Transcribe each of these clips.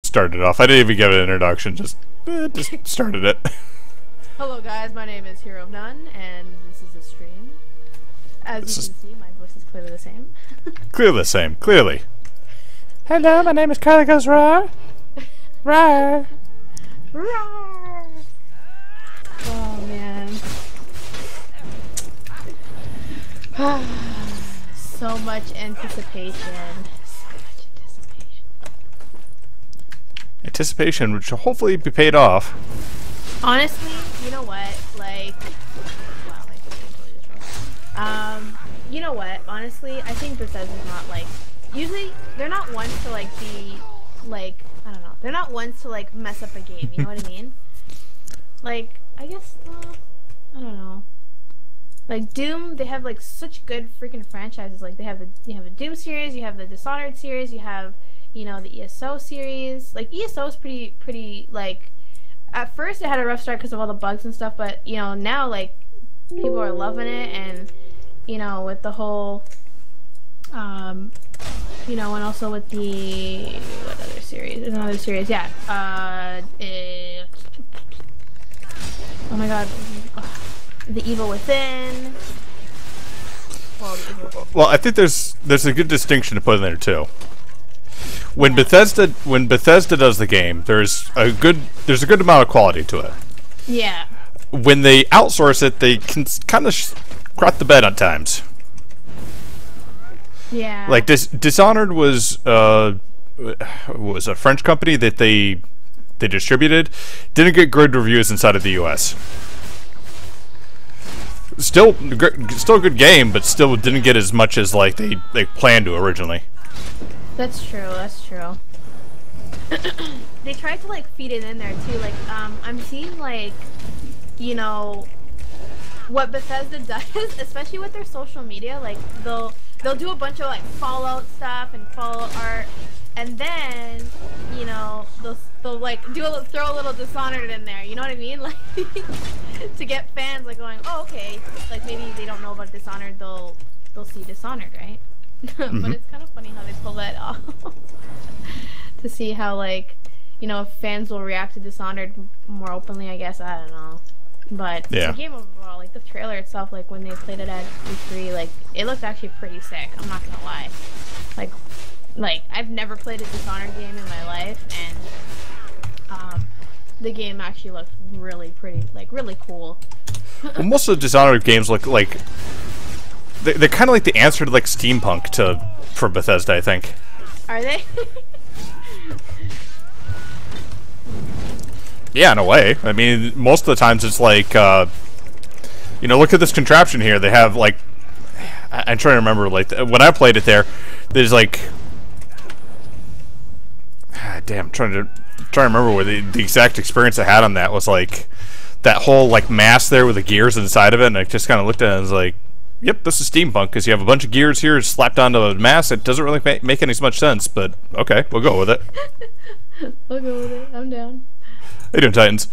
started it off. I didn't even give it an introduction. Just started it. Hello guys, my name is Hero of None, and this is a stream. As you can see, my voice is clearly the same. Clearly the same. Clearly. Hello, my name is CarlyGoesRawr. Rawr. Rawr. Oh man. So much anticipation. Anticipation, which will hopefully be paid off. Honestly, you know what? Like, wow, you know what? Honestly, I think Bethesda's not like. Usually, they're not ones to like be like, I don't know. They're not ones to like mess up a game. You know what I mean? Like, I guess, I don't know. Like Doom, they have like such good freaking franchises. Like you have the Doom series, you have the Dishonored series, you have, you know, the ESO series. Like ESO is pretty like. At first, it had a rough start because of all the bugs and stuff, but you know now like people are loving it, and you know with the whole, you know, and also with the what other series? There's another series, yeah. Oh my God, The Evil Within. Well, I think there's a good distinction to put in there too. When Bethesda does the game, there's a good amount of quality to it. Yeah. When they outsource it, they can kind of crap the bed at times. Yeah. Like Dishonored was a French company that they distributed, didn't get good reviews inside of the U.S. Still a good game, but still didn't get as much as like they planned to originally. That's true. That's true. They tried to like feed it in there too. Like, I'm seeing like, you know, what Bethesda does, especially with their social media. Like, they'll do a bunch of like Fallout stuff and Fallout art, and then, you know, they'll like throw a little Dishonored in there. You know what I mean? Like, to get fans like going, oh okay, like maybe they don't know about Dishonored, they'll see Dishonored, right? But it's kind of funny how they pull that off. To see how, like, you know, fans will react to Dishonored more openly, I guess. I don't know. But yeah. The game overall, like the trailer itself, like when they played it at E3, like it looked actually pretty sick. I'm not gonna lie. Like I've never played a Dishonored game in my life, and the game actually looked really pretty, like really cool. Well, most of the Dishonored games look like they're kind of like the answer to like steampunk for Bethesda, I think. Are they? Yeah, in a way. I mean, most of the times it's like, you know, look at this contraption here. They have like, I'm trying to remember, like when I played it there's like, damn, I'm trying to remember where the exact experience I had on that was like that whole like mass there with the gears inside of it, and I just kind of looked at it and was like, yep, this is steampunk, because you have a bunch of gears here slapped onto a mass. It doesn't really make any much sense, but okay, we'll go with it. We'll go with it. I'm down. How you doing, Titans?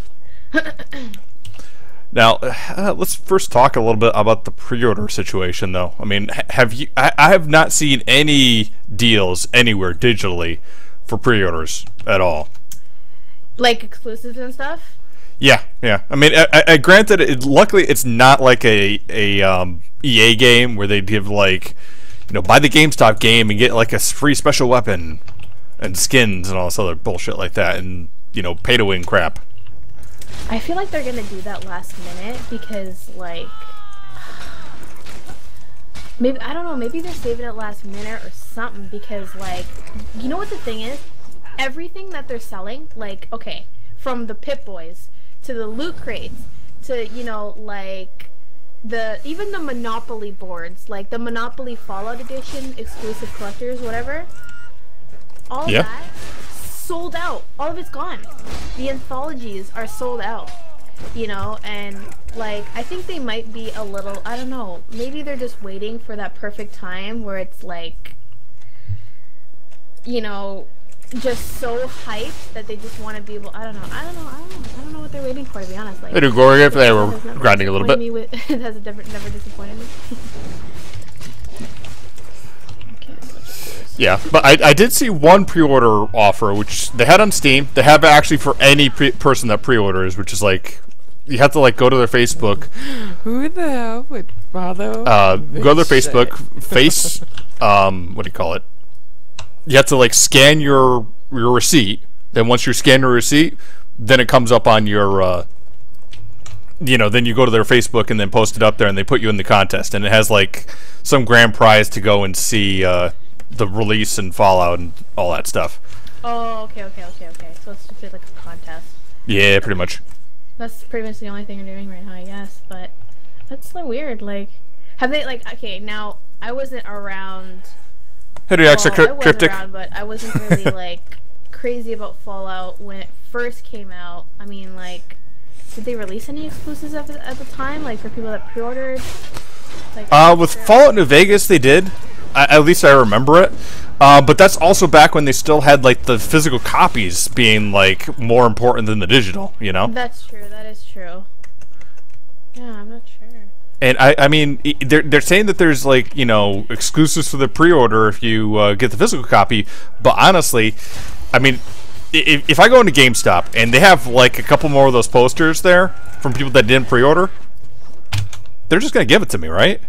Now, let's first talk a little bit about the pre-order situation, though. I mean, have you? I have not seen any deals anywhere digitally for pre-orders at all. Like exclusives and stuff? Yeah, yeah. I mean, I granted, luckily it's not like a EA game where they give like, you know, buy the GameStop game and get like a free special weapon and skins and all this other bullshit like that, and you know, pay to win crap. I feel like they're gonna do that last minute because like, maybe, I don't know, maybe they're saving it last minute or something, because like, you know what the thing is? Everything that they're selling, like, okay, from the Pip-Boys to the loot crates to, you know, like even the Monopoly boards, like the Monopoly Fallout Edition exclusive collectors, whatever, all that sold out. All of it's gone. The anthologies are sold out, you know, and like I think they might be a little, I don't know, maybe they're just waiting for that perfect time where it's like, you know, just so hyped that they just want to be able, I don't know what they're waiting for, to be honest. Like, I do glory if they were grinding a little bit. It has never disappointed me. Okay, Yeah, but I did see one pre-order offer, which they had on Steam. They have it actually for any person that pre-orders, which is like, you have to like go to their Facebook. Who the hell would follow? Go to their Facebook, what do you call it? You have to like scan your receipt. Then once you scan your receipt, then it comes up on your, then you go to their Facebook and then post it up there, and they put you in the contest, and it has like some grand prize to go and see the release and Fallout and all that stuff. Oh, okay. So it's just like a contest. Yeah, pretty much. That's pretty much the only thing you're doing right now, I guess. But that's so weird. Like, have they like? Okay, now I wasn't around. Hey, I cryptic. wasn't around, but I wasn't really like crazy about Fallout when it first came out. I mean, like, did they release any exclusives at the time, like for people that pre-ordered? Like, with Fallout New Vegas, they did. At least I remember it. But that's also back when they still had like the physical copies being like more important than the digital. You know. That's true. That is true. Yeah, I'm not sure. And I mean, they're saying that there's like exclusives for the pre-order if you get the physical copy. But honestly, I mean, if I go into GameStop and they have like a couple more of those posters there from people that didn't pre-order, they're just gonna give it to me, right?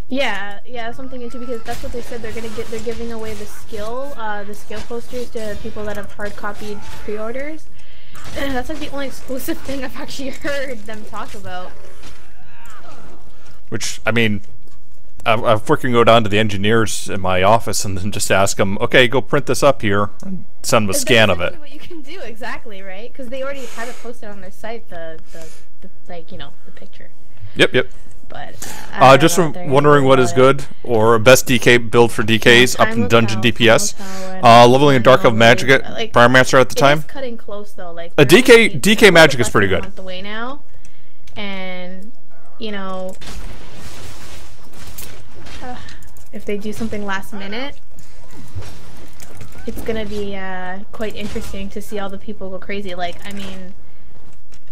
Yeah, that's what I'm thinking too, because that's what they said. They're giving away the skill posters to people that have hard copied pre-orders. And that's like the only exclusive thing I've actually heard them talk about. Which, I mean, I freaking go down to the engineers in my office and then just ask them, okay, go print this up here and send them a scan of it. That's what you can do, exactly, right? Because they already have it posted on their site, the picture. Yep. But just wondering what is good or best DK build for DKs up in Dungeon DPS. Leveling in Dark of Magic at Pyromancer at the time. It's cutting close though. Like a DK Magic is pretty good. The way now, and if they do something last minute, it's gonna be quite interesting to see all the people go crazy. Like, I mean,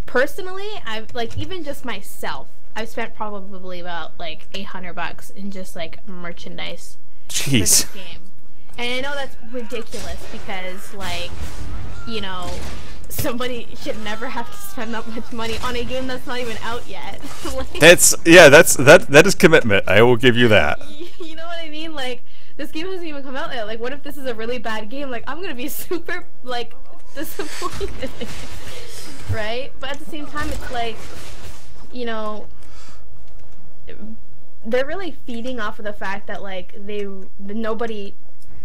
personally, I've like even just myself. I've spent probably about like $800 in just like merchandise for this game. And I know that's ridiculous because like, somebody should never have to spend that much money on a game that's not even out yet. Like, that is commitment. I will give you that. You know what I mean? Like, this game hasn't even come out yet. Like, what if this is a really bad game? Like, I'm gonna be super like disappointed. Right? But at the same time, it's like, they're really feeding off of the fact that like nobody,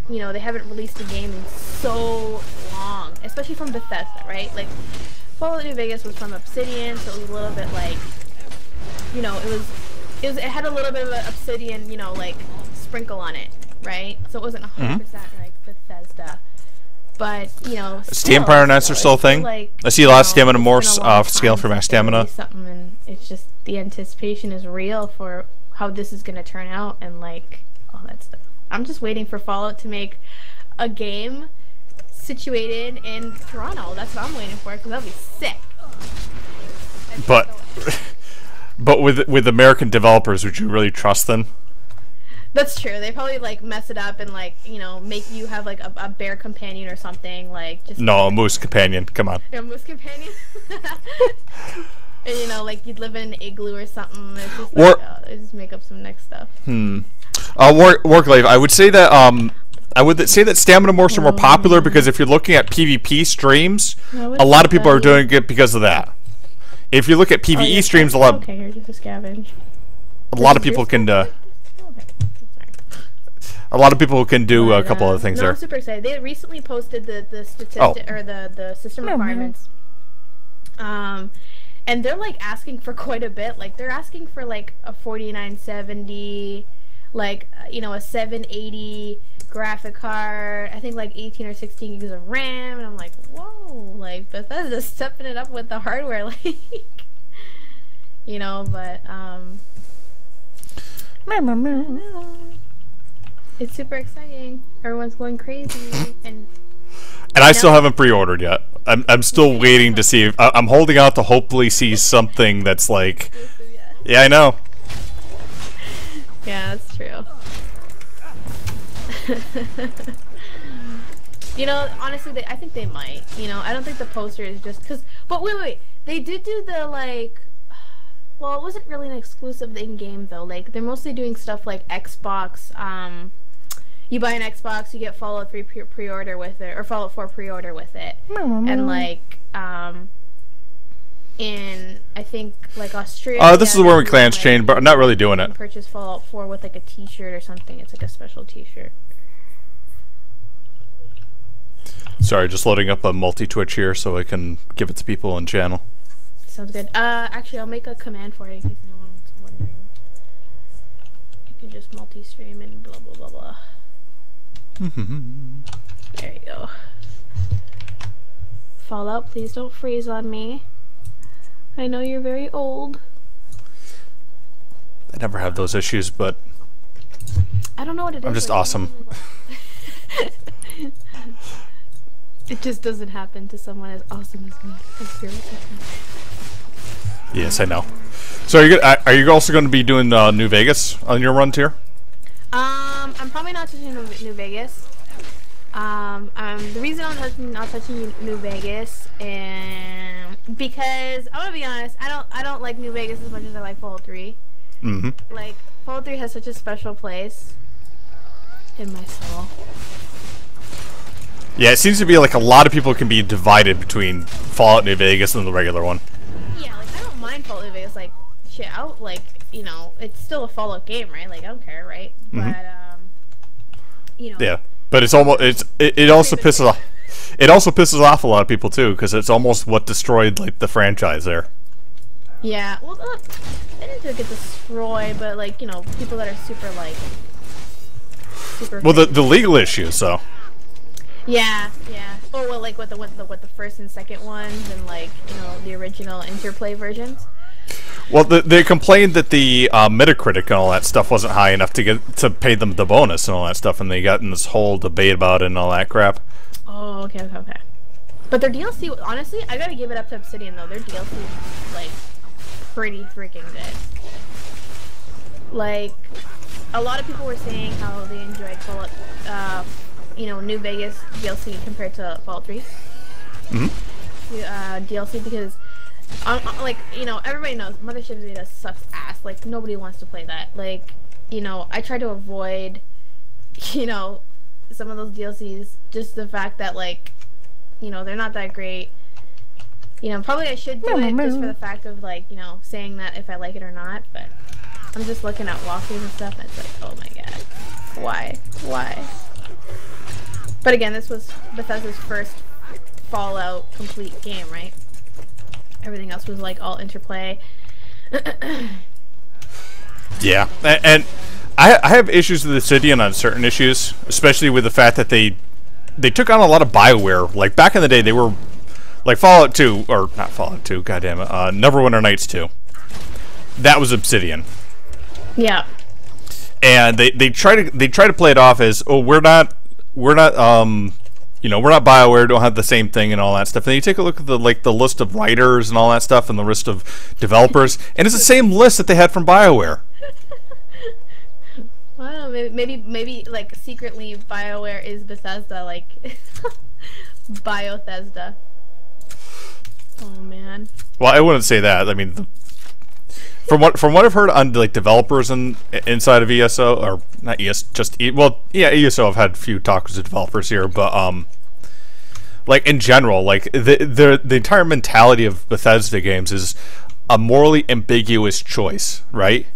they haven't released a game in so long, especially from Bethesda, right? Like, Fallout New Vegas was from Obsidian, so it was a little bit like, it had a little bit of an Obsidian, like sprinkle on it, right? So it wasn't 100% like Bethesda. But, Steam Pyromancer still a thing? Like, I see a lot of stamina more scale for max stamina. Something, and it's just the anticipation is real for how this is going to turn out and like all that stuff. I'm just waiting for Fallout to make a game situated in Toronto. That's what I'm waiting for, because that'll be sick. But with American developers, would you really trust them? That's true. They probably like mess it up and like make you have like a bear companion or something, like just a moose companion. Come on. A moose companion. And like you'd live in an igloo or something. It's just like, they just make up some next stuff. Warglaive, I would say that stamina morphs are more popular because if you're looking at PvP streams, a lot of people are doing it because of that. If you look at PvE streams, a lot. Okay, here's just a scavenge. A lot of people can. A lot of people can do a couple other things there. I'm super excited. They recently posted the statistic or the system requirements. And they're like asking for quite a bit. Like they're asking for like a 4970, like a 780 graphic card. I think like 18 or 16 gigs of RAM, and I'm like, whoa, like Bethesda's stepping it up with the hardware, like but it's super exciting. Everyone's going crazy, and I still haven't pre-ordered yet. I'm still waiting to see. I'm holding out to hopefully see something that's like. Yeah, I know. Yeah, that's true. You know, honestly, I think they might. You know, I don't think the poster is just because. But wait, they did do the like. Well, it wasn't really an exclusive in game though. Like they're mostly doing stuff like Xbox. You buy an Xbox, you get Fallout 3 pre-order with it, or Fallout 4 pre-order with it, and like in I think like Australia. This is where we clans chain, but I'm not really doing it. Purchase Fallout 4 with like a T-shirt or something. It's like a special T-shirt. Sorry, just loading up a multi-Twitch here so I can give it to people on channel. Sounds good. Actually, I'll make a command for it in case anyone's wondering. You can just multi-stream and blah blah blah blah. There you go. Fallout, please don't freeze on me. I know you're very old. I never have those issues, but I don't know what it is. I'm just awesome. It just doesn't happen to someone as awesome as me. Yes, I know. So are you also going to be doing New Vegas on your run tier? I'm probably not touching New Vegas. The reason I'm not touching New Vegas, and because I'm gonna be honest, I don't like New Vegas as much as I like Fallout 3. Like Fallout 3 has such a special place in my soul. Yeah, it seems to be like a lot of people can be divided between Fallout New Vegas and the regular one. Yeah, like I don't mind Fallout New Vegas. Like shit, like you know, it's still a Fallout game, right? Like I don't care, right? But you know. Yeah, but it's almost it also pisses off. It also pisses off a lot of people too, because it's almost what destroyed like the franchise there. Yeah, well, they didn't get destroyed, but like you know, people that are super like super. Well, the legal issues, so. Yeah. Oh well, like what the first and second ones, and like you know the original Interplay versions. Well, they complained that the Metacritic and all that stuff wasn't high enough to pay them the bonus and all that stuff, and they got in this whole debate about it and all that crap. Oh, okay. But their DLC, honestly, I gotta give it up to Obsidian though. Their DLC is like pretty freaking good. Like a lot of people were saying how they enjoyed Fallout, you know, New Vegas DLC compared to Fallout 3. DLC because. Like, you know, everybody knows Mothership Zeta sucks ass. Like, nobody wants to play that. Like, you know, I try to avoid, you know, some of those DLCs. Just the fact that, like, you know, they're not that great. You know, probably I should do it just for the fact of, like, you know, saying that if I like it or not. But I'm just looking at walkthroughs and stuff, and it's like, oh my god. Why? But again, this was Bethesda's first Fallout complete game, right? Everything else was like all Interplay. Yeah, and I have issues with Obsidian on certain issues, especially with the fact that they took on a lot of BioWare. Like back in the day, they were like Fallout 2, or not Fallout 2, goddammit, Neverwinter Nights 2. That was Obsidian. Yeah. And they try to play it off as, oh, we're not you know, we're not BioWare, don't have the same thing and all that stuff. And you take a look at the list of writers and all that stuff and the list of developers, and it's the same list that they had from BioWare. Well, maybe like secretly BioWare is Bethesda, like Biothesda. Oh man. Well, I wouldn't say that. I mean, from what I've heard on like developers inside of ESO, or not ESO, ESO. I've had a few talks with developers here, but like in general, like the entire mentality of Bethesda games is a morally ambiguous choice, right?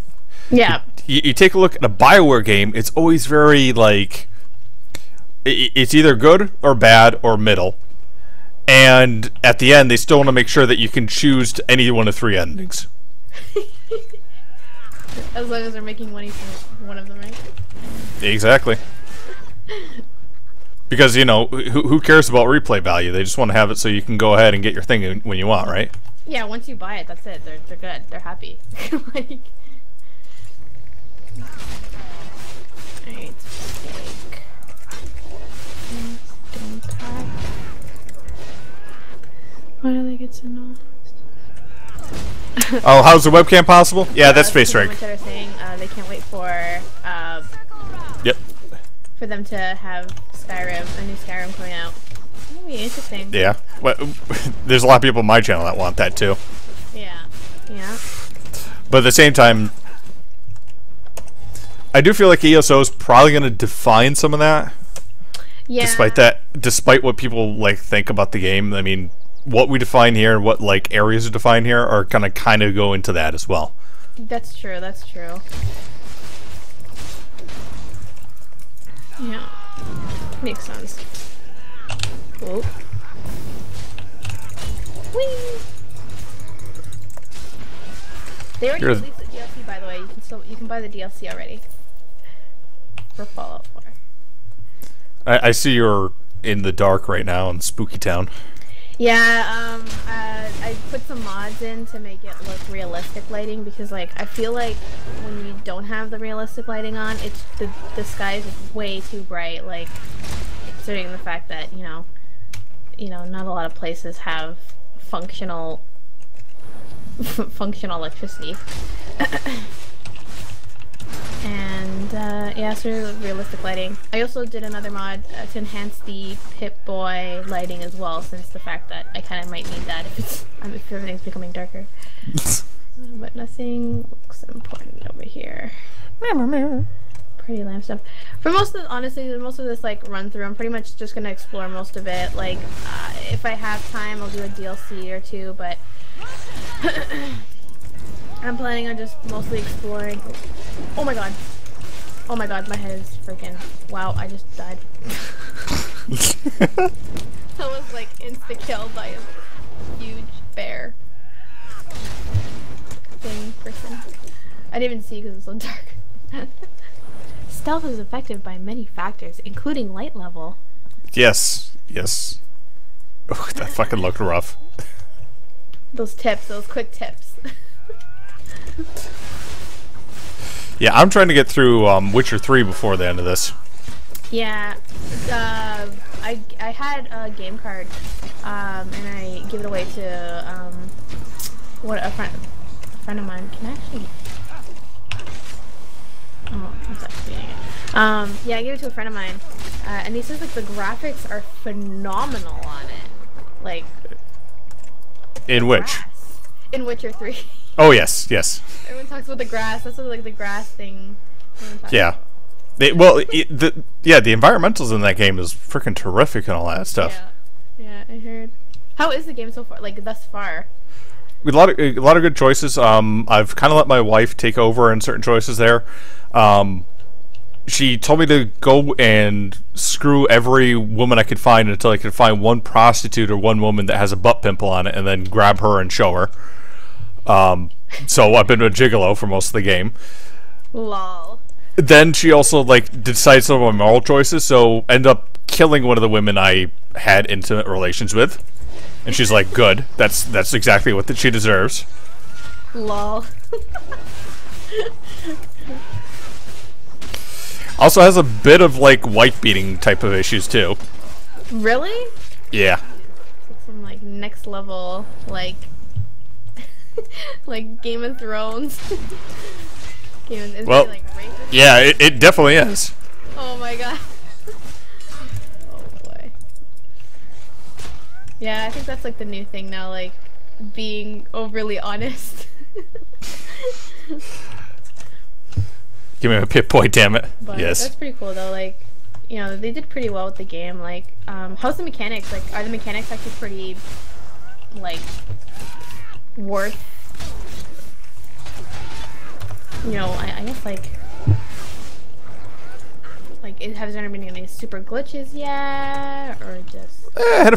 Yeah. You take a look at a BioWare game, it's always very like it's either good or bad or middle, and at the end they still want to make sure that you can choose any one of three endings. As long as they're making money from one of them, right? Exactly. Because, you know, who cares about replay value? They just want to have it so you can go ahead and get your thing when you want, right? Yeah, once you buy it, that's it. They're good. They're happy. Like... Alright, take... Don't pack. Why do they get to know? Oh, how's the webcam possible? Yeah, that's face rank. That are saying they can't wait for yep. for them to have a new Skyrim coming out. That'll be interesting. Yeah. Well, there's a lot of people on my channel that want that too. Yeah. Yeah. But at the same time, I do feel like ESO is probably going to define some of that. Yeah. Despite what people like think about the game, I mean, what we define here and what like areas are defined here are gonna kind of go into that as well. That's true. That's true. Yeah, makes sense. Whoa. Whee! They already released the DLC, by the way. You can buy the DLC already for Fallout 4. I see you're in the dark right now in Spooky Town. Yeah, I put some mods in to make it look realistic lighting because, like, I feel like when you don't have the realistic lighting on, it's the sky is way too bright. Like, considering the fact that you know, not a lot of places have functional electricity. And yeah, so realistic lighting. I also did another mod to enhance the Pip-Boy lighting as well, since the fact that I kind of might need that if everything's becoming darker. But nothing looks important over here. Pretty lamp stuff. For most of this like run through, I'm pretty much just gonna explore most of it. Like, if I have time, I'll do a DLC or two, but I'm planning on just mostly exploring. Oh my god. Oh my god, my head is freaking... Wow, I just died. I was like insta-killed by a huge bear thing person. I didn't even see because it's so dark. Stealth is affected by many factors, including light level. Yes, yes. Oh, that fucking looked rough. Those quick tips. Yeah, I'm trying to get through Witcher 3 before the end of this. Yeah, I had a game card, and I gave it away to a friend of mine can actually. Oh, I'm sorry, reading it. Yeah, I gave it to a friend of mine, and he says like the graphics are phenomenal on it. Like, in which? In Witcher 3. Oh yes, yes. Everyone talks about the grass. That's what, like the grass thing. Yeah. The environmentals in that game is freaking terrific and all that stuff. Yeah, I heard. How is the game so far? Like thus far? A lot of good choices. I've kind of let my wife take over in certain choices there. She told me to go and screw every woman I could find until I could find one prostitute or one woman that has a butt pimple on it, and then grab her and show her. So I've been a gigolo for most of the game. Lol. Then she also like decided some of my moral choices, so end up killing one of the women I had intimate relations with. And she's like, "Good. That's exactly what she deserves." Lol. Also has a bit of like wife beating type of issues too. Really? Yeah. It's some like next level like like Game of Thrones. Well, like yeah, it definitely is. Oh my god. Oh boy. Yeah, I think that's like the new thing now, like being overly honest. Give me a Pip-Boy, damn it. But yes. That's pretty cool though, like, you know, they did pretty well with the game. Like, how's the mechanics? Like, are the mechanics actually pretty, like, worth, you know, I guess, like, has there been any super glitches yet, or just... I had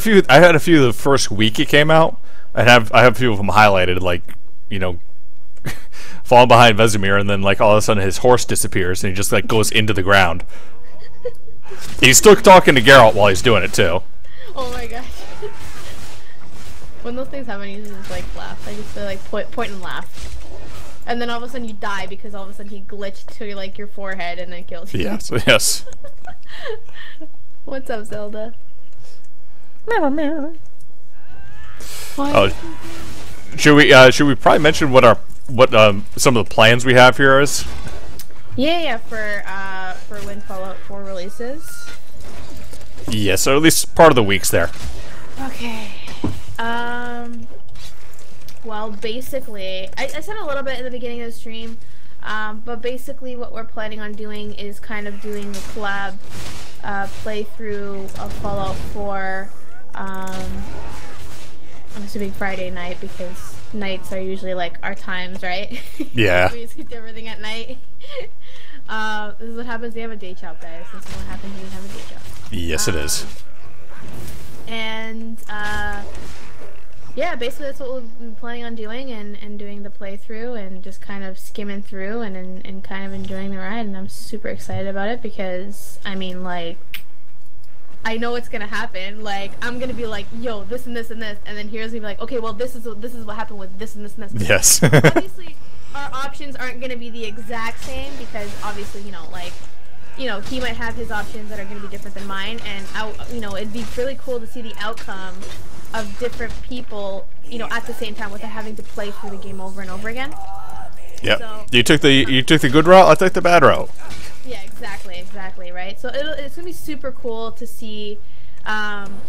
a few the first week it came out. I have a few of them highlighted, like, you know, falling behind Vesemir, and then like all of a sudden his horse disappears and he just like goes into the ground. He's still talking to Geralt while he's doing it too. Oh my gosh. When those things happen, you just like laugh. I just like point and laugh. And then all of a sudden you die because all of a sudden he glitched to like your forehead and then kills you. Yes, yes. What's up, Zelda? Mirror, mirror. What? Oh, should we probably mention what some of the plans we have here is? Yeah, for Windfall. Fallout 4 releases. Yeah, so at least part of the week's there. Okay. Well, basically, I said a little bit in the beginning of the stream, but basically what we're planning on doing is kind of doing a collab playthrough of Fallout 4. I'm assuming Friday night, because nights are usually like our times, right? Yeah. We just do everything at night. This is what happens when you have a day job, guys. This is what happens when you have a day job. Yes, it is. And yeah, basically that's what we've been planning on doing, and doing the playthrough and just kind of skimming through and kind of enjoying the ride. And I'm super excited about it because, I mean, like, I know what's gonna happen. Like, I'm gonna be like, yo, this and this and this, and then here's me be like, okay, well, this is what happened with this and this and this. Yes. Obviously, our options aren't gonna be the exact same because obviously, you know, like, you know, he might have his options that are gonna be different than mine, and you know, it'd be really cool to see the outcome of different people, you know, at the same time without having to play through the game over and over again. Yep. So, you took the good route. I took the bad route. Yeah, exactly, right? So it's gonna be super cool to see,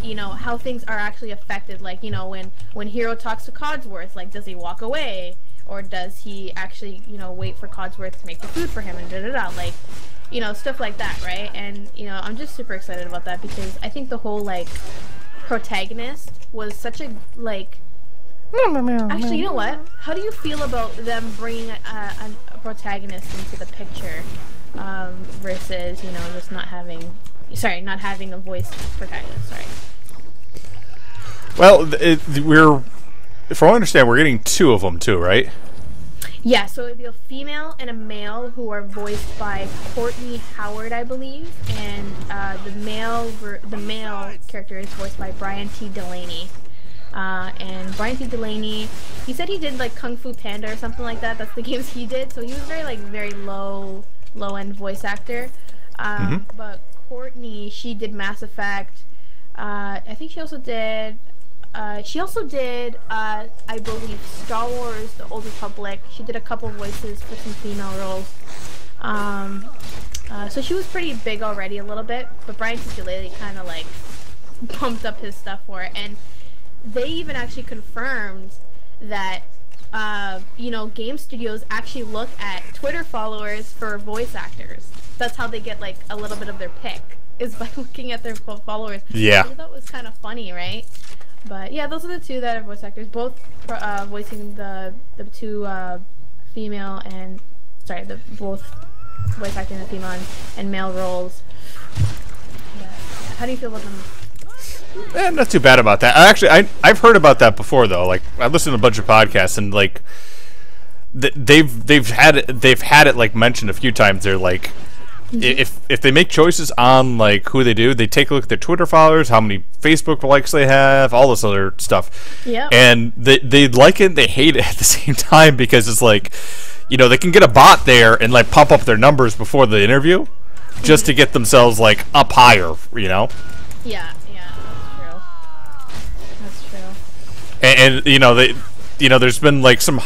you know, how things are actually affected. Like, you know, when Hero talks to Codsworth, like, does he walk away, or does he actually, you know, wait for Codsworth to make the food for him, and like, you know, stuff like that, right? And you know, I'm just super excited about that because I think the whole like protagonist was such a like. Actually, you know what? How do you feel about them bringing a protagonist into the picture? Versus, you know, just not having a voice protagonist. Sorry. Well, if I understand, we're getting 2 of them too, right? Yeah, so it'd be a female and a male who are voiced by Courtney Howard, I believe, and the male character is voiced by Brian T. Delaney. And Brian T. Delaney, he said he did like Kung Fu Panda or something like that. That's the games he did. So he was very low-end voice actor. But Courtney, she did Mass Effect. I think she also did. I believe, Star Wars: The Old Republic. She did a couple voices for some female roles. So she was pretty big already a little bit. But Brian T. Delaney kind of like pumped up his stuff for it, and they even actually confirmed that. You know, game studios actually look at Twitter followers for voice actors. That's how they get like a little bit of their pick, is by looking at their followers. Yeah. I thought that was kind of funny, right? But yeah, those are the 2 that are voice actors, both voicing the 2 female and both voice acting the female and male roles. But, yeah. How do you feel about them? Not too bad about that. I've heard about that before though. Like, I listened to a bunch of podcasts and like they've had it like mentioned a few times. They're like, if they make choices on like who they do, they take a look at their Twitter followers, how many Facebook likes they have, all this other stuff. Yeah. And they like it and they hate it at the same time because it's like, you know, they can get a bot there and like pump up their numbers before the interview just to get themselves like up higher, you know? Yeah, that's true. And you know, there's been like some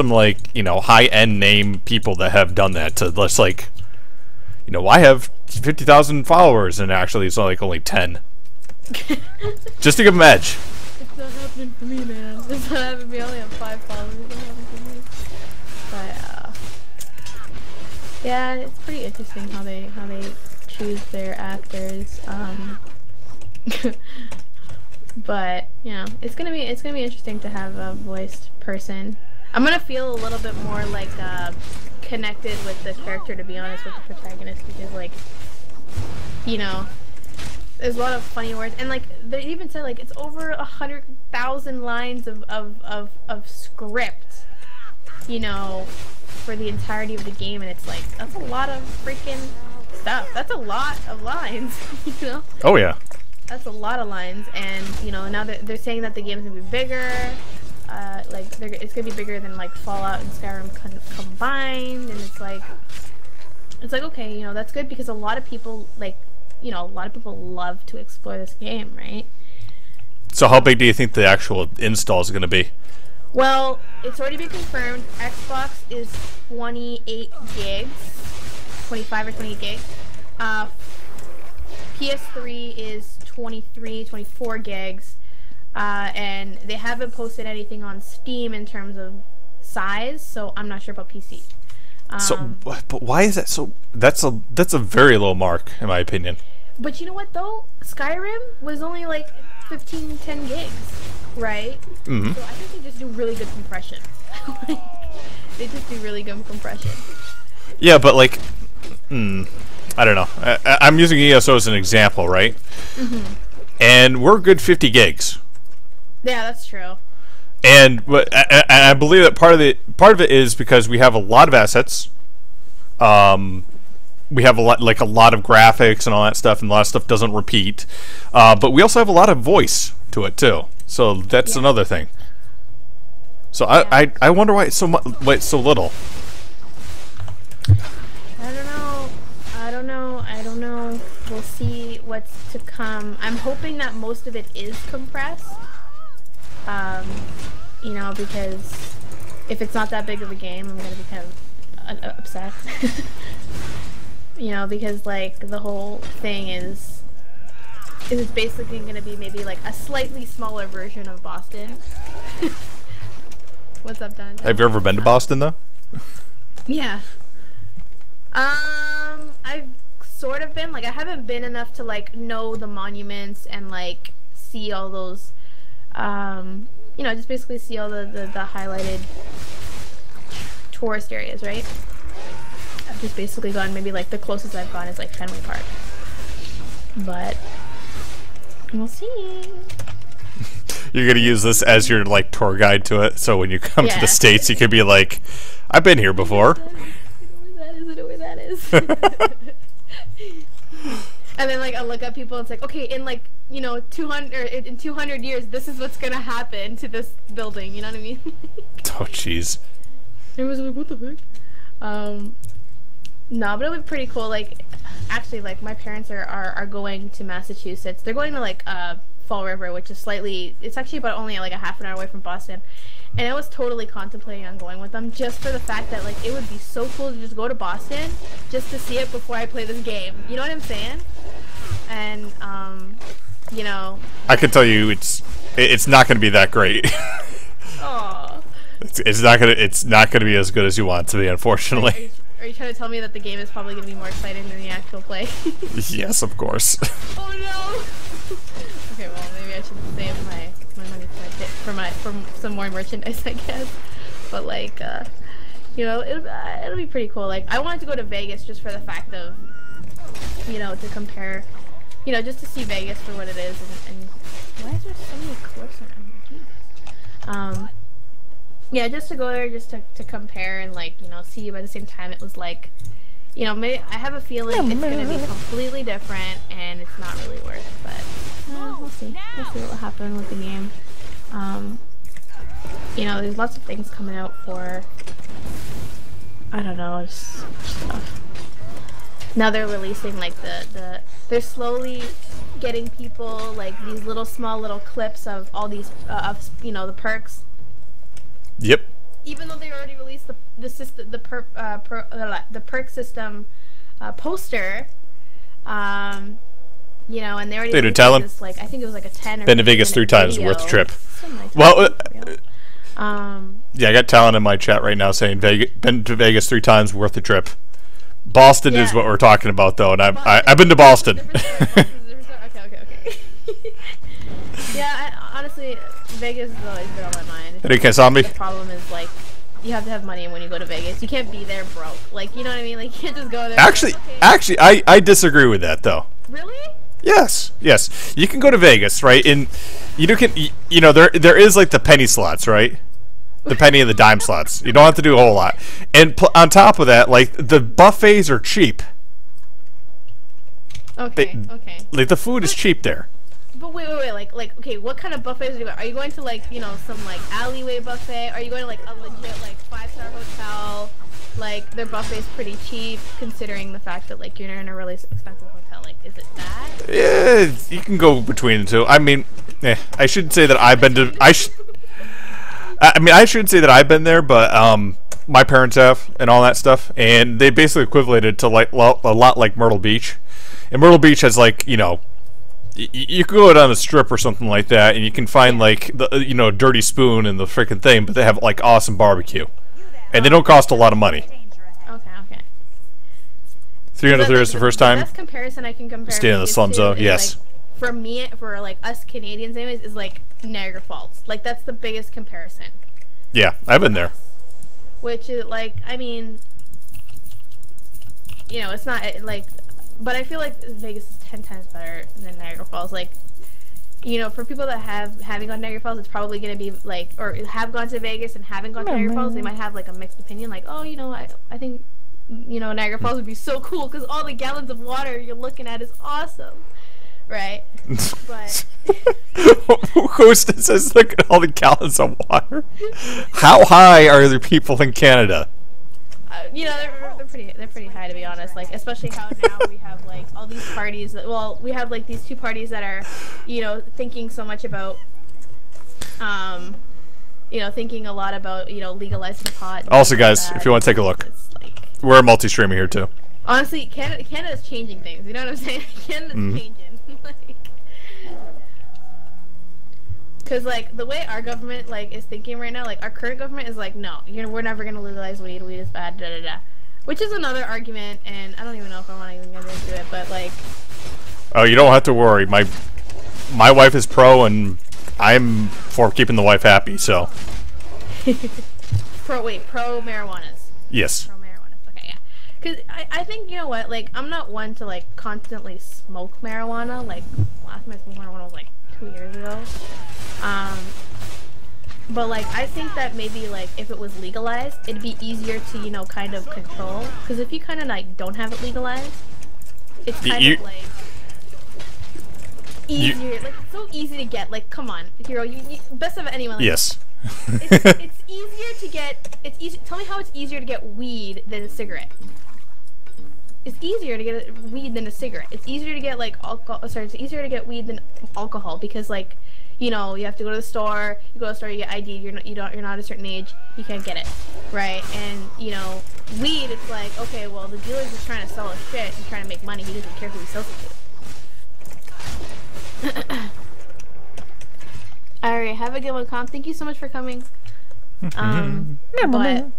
like, you know, high-end name people that have done that to just like, you know, I have 50,000 followers and actually it's like only 10. Just to give them edge. It's not happening for me, man. It's not happening for me. I only have 5 followers. It's not happening for me. But yeah, it's pretty interesting how they choose their actors. But you know, it's gonna be interesting to have a voiced person. I'm gonna feel a little bit more like connected with the character, to be honest, with the protagonist, because like, you know, there's a lot of funny words, and like they even said like it's over 100,000 lines of script, you know, for the entirety of the game, and it's like that's a lot of freaking stuff. That's a lot of lines, you know. Oh yeah. That's a lot of lines, and you know, now they're saying that the game's gonna be bigger. Like it's gonna be bigger than like Fallout and Skyrim combined, and it's like okay, you know, that's good because a lot of people love to explore this game, right? So how big do you think the actual install is gonna be? Well, it's already been confirmed. Xbox is 28 gigs, 25 or 28 gigs. Uh, PS3 is 23, 24 gigs, and they haven't posted anything on Steam in terms of size, so I'm not sure about PC. But why is that so? That's a very low mark, in my opinion. But you know what though? Skyrim was only like 10 gigs, right? Mm-hmm. So I think they just do really good compression. They just do really good compression. Yeah, but like, I don't know. I'm using ESO as an example, right? Mm-hmm. And we're a good 50 gigs. Yeah, that's true. And I believe that part of it is because we have a lot of assets. We have a lot of graphics and all that stuff, and a lot of stuff doesn't repeat. But we also have a lot of voice to it too. So that's another thing. So I wonder why it's so little. I don't know. We'll see what's to come. I'm hoping that most of it is compressed. You know, because if it's not that big of a game, I'm gonna be kind of upset. You know, because like the whole thing is basically gonna be maybe like a slightly smaller version of Boston. What's up, Don? Have you ever been to Boston though? Yeah. I've sort of been, like, I haven't been enough to like know the monuments and like see all those you know, just basically see all the highlighted tourist areas, right? I've just basically gone, maybe like the closest I've gone is like Fenway Park. But we'll see. You're gonna use this as your like tour guide to it, so when you come to the States, you could be like, "I've been here before." I know where that is. And then like I look at people and it's like, okay, in like, you know, 200 years, this is what's gonna happen to this building. You know what I mean? Oh jeez. Everyone's like, what the heck? No, but it would be pretty cool. Like, actually, like my parents are going to Massachusetts. They're going to like Fall River, which is it's actually about only like a half an hour away from Boston. And I was totally contemplating on going with them just for the fact that like it would be so cool to just go to Boston just to see it before I play this game. You know what I'm saying? And you know, I can tell you it's not going to be that great. Aw. It's not gonna be as good as you want it to be, unfortunately. Are you trying to tell me that the game is probably going to be more exciting than the actual play? Yes, of course. Oh no! Okay, well maybe I should save my money for some more merchandise, I guess. But like, you know, it'll be pretty cool. Like, I wanted to go to Vegas just for the fact of, you know, to compare, you know, just to see Vegas for what it is. And why is there so many cliffs around here? Yeah, just to go there, just to compare and like, you know, see. But at the same time, it was like, you know, maybe I have a feeling it's gonna be completely different, and it's not really worth it. But we'll see. We'll see what will happen with the game. You know, there's lots of things coming out for, I don't know, just stuff. Now they're releasing like they're slowly getting people like these small little clips of all these you know, the perks. Yep. Even though they already released the perk system poster, you know, and they already did tell him. This, like, I think it was like a 10 or been to Vegas 3 times, video. worth the trip. Well, yeah, I got Talon in my chat right now saying been to Vegas 3 times, worth the trip. Boston is what we're talking about, though, and I've been to Boston. Okay. Yeah, honestly, Vegas has always been on my mind. Okay, zombie. The problem is like, you have to have money when you go to Vegas. You can't be there broke. Like, you know what I mean? Like, you can't just go there. Actually, I disagree with that, though. Really? Yes. You can go to Vegas, right? And you know, there is like the penny slots, right? The penny and the dime slots. You don't have to do a whole lot. And on top of that, like, the buffets are cheap. Okay. Like, the food is cheap there. But wait, like, okay, what kind of buffets are you going? Are you going to like, you know, some like alleyway buffet? Are you going to like a legit like 5-star hotel? Like, their buffet's pretty cheap, considering the fact that like you're in a really expensive hotel. Like, is it that? Yeah, you can go between the two. I mean, I shouldn't say that I've been to. I mean, I shouldn't say that I've been there, but my parents have and all that stuff, and they basically equated to like a lot like Myrtle Beach. And Myrtle Beach has like, you know, you could go down a strip or something like that, and you can find like the Dirty Spoon and the freaking thing, but they have like awesome barbecue, and they don't cost a lot of money. Okay. $300 is the first time. The best comparison I can compare. Stay in the slums, though. Yes. Like, for me, for like us Canadians, anyways, is like Niagara Falls. Like that's the biggest comparison. Yeah, I've been there. Which is like, I mean, you know, it's not like, but I feel like Vegas is 10 times better than Niagara Falls. Like, you know, for people that haven't gone to Niagara Falls, it's probably gonna be like, or have gone to Vegas and haven't gone to Niagara Falls, they might have like a mixed opinion. Like, oh, you know, I think, you know, Niagara Falls would be so cool because all the gallons of water you're looking at is awesome. Right, but who says look at all the gallons of water? How high are the people in Canada? You know, they're pretty high, to be honest. Like, especially how now we have like all these parties. Well, we have like these two parties that are, you know, thinking so much about, you know, thinking a lot about, you know, legalizing pot. Also, guys, if you want to take a look, like, we're multi-streaming here too. Honestly, Canada's changing things. You know what I'm saying? Canada's changing. Like, because like the way our government like is thinking right now, like our current government is like, no, we're never gonna legalize weed. Weed is bad. Da da da. Which is another argument, and I don't even know if I want to even get into it. But like, oh, you don't have to worry. My wife is pro, and I'm for keeping the wife happy. So. pro marijuanas. Yes. Pro marijuanas. Okay, yeah. Because I think, you know what, like I'm not one to like constantly smoke marijuana. Like last time I smoked marijuana was like 2 years ago. But like I think that maybe like if it was legalized, it'd be easier to, you know, kind of control. Because if you kind of like don't have it legalized, it's kind of like easier. Like it's so easy to get. Like come on, Hero, you best of anyone. Like, yes. it's easier to get. It's easy. Tell me how it's easier to get weed than a cigarette. It's easier to get weed than a cigarette. It's easier to get like alcohol. Sorry, it's easier to get weed than alcohol because like, you know, you have to go to the store. You go to the store, you get ID. You're not a certain age. You can't get it, right? And you know, weed. It's like, okay, well, the dealer's just trying to sell us shit and trying to make money. He doesn't care who he sells it to. All right, have a good one, Comp. Thank you so much for coming. But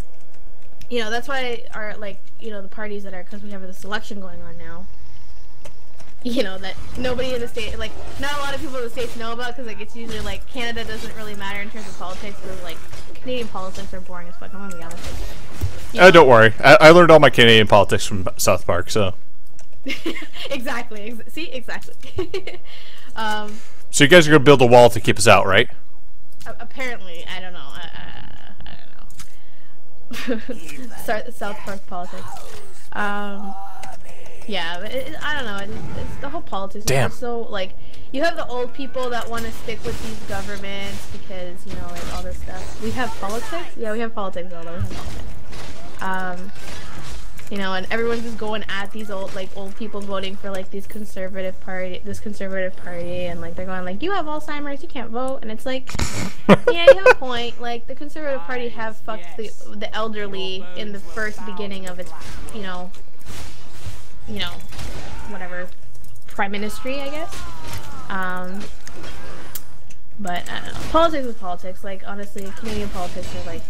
you know, that's why our like, you know, the parties that are, because we have this election going on now. You know, that nobody in the state, like, not a lot of people in the States know about, because like it's usually like Canada doesn't really matter in terms of politics, but like Canadian politics are boring as fuck. I'm gonna be honest with you. Don't worry. I learned all my Canadian politics from South Park, so. Exactly. See, exactly. So you guys are gonna build a wall to keep us out, right? Apparently, I don't know. I don't know. South Park politics. Yeah, but I don't know. It's the whole politics. Damn. It's so like, you have the old people that want to stick with these governments because, you know, like all this stuff. We have politics. Yeah, we have politics. Although we have politics. You know, and everyone's just going at these old people voting for like this conservative party, and like they're going like, you have Alzheimer's, you can't vote, and it's like, yeah, you have a point. Like the Conservative Party have fucked the elderly in the first beginning of its, you know, whatever, prime ministry, I guess. But I don't know. Politics is politics. Like honestly, Canadian politics are like.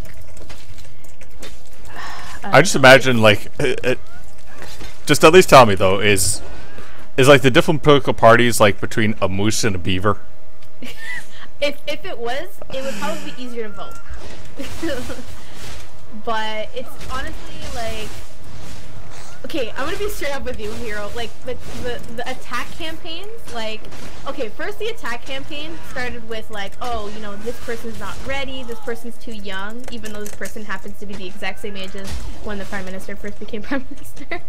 I just imagine like, just at least tell me though, is like the different political parties like between a moose and a beaver? If it was, it would probably be easier to vote. But it's honestly like, okay, I'm gonna be straight up with you, Hero. Like the attack campaigns, like, okay, first the attack campaign started with like, oh, you know, this person's not ready, this person's too young, even though this person happens to be the exact same age as when the Prime Minister first became Prime Minister.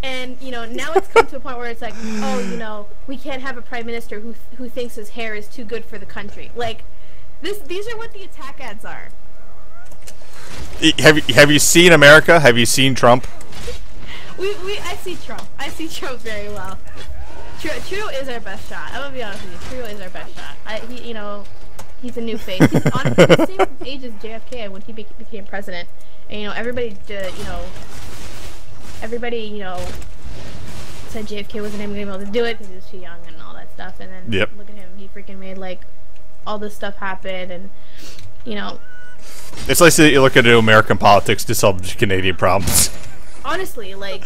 And you know, now it's come to a point where it's like, oh, you know, we can't have a Prime Minister who thinks his hair is too good for the country. Like, these are what the attack ads are. Have you seen America? Have you seen Trump? I see Trump. I see Trump very well. Trudeau is our best shot. I'm gonna be honest with you. Trudeau is our best shot. He, you know, he's a new face. He's honestly the same age as JFK when he became president. And you know, everybody, you know, said JFK wasn't even gonna be able to do it because he was too young and all that stuff. And then look at him, he freaking made like all this stuff happen, and you know. It's like you look into American politics to solve Canadian problems. Honestly, like,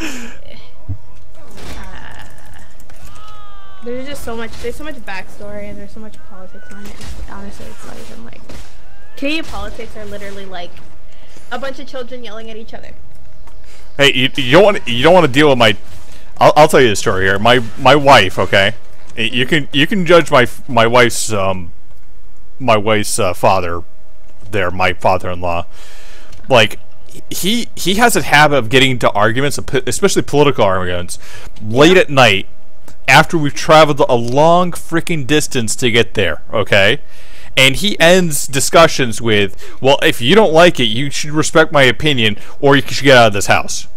there's just so much. There's so much backstory and there's so much politics on it. Honestly, it's not even like Canadian politics are literally like a bunch of children yelling at each other. Hey, you don't want to deal with my. I'll tell you the story here. My wife, okay. You can judge my wife's father. There, my father-in-law, like he has a habit of getting into arguments, especially political arguments, late at night after we've traveled a long freaking distance to get there. Okay. And he ends discussions with, well, if you don't like it, you should respect my opinion, or you should get out of this house.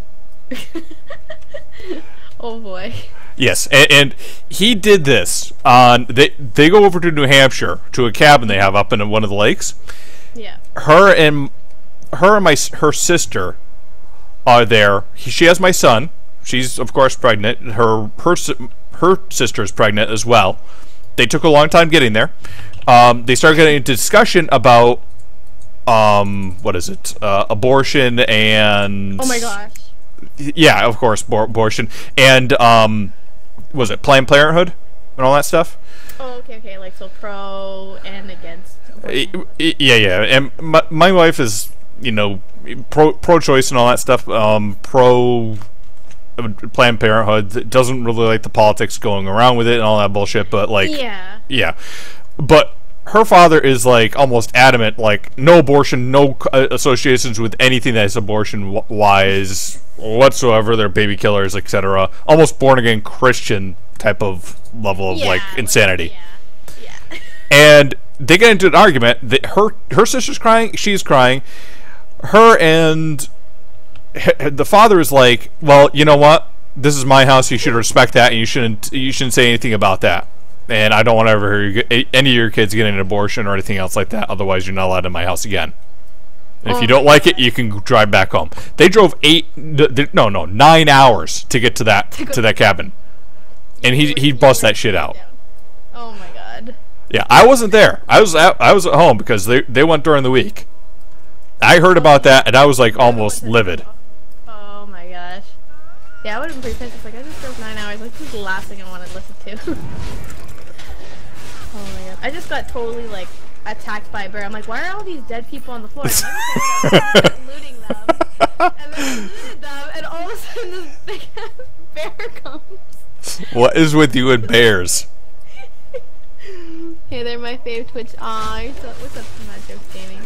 Oh, boy. Yes, and he did this on... They go over to New Hampshire, to a cabin they have up in one of the lakes. Yeah. Her sister are there. She has my son. She's, of course, pregnant. Her sister is pregnant as well. They took a long time getting there. They started getting into discussion about what is it? Abortion and oh my gosh. Yeah, of course, abortion and was it Planned Parenthood and all that stuff? Oh, okay, like so pro and against abortion. Yeah, and my wife is, you know, pro-choice and all that stuff. Pro Planned Parenthood, doesn't really like the politics going around with it and all that bullshit, but like yeah. But her father is like almost adamant, like no abortion, no associations with anything that is abortion-wise whatsoever. They're baby killers, etc. Almost born-again Christian type of level of like insanity. Yeah. And they get into an argument. That her sister's crying, she's crying. Her and the father is like, well, you know what? This is my house. You should respect that, and you shouldn't say anything about that. And I don't want to ever hear any of your kids getting an abortion or anything else like that. Otherwise, you're not allowed in my house again. And if you don't like it, you can drive back home. They drove 9 hours to get to that cabin, and he bust that shit out. Oh my god. Yeah, I wasn't there. I was at home because they went during the week. I heard about that, and I was like almost livid. Oh my gosh. Yeah, I would have been pretty pissed. It's like I just drove 9 hours. Like, this is the last thing I want to listen to. Oh my god. I just got totally, like, attacked by a bear. I'm like, why are all these dead people on the floor? And I was looting them. And then I looted them, and all of a sudden this big bear comes. What is with you and bears? Hey, they're my fave Twitch. Aw, what's up, Mad Jokes Gaming?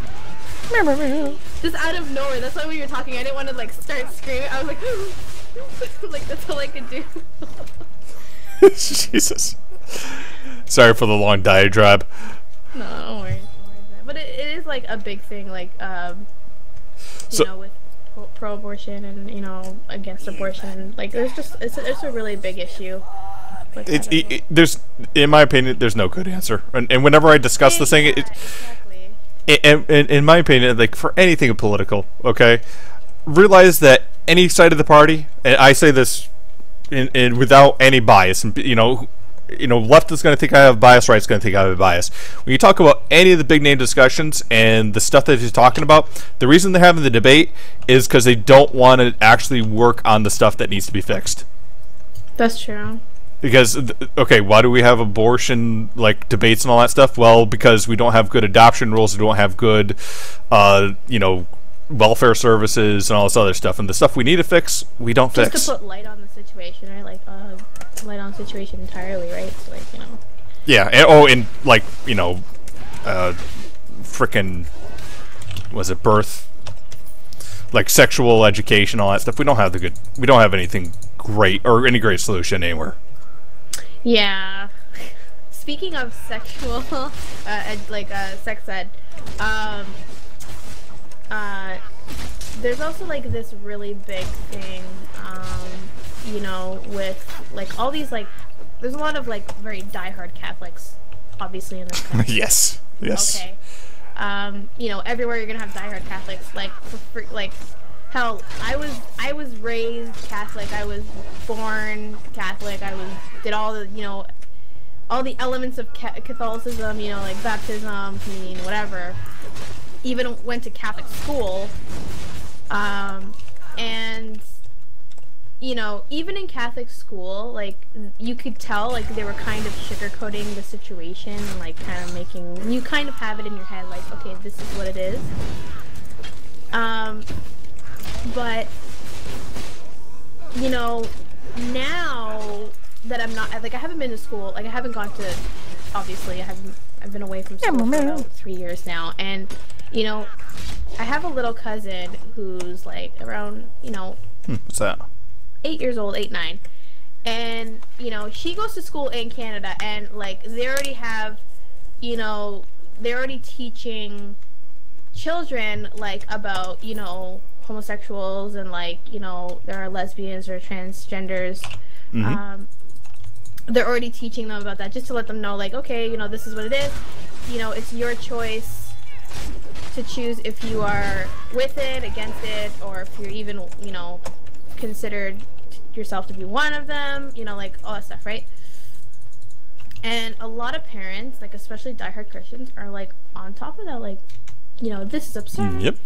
Just out of nowhere. That's why when you were talking, I didn't want to, like, start screaming. I was like, like, that's all I could do. Jesus. Sorry for the long diatribe. No, don't worry. But it is like a big thing, like you know, with pro-abortion and, you know, against abortion. Like, there's just it's a really big issue. There's, in my opinion, there's no good answer. And whenever I discuss this thing, in my opinion, like for anything political, okay, realize that any side of the party, and I say this in without any bias, and left is going to think I have bias, right is going to think I have a bias. When you talk about any of the big name discussions and the stuff that he's talking about, the reason they're having the debate is because they don't want to actually work on the stuff that needs to be fixed. That's true. Because, okay, why do we have abortion, like, debates and all that stuff? Well, because we don't have good adoption rules, we don't have good, welfare services and all this other stuff. And the stuff we need to fix, we don't fix. Just to put light on the situation, right? Like, light on the situation entirely, right? So, like, you know. Yeah, and like, frickin', was it birth? Like, sexual education, all that stuff. We don't have anything great, or any great solution anywhere. Yeah. Speaking of sexual, sex ed, there's also, like, this really big thing, with, like, all these, like, there's a lot of, like, very diehard Catholics, obviously, in this country. Yes. Okay. Everywhere you're gonna have diehard Catholics, like, for free, like, Hell, I was raised Catholic. I was born Catholic. Did all the, you know, all the elements of Catholicism, you know, like baptism, communion, whatever. Even went to Catholic school. And, you know, even in Catholic school, like, you could tell, like, they were kind of sugarcoating the situation and, like, kind of making, you kind of have it in your head, like, okay, this is what it is. But, you know, now that I'm not, like, I haven't been to school, like, I haven't gone to, obviously, I've been away from school for about 3 years now, and, you know, I have a little cousin who's, like, around, you know... What's that? 8 years old, 8, 9. And, you know, she goes to school in Canada, and, like, they already have, you know, they're already teaching children, like, about, you know, homosexuals and, like, you know, there are lesbians or transgenders. They're already teaching them about that just to let them know, like, okay, you know, this is what it is. You know, it's your choice to choose if you are with it, against it, or if you're even, you know, considered yourself to be one of them, you know, like all that stuff, right? And a lot of parents, like especially diehard Christians, are like on top of that, like, you know, this is absurd. Yep.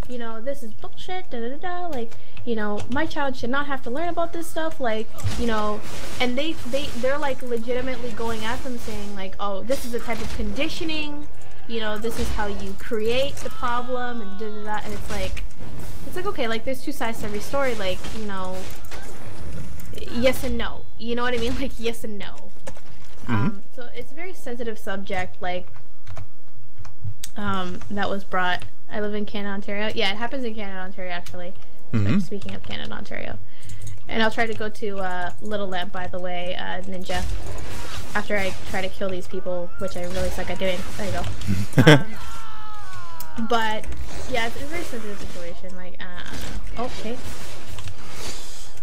You know, this is bullshit. Da da da da. Like, you know, my child should not have to learn about this stuff. Like, you know, and they're like legitimately going at them, saying like, oh, this is a type of conditioning. You know, this is how you create the problem, and da da da. And it's like okay, like there's two sides to every story. Like, you know, yes and no. You know what I mean? Like yes and no. So it's a very sensitive subject. Like, that was brought. I live in Canada, Ontario. Yeah, it happens in Canada, Ontario, actually. Like, speaking of Canada, Ontario. And I'll try to go to Little Lamp, by the way, Ninja. After I try to kill these people, which I really suck at doing. There you go. But, yeah, it's a very sensitive situation. Like, okay.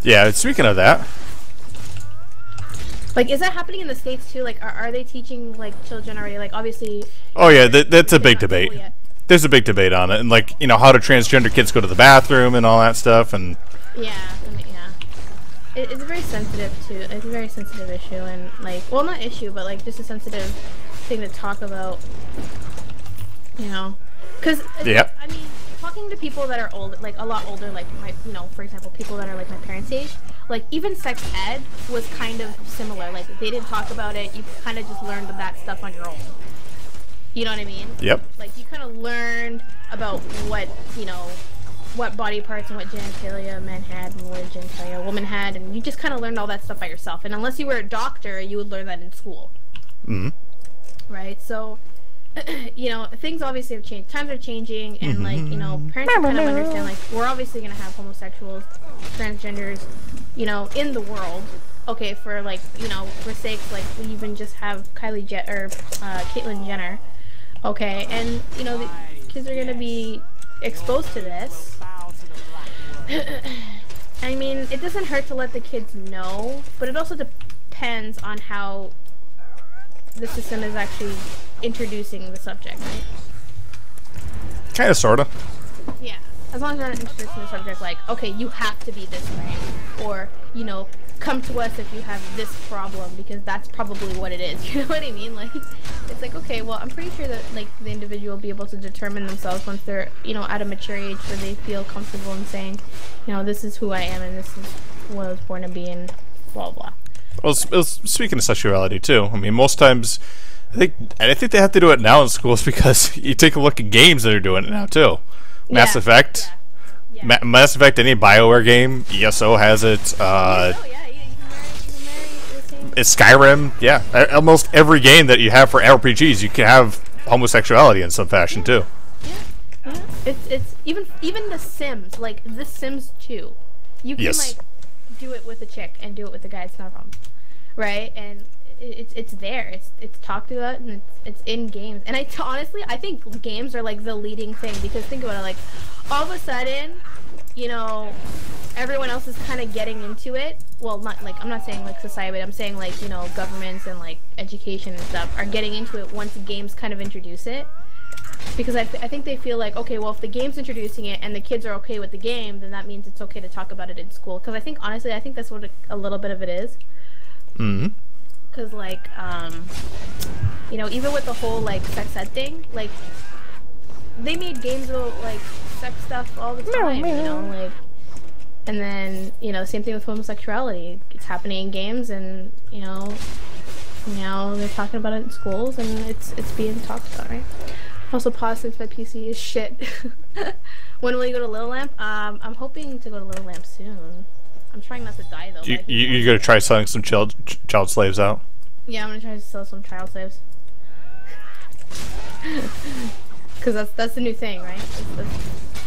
Yeah, speaking of that. Like, is that happening in the States, too? Like, are they teaching, like, children already? Like, obviously... Oh, yeah, that's a big debate. There's a big debate on it. And, like, you know, how do transgender kids go to the bathroom and all that stuff, and... Yeah, I mean, yeah. It's very sensitive, too. It's a very sensitive issue, and, like... Well, not issue, but, like, just a sensitive thing to talk about. You know? Because, yep. I mean, talking to people that are old, like, a lot older, like, my, you know, for example, people that are, like, my parents' age... Like, even sex ed was kind of similar. Like, they didn't talk about it. You kind of just learned that stuff on your own. You know what I mean? Yep. Like, you kind of learned about what, you know, what body parts and what genitalia men had and what genitalia a woman had. And you just kind of learned all that stuff by yourself. And unless you were a doctor, you would learn that in school. Right? So, you know, things obviously have changed. Times are changing. And, like, you know, parents kind of understand, like, we're obviously going to have homosexuals, transgenders, you know, in the world. Okay, for, like, you know, for sakes, like, we even just have Caitlyn Jenner. Okay, and, you know, the kids are gonna be exposed to this. I mean, it doesn't hurt to let the kids know, but it also depends on how the system is actually introducing the subject, right? Kind of, sort of. Yeah. As long as they're not introducing the subject, like, okay, you have to be this way. Or, you know, come to us if you have this problem, because that's probably what it is. You know what I mean? Like, it's like, okay, well, I'm pretty sure that, like, the individual will be able to determine themselves once they're, you know, at a mature age where they feel comfortable in saying, you know, this is who I am and this is what I was born to be and blah, blah. Well, speaking of sexuality, too, I mean, most times, I think they have to do it now in schools because you take a look at games that are doing it now, too. Mass Effect. Yeah. Mass Effect, any BioWare game, ESO has it. You can marry Skyrim, yeah. Almost every game that you have for RPGs, you can have homosexuality in some fashion, too. Yeah. It's even The Sims, like The Sims 2. You can, like, do it with a chick and do it with a guy, it's not a problem. Right? And it's there. It's talked about and it's in games. And honestly, I think games are like the leading thing, because think about it, like all of a sudden you know, everyone else is kind of getting into it. Well, not like, I'm not saying like society, but I'm saying like, you know, governments and like education and stuff are getting into it once the games kind of introduce it. Because I think they feel like, okay, well, if the game's introducing it and the kids are okay with the game, then that means it's okay to talk about it in school. Because I think, honestly, I think that's what a little bit of it is. Mm-hmm. Because, like, you know, even with the whole, like, sex ed thing, like, they made games about, like, sex stuff all the time, you know, like, and then, you know, same thing with homosexuality. It's happening in games, and, you know, now they're talking about it in schools, and it's being talked about, right? Also, pause since my PC is shit. When will you go to Little Lamp? I'm hoping to go to Little Lamp soon. I'm trying not to die though. You gonna try selling some child slaves out? Yeah, I'm gonna try to sell some child slaves. Because that's the new thing, right?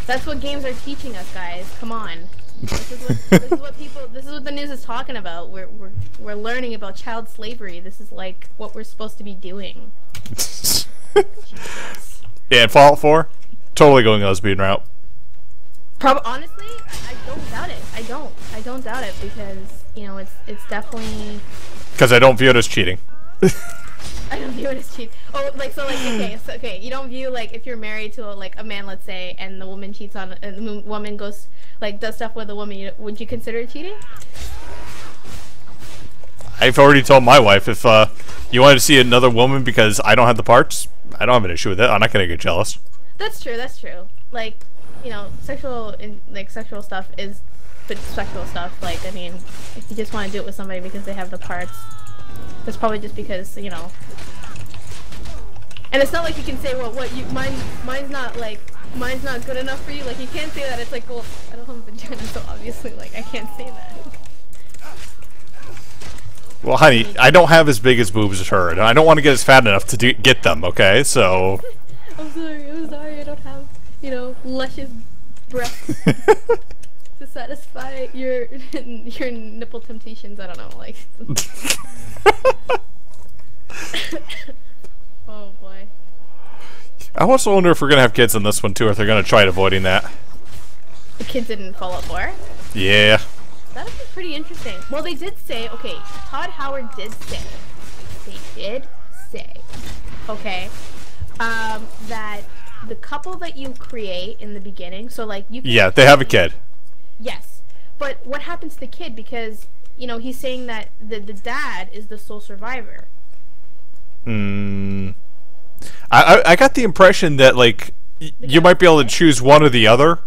That's what games are teaching us, guys. Come on. This is what the news is talking about. We're learning about child slavery. This is like what we're supposed to be doing. Jesus. Yeah, and Fallout 4, totally going lesbian route. Honestly, I don't doubt it. I don't doubt it because, you know, it's definitely. Because I don't view it as cheating. I don't view it as cheating. Oh, like so, like okay. You don't view like if you're married to a man, let's say, and the woman cheats on, and the woman goes like does stuff with the woman. Would you consider it cheating? I've already told my wife if you wanted to see another woman because I don't have the parts, I don't have an issue with it. I'm not gonna get jealous. That's true. That's true. Like, you know, sexual stuff is, but sexual stuff. Like, I mean, if you just want to do it with somebody because they have the parts, that's probably just because, you know. And it's not like you can say, well, what mine's not good enough for you. Like, you can't say that. It's like, well, I don't have a vagina, so obviously, like, I can't say that. Well, honey, I don't have as big as boobs as her, and I don't want to get as fat enough to get them, okay? So... I'm sorry, I don't have, you know, luscious breasts to satisfy your nipple temptations, I don't know, like... Oh, boy. I also wonder if we're going to have kids in this one, too, or if they're going to try avoiding that. The kids didn't Fallout 4? Yeah. That would be pretty interesting. Well, they did say, okay, Todd Howard did say, okay, that the couple that you create in the beginning, so like you can, yeah, they have a kid. Yes. But what happens to the kid? Because, you know, he's saying that the dad is the sole survivor. I got the impression that, like, you might be able to choose one or the other.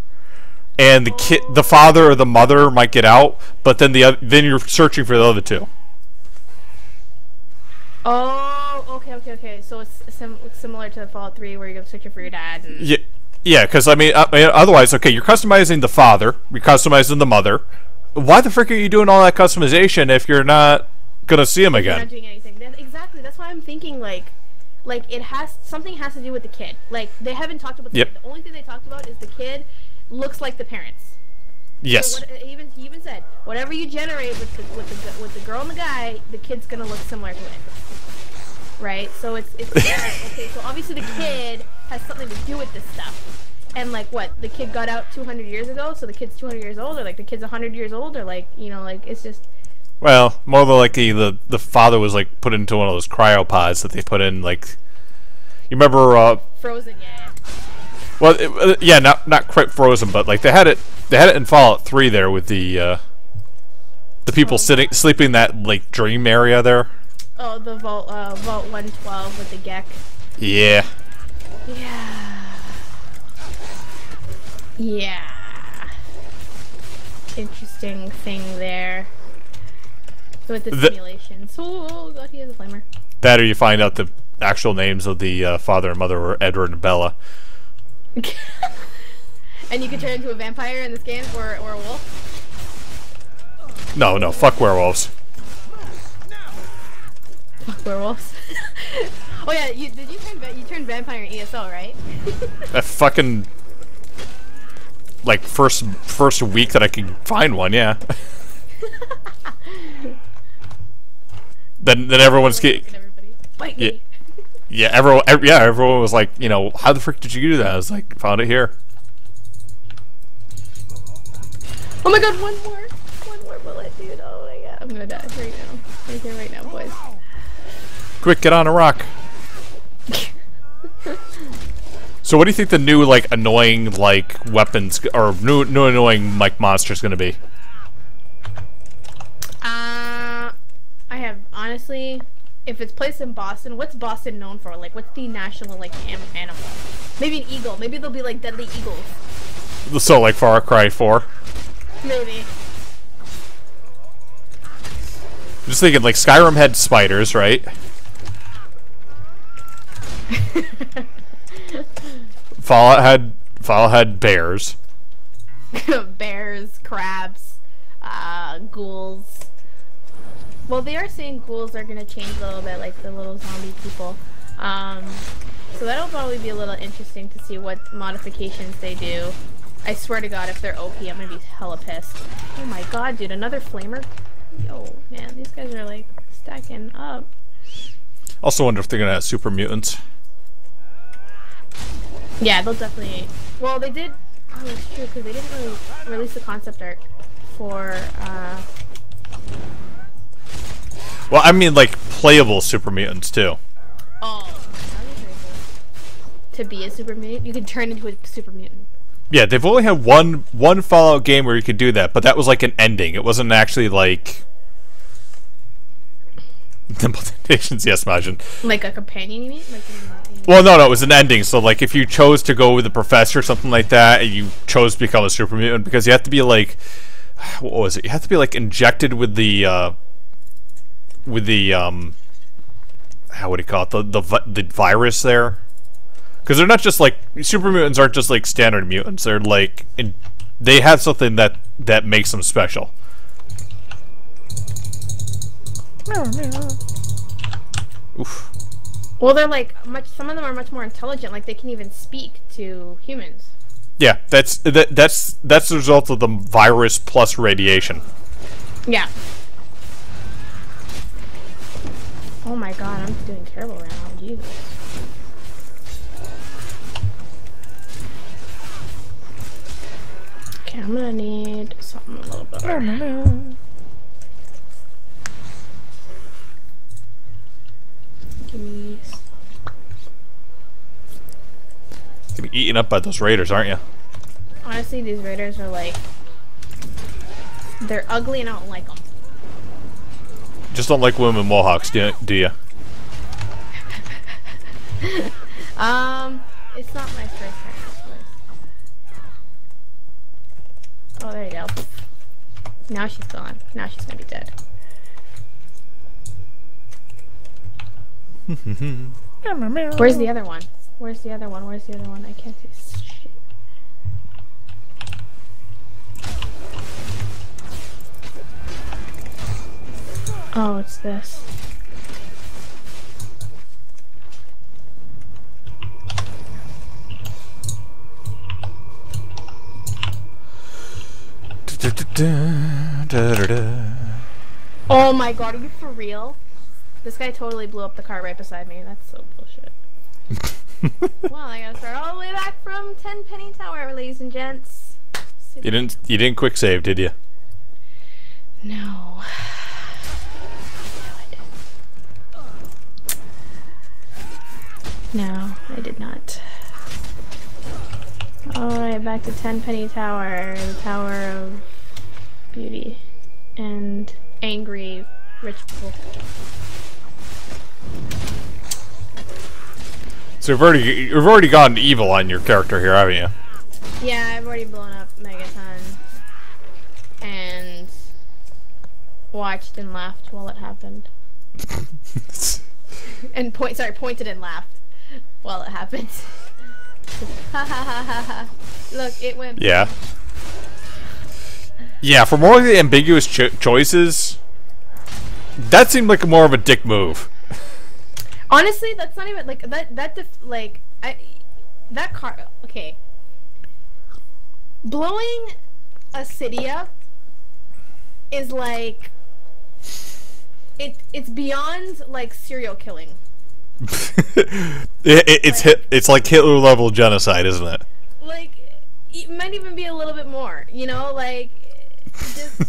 And the father or the mother might get out, but then then you're searching for the other two. Oh, okay. So it's similar to Fallout 3, where you're searching for your dad. And... Yeah. Because I mean, otherwise, okay, you're customizing the father, you're customizing the mother. Why the frick are you doing all that customization if you're not gonna see him again? You're not doing anything. Exactly. That's why I'm thinking like something has to do with the kid. Like, they haven't talked about the kid. The only thing they talked about is the kid looks like the parents. Yes. So he even said, whatever you generate with the girl and the guy, the kid's gonna look similar to it. Right? So it's like, okay, so obviously the kid has something to do with this stuff. And like, what, the kid got out 200 years ago, so the kid's 200 years old, or like the kid's 100 years old, or like, you know, like, it's just... Well, more than likely the father was like put into one of those cryopods that they put in, like, you remember Frozen, yeah. Well, yeah, not quite frozen, but like they had it in Fallout 3 there with the people sleeping in that like dream area there. Oh, the Vault 112 with the Gek. Yeah. Yeah. Interesting thing there. With the simulations. Oh god, he has a flamer. That, or you find out the actual names of the father and mother were Edward and Bella. And you can turn into a vampire in this game, or a wolf? No, fuck werewolves. Fuck werewolves. Oh yeah, you turned vampire in ESO, right? That fucking like first week that I can find one, yeah. then everyone's getting everyone was like, you know, how the frick did you do that? I was like, found it here. Oh my god, one more bullet, dude. Oh my god, I'm gonna die right now. Right here, right now, boys. Quick, get on a rock. So what do you think the new, like, annoying, like, weapons, or new annoying, like, monster's gonna be? I have, honestly, if it's placed in Boston, what's Boston known for? Like, what's the national, like, animal? Maybe an eagle. Maybe they'll be, like, deadly eagles. So, like, Far Cry 4? Maybe. I'm just thinking, like, Skyrim had spiders, right? Fallout had bears. Bears, crabs, ghouls. Well, they are saying ghouls are gonna change a little bit, like the little zombie people. So that'll probably be a little interesting to see what modifications they do. I swear to God, if they're OP, I'm gonna be hella pissed. Oh my god, dude, another flamer? Yo, man, these guys are like stacking up. Also wonder if they're gonna have super mutants. Yeah, they'll definitely. Well, they did. Oh, that's true, because they didn't really release the concept art for. Well, I mean, like, playable super mutants, too. Oh, that was very cool. To be a super mutant, you can turn into a super mutant. Yeah, they've only had one Fallout game where you could do that, but that was like an ending. It wasn't actually like implementations. Yes, imagine. Like a companion, you mean? Like well, no, it was an ending. So, like, if you chose to go with the professor or something like that, and you chose to become a super mutant, because you have to be like, what was it? You have to be like injected with the how would you call it? The virus there. Because they're not just like super mutants aren't just like standard mutants. They're like they have something that makes them special. Oof. Well, they're like some of them are much more intelligent. Like they can even speak to humans. Yeah, that's the result of the virus plus radiation. Yeah. Oh my god, I'm doing terrible right now. Jesus. Okay, I'm gonna need something a little better. Give me. You're getting eaten up by those raiders, aren't you? Honestly, these raiders are like. They're ugly and I don't like them. Just don't like women mohawks, do you? It's not my first time. Oh, there you go. Now she's gone. Now she's gonna be dead. Where's the other one? Where's the other one? Where's the other one? I can't see shit. Oh, it's this. Oh my god, are you for real? This guy totally blew up the car right beside me. That's so bullshit. Well, I gotta start all the way back from 10 Penny Tower, ladies and gents. You didn't quick save, did you? No. No, I did not. Alright, back to 10 Penny Tower, the Tower of Beauty and angry rich people. So you've already gone evil on your character here, haven't you? Yeah, I've already blown up Megaton and watched and laughed while it happened. And pointed and laughed while it happened. Ha ha ha ha ha. Look, it went. Yeah. Yeah, for more of the ambiguous choices, that seemed like more of a dick move. Honestly, that's not even like that car. Okay, blowing a city up is like it's beyond like serial killing. It's like Hitler level genocide, isn't it? Like it might even be a little bit more. You know, like Just,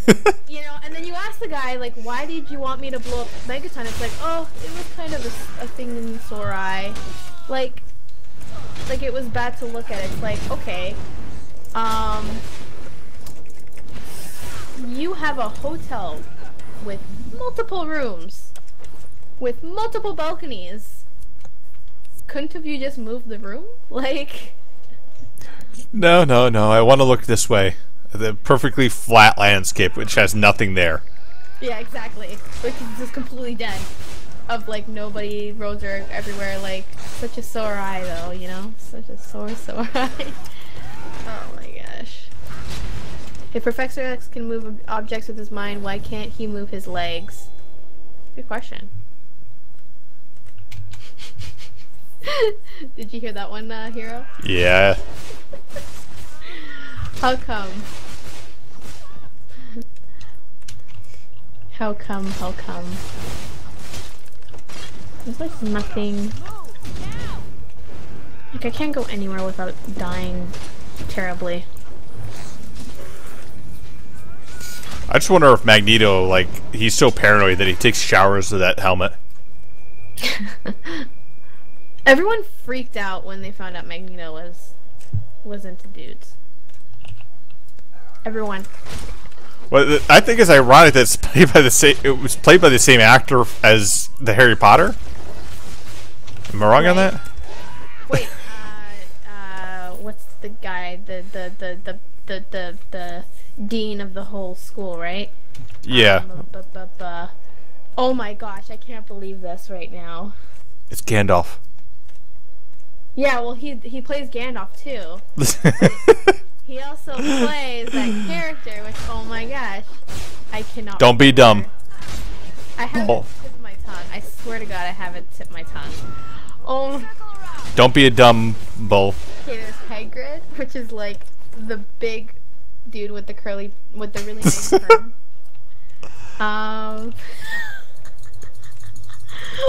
and then you ask the guy, like, why did you want me to blow up Megaton? It's like, oh, it was kind of a thing in sore eye. Like it was bad to look at. It's like, okay, you have a hotel with multiple rooms, with multiple balconies. Couldn't have you just moved the room? Like... No, I want to look this way. The perfectly flat landscape, which has nothing there. Yeah, exactly. Which is just completely dead. Of, like, nobody, roads are everywhere, like, such a sore eye, though, you know? Such a sore eye. Oh my gosh. If Professor X can move objects with his mind, why can't he move his legs? Good question. Did you hear that one, Hero? Yeah. How come? How come? There's like nothing... Like I can't go anywhere without dying terribly. I just wonder if Magneto, like, he's so paranoid that he takes showers with that helmet. Everyone freaked out when they found out Magneto was into dudes. Everyone. Well, I think it's ironic that it's played by the same. It was played by the same actor as the Harry Potter. Am I wrong on that? Wait, what's the guy? The dean of the whole school, right? Yeah. Oh my gosh, I can't believe this right now. It's Gandalf. Yeah, well, he plays Gandalf too. He also plays that character, which, oh my gosh, I cannot. Don't be dumb. I have it tipped my tongue. I swear to God, I have it tipped my tongue. Oh. Don't be a dumb bull. Okay, there's Hagrid, which is like the big dude with the really nice perm. Oh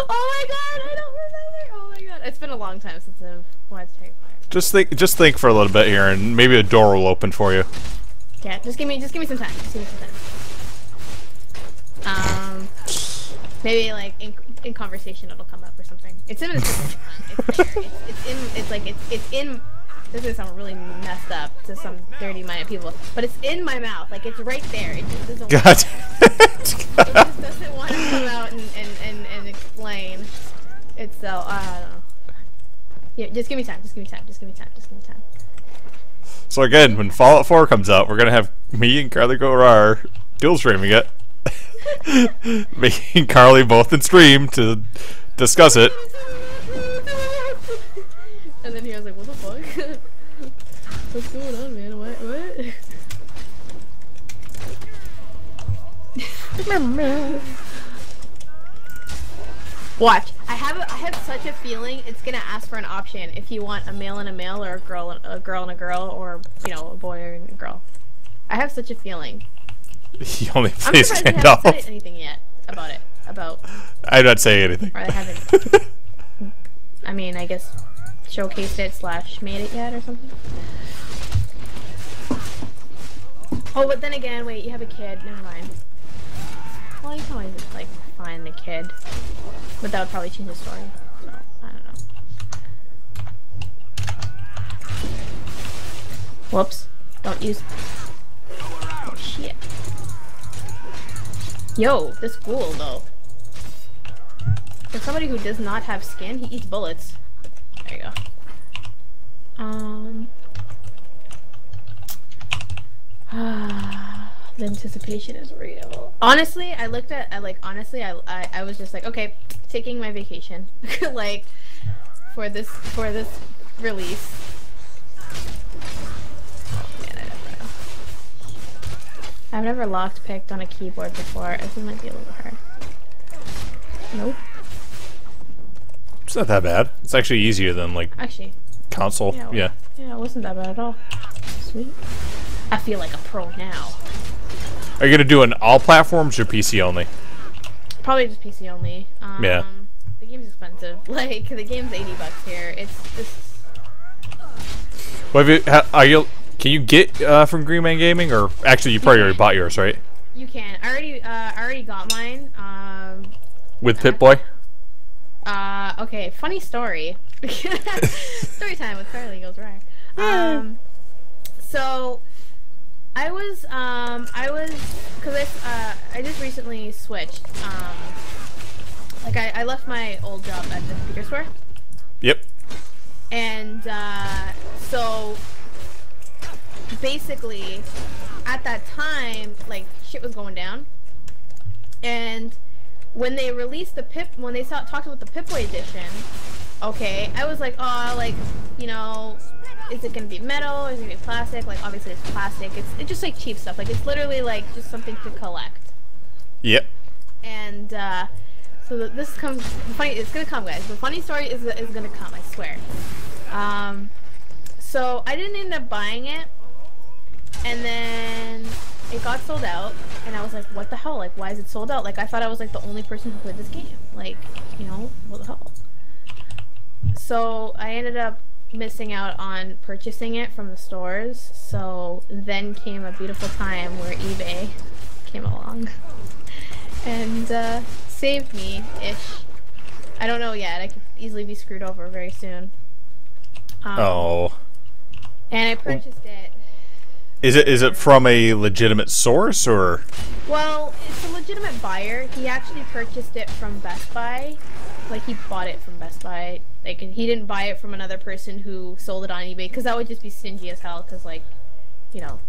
my God, I don't remember. Oh my God, it's been a long time since I've watched Harry Potter. Just think for a little bit here, and maybe a door will open for you. Yeah, just give me some time. Just give me some time. Maybe like in conversation it'll come up or something. It's in the tip of my tongue. It's there. It's in. This is gonna sound really messed up to some dirty-minded people, but it's in my mouth. Like it's right there. It just doesn't. God. It just doesn't want to come out and explain itself. I don't know. Yeah, just give me time. Just give me time. So again, when Fallout 4 comes out, we're gonna have me and CarlyGoesRawr dual streaming it. Making Carly both in stream to discuss it. And then he was like, what the fuck? What's going on, man? What? Watch. I have such a feeling it's gonna ask for an option if you want a male and a male, or a girl and a girl, or a boy and a girl. I have such a feeling. He only plays I'm surprised they Gandalf. haven't said anything yet about it. I'm not saying anything. Or they haven't. I mean, I guess showcased it / made it yet or something. Oh, but then again, wait, you have a kid. Never mind. Well, you can always just, like, find the kid. But that would probably change the story. So, I don't know. Whoops. Don't use... Oh, shit. Yo, this ghoul, though. For somebody who does not have skin, he eats bullets. There you go. The anticipation is real. Honestly, I was just like, okay, taking my vacation. Like, for this release. Oh man, I never know. I've never lockpicked on a keyboard before. I think it might be a little hard. Nope. It's not that bad. It's actually easier than, like, console. Yeah, it wasn't that bad at all. Sweet. I feel like a pro now. Are you gonna do an all platforms or PC only? Probably just PC only. Yeah. The game's expensive. Like, the game's $80 here. It's Well, Can you get from Green Man Gaming, or actually you probably already bought yours, right? You can. I already got mine. With Pip-Boy? Okay, funny story. Story time with CarlyGoesRawr. So I was because I just recently switched. Like I left my old job at the computer store. Yep. And so basically at that time, like, shit was going down. And when they released the when they talked about the Pip-Boy edition, okay, I was like, oh, like, you know, is it gonna be metal? Is it gonna be plastic? Like, obviously it's plastic. It's just like cheap stuff. Like, it's literally like just something to collect. Yep. And so this comes funny. It's gonna come, guys. The funny story is gonna come. I swear. So I didn't end up buying it, and then it got sold out, and I was like, what the hell? Like, why is it sold out? Like, I thought I was like the only person who played this game. Like, you know, what the hell? So I ended up missing out on purchasing it from the stores. So then came a beautiful time where eBay came along and saved me-ish. I don't know yet. I could easily be screwed over very soon. Oh. And I purchased it. Is it from a legitimate source, or? Well, it's a legitimate buyer. He actually purchased it from Best Buy. Like, he bought it from Best Buy. Like, he didn't buy it from another person who sold it on eBay, because that would just be stingy as hell, because, like, you know.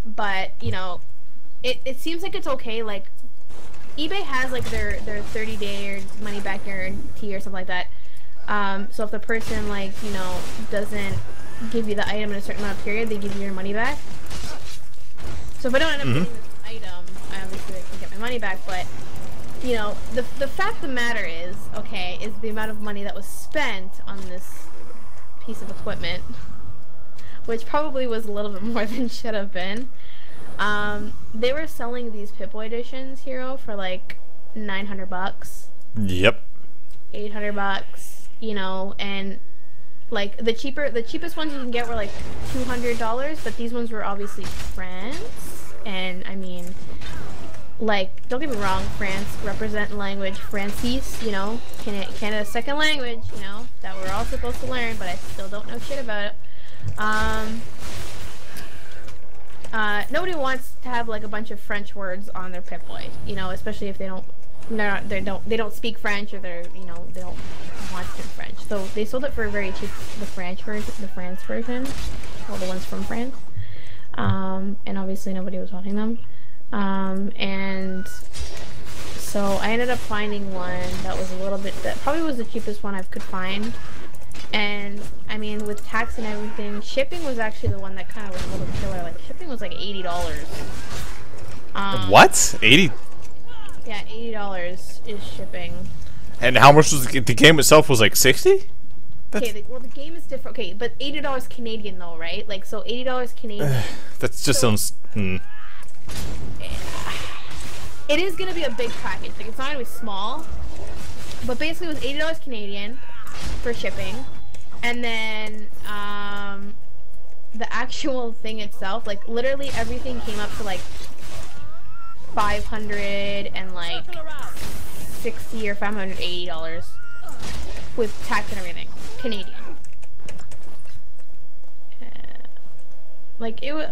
But, you know, it seems like it's okay. Like, eBay has, like, their 30-day or money-back guarantee or something like that. So if the person, like, you know, doesn't give you the item in a certain amount of period, they give you your money back. So if I don't end up getting this item, I obviously can get my money back, but, you know, the fact of the matter is, okay, is the amount of money that was spent on this piece of equipment, which probably was a little bit more than should have been. They were selling these Pip-Boy editions, Hero, for like $900. Yep. $800, you know, and like the cheapest ones you can get were like $200, but these ones were obviously France, and I mean, like, don't get me wrong, France represent language Francis, you know, Canada's second language, you know, that we're all supposed to learn, but I still don't know shit about it. Nobody wants to have like a bunch of French words on their Pip-Boy, you know, especially if they don't speak French, or they're, you know, they don't want to speak French. So they sold it for very cheap, the France version, well, the ones from France. And obviously nobody was wanting them. And so I ended up finding one that was a little bit, that probably was the cheapest one I could find. And I mean, with tax and everything, shipping was actually the one that kind of was a little killer. Like, shipping was like $80. What? 80? Yeah, $80 is shipping. And how much was the game itself? Was like 60? Okay, well, the game is different. Okay, but $80 Canadian though, right? Like, so $80 Canadian. That just sounds. It is gonna be a big package. Like, it's not gonna be small, but basically it was $80 Canadian for shipping, and then the actual thing itself, like, literally everything came up to like $560 or $580 with tax and everything, Canadian. Like, it was.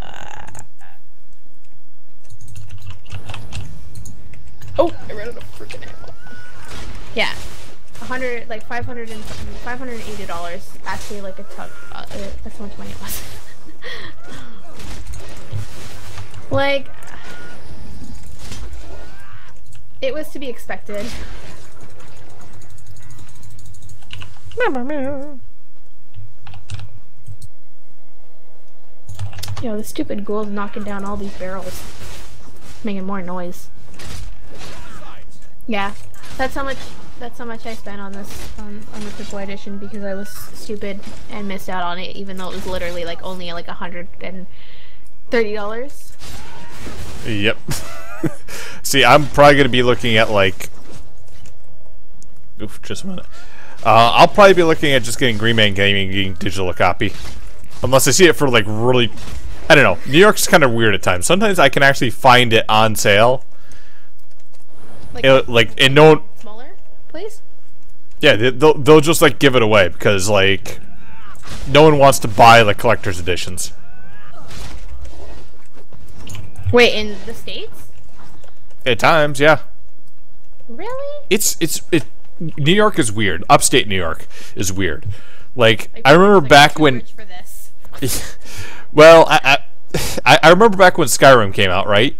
Oh, I ran out of freaking ammo. Yeah, $580. Actually, like, a tuck. That's how much money it was. Like, it was to be expected. Yo, the stupid ghoul's knocking down all these barrels, making more noise. Yeah, that's how much I spent on this on the Pip-Boy edition, because I was stupid and missed out on it, even though it was literally like only like $130. Yep. See, I'm probably gonna be looking at like. Oof, just a minute. I'll probably be looking at just getting Green Man Gaming, getting digital copy. unless I see it for like really, I don't know. New York's kind of weird at times. Sometimes I can actually find it on sale. And no one, smaller, please. yeah, they'll just like give it away because like no one wants to buy the collector's editions. Wait, in the States? At times, yeah. Really? New York is weird. Upstate New York is weird. Like Like, I remember like, back too when. rich for this. Well, I remember back when Skyrim came out, right?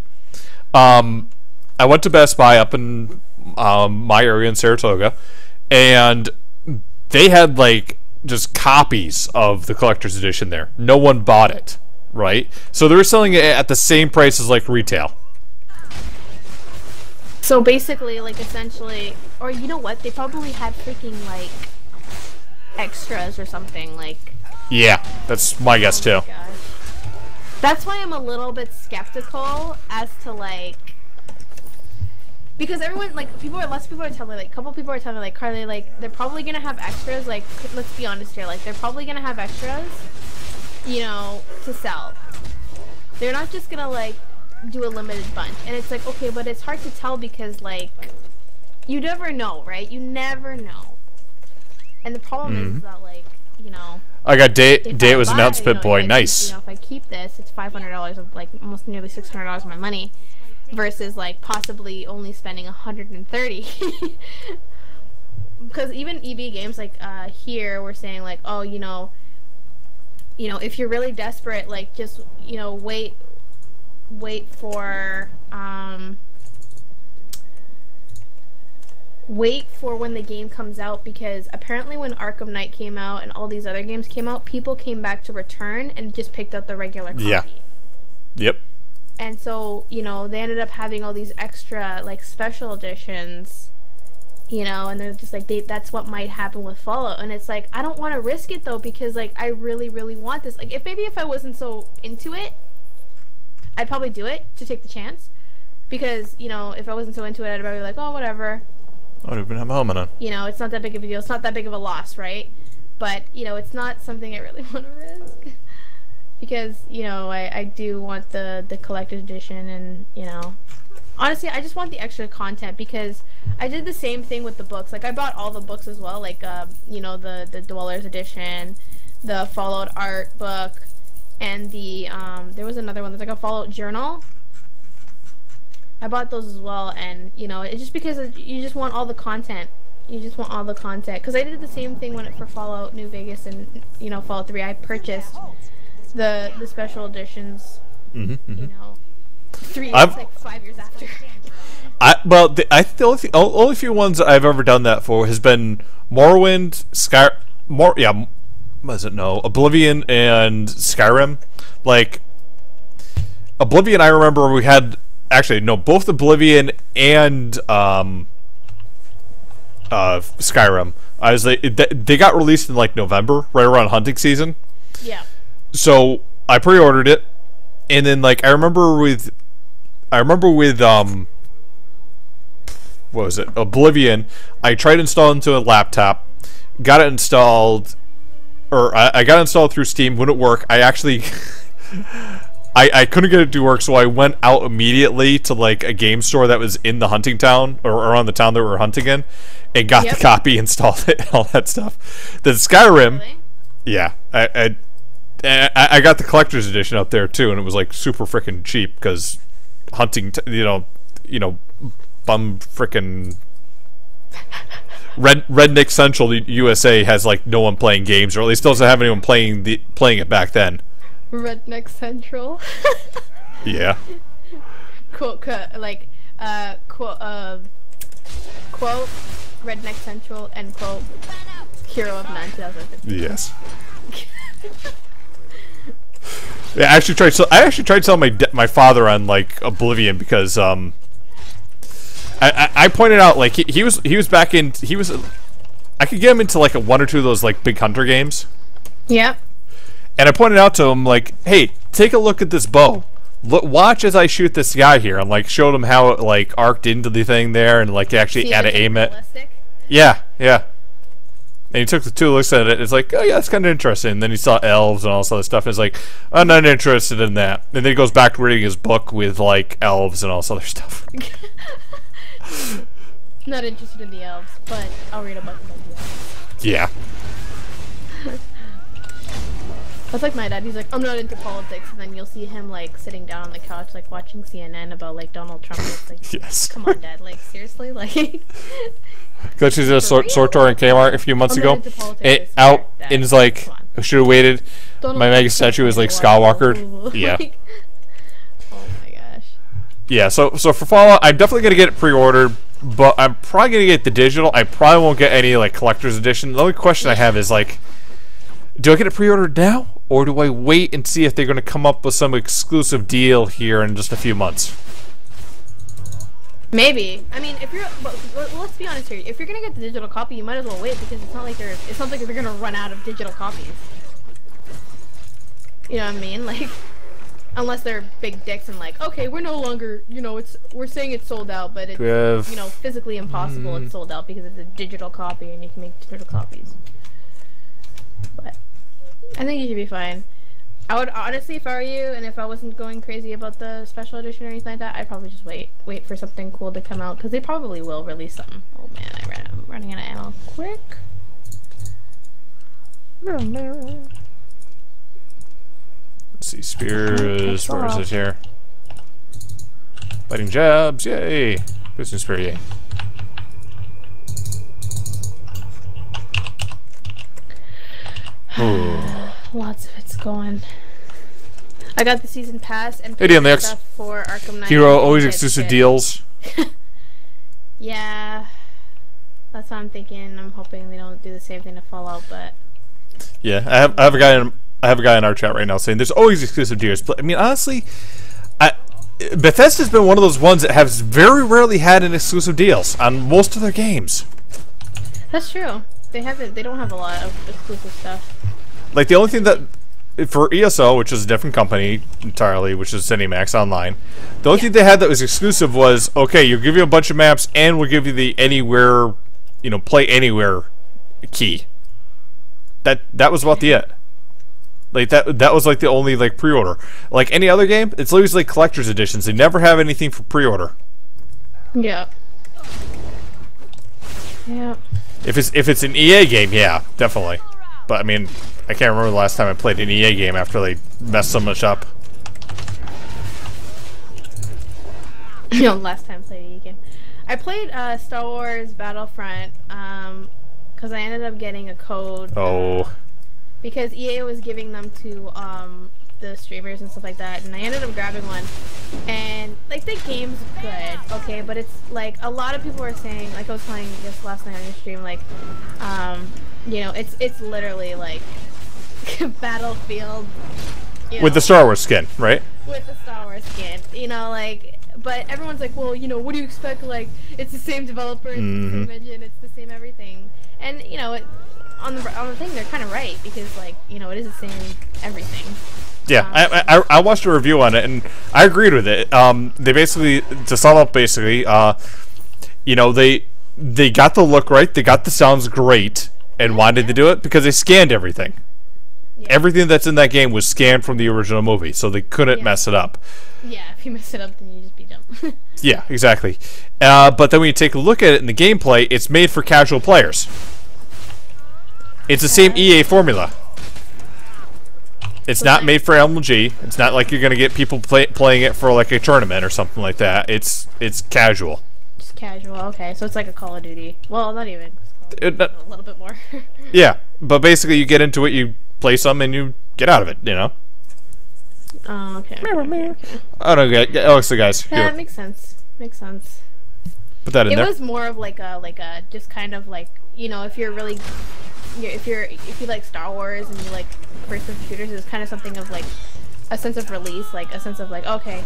I went to Best Buy up in my area in Saratoga, and they had like just copies of the collector's edition there. No one bought it, right? So they were selling it at the same price as like retail. So basically, like, essentially, or you know what? They probably had freaking, like, extras or something, like... Yeah, that's my guess too. Gosh. That's why I'm a little bit skeptical as to, like... Because everyone, like, lots of people are telling me, like, a couple people are telling me, like, Carly, like, they're probably gonna have extras, like, let's be honest here, like, they're probably gonna have extras, you know, to sell. They're not just gonna, like, do a limited bunch. And it's like, okay, but it's hard to tell because, like, you never know, right? You never know. And the problem is that, like, you know... I got day it was buy, announced, Pit Boy. if I Nice. You know, if I keep this, it's $500 of, like, almost nearly $600 of my money. Versus, like, possibly only spending $130. Because even EB Games, like, here, we're saying, like, oh, you know, if you're really desperate, like, just, you know, wait for when the game comes out, because apparently when Arkham Knight came out and all these other games came out, people came back to return and just picked up the regular copy. Yeah. Yep. And so, you know, they ended up having all these extra, like, special editions, you know, and they're just like, that's what might happen with Fallout. And it's like, I don't want to risk it, though, because, like, I really, really want this. Like, if I wasn't so into it, I'd probably do it to take the chance. Because, you know, if I wasn't so into it, I'd probably be like, oh, whatever. I would have been home on. You know, it's not that big of a deal. It's not that big of a loss, right? But, you know, it's not something I really want to risk. Because, you know, I do want the collector's edition, and, you know, honestly, I just want the extra content, because I did the same thing with the books. Like, I bought all the books as well, like, you know, the Dweller's edition, the Fallout art book, and the, there was another one, there's like a Fallout journal. I bought those as well, and, you know, it's just because you just want all the content. You just want all the content. Because I did the same thing for Fallout New Vegas and, you know, Fallout 3. I purchased the special editions, you know, like 5 years after. The only few ones I've ever done that for has been Morrowind, Oblivion and Skyrim. Like, Oblivion, I remember we had, actually, no, both Oblivion and Skyrim. I was like, they got released in like November, right around hunting season. Yeah. So I pre-ordered it, and then like I remember with what was it, Oblivion, I tried to install it into a laptop, got it installed, or I got it installed through Steam, wouldn't work. I actually I couldn't get it to work, so I went out immediately to like a game store that was in the hunting town, or around the town that we were hunting in, and got the copy, installed it, and all that stuff. Then Skyrim, really? Yeah, I got the collector's edition out there too, and it was like super freaking cheap because hunting, you know, bum freaking Redneck Central USA has like no one playing games, or at least doesn't have anyone playing it back then. Redneck Central. Yeah. Quote Redneck Central, end quote, Hero of None 2015. Yes. Yeah, I actually tried telling my father on like Oblivion because I pointed out like he was back in, I could get him into like one or two of those like big hunter games. Yep. And I pointed out to him like, hey, take a look at this bow. Watch as I shoot this guy here. And like showed him how it like arced into the thing there, and like actually had to aim it. Yeah. And And he took the 2 looks at it. It's like, oh yeah, it's kind of interesting. And then he saw elves and all this other stuff. And it's like, I'm not interested in that. And then he goes back to reading his book with like elves and all this other stuff. Not interested in the elves, but I'll read a book about the elves. Yeah. That's like my dad. He's like, I'm not into politics, and then you'll see him like sitting down on the couch, like watching CNN about like Donald Trump. It's like, yes. Come on, Dad. Like seriously, like. Because she's a sword tour in Kmart a few months ago. It out and it's like, I should have waited. Donald My mega statue is like Skywalker. Yeah. Like, oh my gosh. Yeah. So for Fallout, I'm definitely gonna get it pre-ordered, but I'm probably gonna get the digital. I probably won't get any like collector's edition. The only question I have is like, do I get it pre-ordered now, or do I wait and see if they're gonna come up with some exclusive deal here in just a few months? Maybe. I mean, if you're, let's be honest here. If you're gonna get the digital copy, you might as well wait because it's not like they're gonna run out of digital copies. You know what I mean? Like, unless they're big dicks and like, okay, we're no longer, we're saying it's sold out, but it's, physically impossible. It's sold out because it's a digital copy and you can make digital copies. But I think you should be fine. I would honestly, if I were you, and if I wasn't going crazy about the special edition or anything like that, I'd probably just wait for something cool to come out, because they probably will release something. Oh man, I'm running out of ammo. Quick. Let's see, spears. Where is it here? Fighting jabs, yay! Business spear, yay! Ooh. Lots of it's going. I got the season pass and stuff for Arkham Knight. Hero always exclusive deals. Yeah, that's what I'm thinking. I'm hoping they don't do the same thing to Fallout, but yeah, I have a guy in our chat right now saying there's always exclusive deals. But I mean, honestly, Bethesda's been one of those ones that has very rarely had an exclusive deals on most of their games. That's true. They don't have a lot of exclusive stuff. Like the only thing that for ESO, which is a different company entirely, which is ZeniMax Online, the only thing they had that was exclusive was, okay, you'll give you a bunch of maps and we'll give you the anywhere, play anywhere key. That was about the it. Like that was like the only like pre-order. Like any other game, it's always like collector's editions. They never have anything for pre-order. Yeah. Yeah. If it's an EA game, yeah, definitely. But I mean, I can't remember the last time I played an EA game after they messed so much up. Last time I played an EA game. I played Star Wars Battlefront because I ended up getting a code. Oh. Because EA was giving them to the streamers and stuff like that, and I ended up grabbing one. And like the game's good, okay, but it's like a lot of people were saying, like I was playing this last night on your stream, like it's literally like Battlefield with the Star Wars skin, right? With the Star Wars skin, but everyone's like, well, what do you expect? Like, it's the same developer, it's the same engine, it's the same everything, and on the thing, they're kind of right, because like it is the same everything. Yeah, I watched a review on it and I agreed with it. They basically, to sum up, basically, they got the look right, they got the sounds great, and why did they do it? Because they scanned everything. Yeah. Everything that's in that game was scanned from the original movie, so they couldn't mess it up. Yeah, if you mess it up, then you just be dumb. Yeah, exactly. But then when you take a look at it in the gameplay, it's made for casual players. It's the same EA formula. It's not made for LMG. It's not like you're gonna get people playing it for like a tournament or something like that. It's casual. Just casual. Okay, so it's like a Call of Duty. Well, not even. A little bit more. Yeah, but basically you get into it, you play some, and you get out of it. Oh, okay. I don't get Alex, the guys. Yeah, it makes sense. Makes sense. Put that in there. It was more of like a just kind of like if you're really. If you like Star Wars and you like first-person shooters, it's kind of something of like a sense of release, like a sense of like, okay,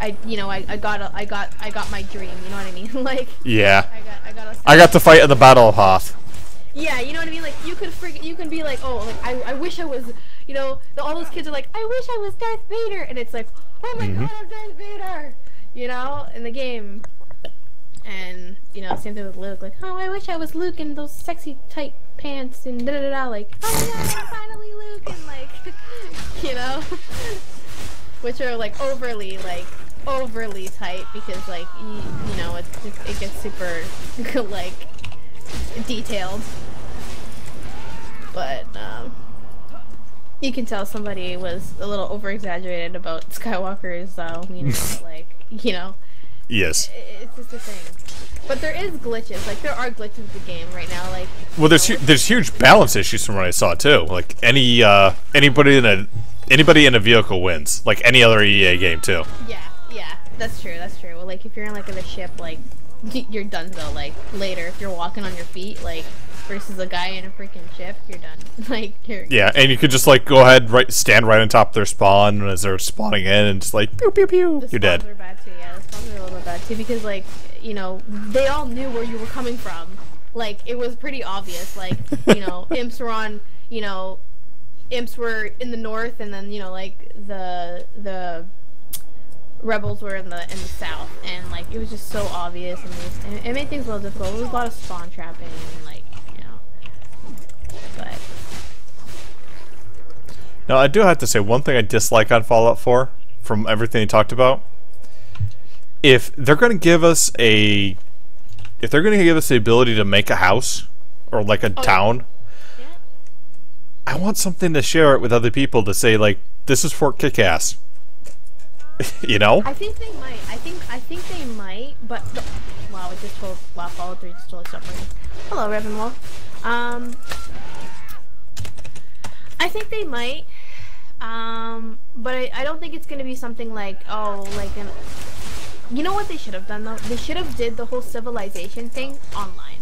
I got my dream, you know what I mean? Like, yeah, I got to fight in the Battle of Hoth. Yeah, you know what I mean? Like you can be like, oh, like I wish I was, all those kids are like, I wish I was Darth Vader, and it's like, oh my god, I'm Darth Vader, in the game. And same thing with Luke, like, oh, I wish I was Luke in those sexy tight pants and da da da, like, oh my god, finally Luke, and like, you know, which are like overly tight because like you know it gets super like detailed, but you can tell somebody was a little over exaggerated about Skywalker's you know like you know. Yes. It's just a thing. But there is glitches. Like, there are glitches in the game right now. Like, well, there's huge balance issues from what I saw too. Like anybody in a vehicle wins. Like any other EA game too. Yeah, that's true. That's true. Well, like if you're in like in a ship, like you're done though. Like later, if you're walking on your feet, like versus a guy in a freaking ship, you're done. Like you're. Yeah, and you could just like go ahead, stand right on top of their spawn as they're spawning in, and just like pew pew pew. You're dead. Are bad too. Yeah, the spawns are a little bit bad too because like you know they all knew where you were coming from. Like it was pretty obvious. Like you know imps were on. You know, imps were in the north, and then you know like the rebels were in the south, and like it was just so obvious, and it made things a little difficult. There was a lot of spawn trapping, and like you know, but. Now I do have to say one thing I dislike on Fallout 4 from everything you talked about. If they're going to give us the ability to make a house or like a town, Yeah. I want something to share it with other people to say like this is Fort Kick-Ass. You know? I think they might. I think they might, but wow, it just told Fallout 3 just totally stopped ringing. Hello, Reverend Wolf. I think they might. But I don't think it's gonna be something like you know what they should have done though? They should have did the whole civilization thing online.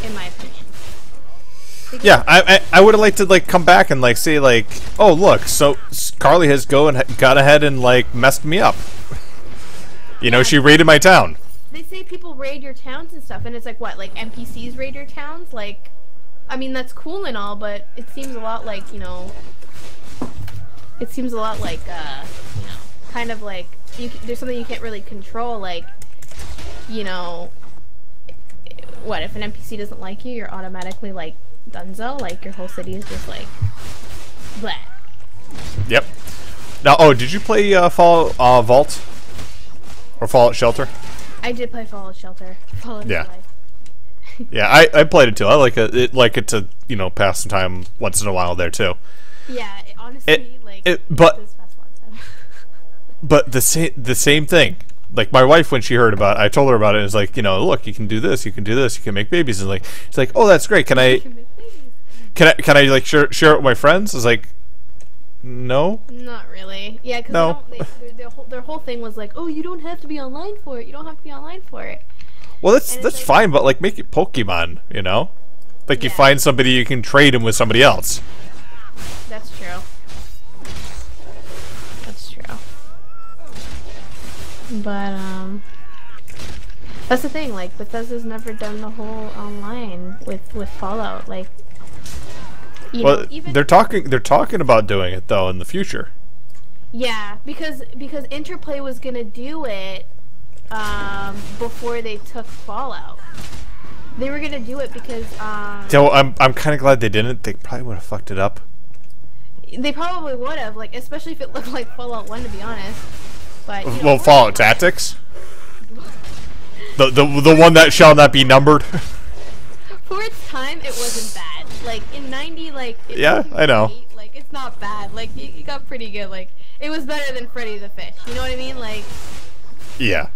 In my opinion. Because Yeah, I would have liked to like come back and like say like, oh look, so Carly has gone ahead and like messed me up. You know, she raided my town. they say people raid your towns and stuff, and it's like what, like NPCs raid your towns? Like, I mean that's cool and all, but it seems a lot like, you know, it seems a lot like you know, kind of like there's something you can't really control, like, you know, what if an NPC doesn't like you, you're automatically like Dunzo, like your whole city is just like blah. Yep. Now, oh, did you play Fallout Vault or Fallout Shelter? I did play Fallout Shelter. Fallout Yeah. Life. Yeah, I played it too. I like it to, you know, pass some time once in a while there too. Yeah, honestly, But this fast one time. but the same thing. Like my wife, when she heard about it, I told her about it. And it's like, you know, look, you can do this, you can do this, you can make babies. And like, she's like, oh, that's great. Can I like share it with my friends? I was like, no. Not really. Yeah, because No. their whole thing was like, oh, you don't have to be online for it. You don't have to be online for it. Well, that's like- fine, but like make it Pokemon, you know? Like you Yeah. find somebody, you can trade them with somebody else. That's true. That's true. But that's the thing. Like Bethesda's never done the whole online with Fallout. Like, you Well, know, even they're talking about doing it though in the future. yeah, because Interplay was gonna do it before they took Fallout. They were gonna do it because So I'm kind of glad they didn't. They probably would have fucked it up. they probably would have, like, especially if it looked like Fallout 1, to be honest. But you know, Well, Fallout Tactics, the one that shall not be numbered. for its time, it wasn't bad. Like in '90, like it Yeah, wasn't I know. great. Like it's not bad. Like it got pretty good. Like it was better than Freddy the Fish. You know what I mean? Like, Yeah.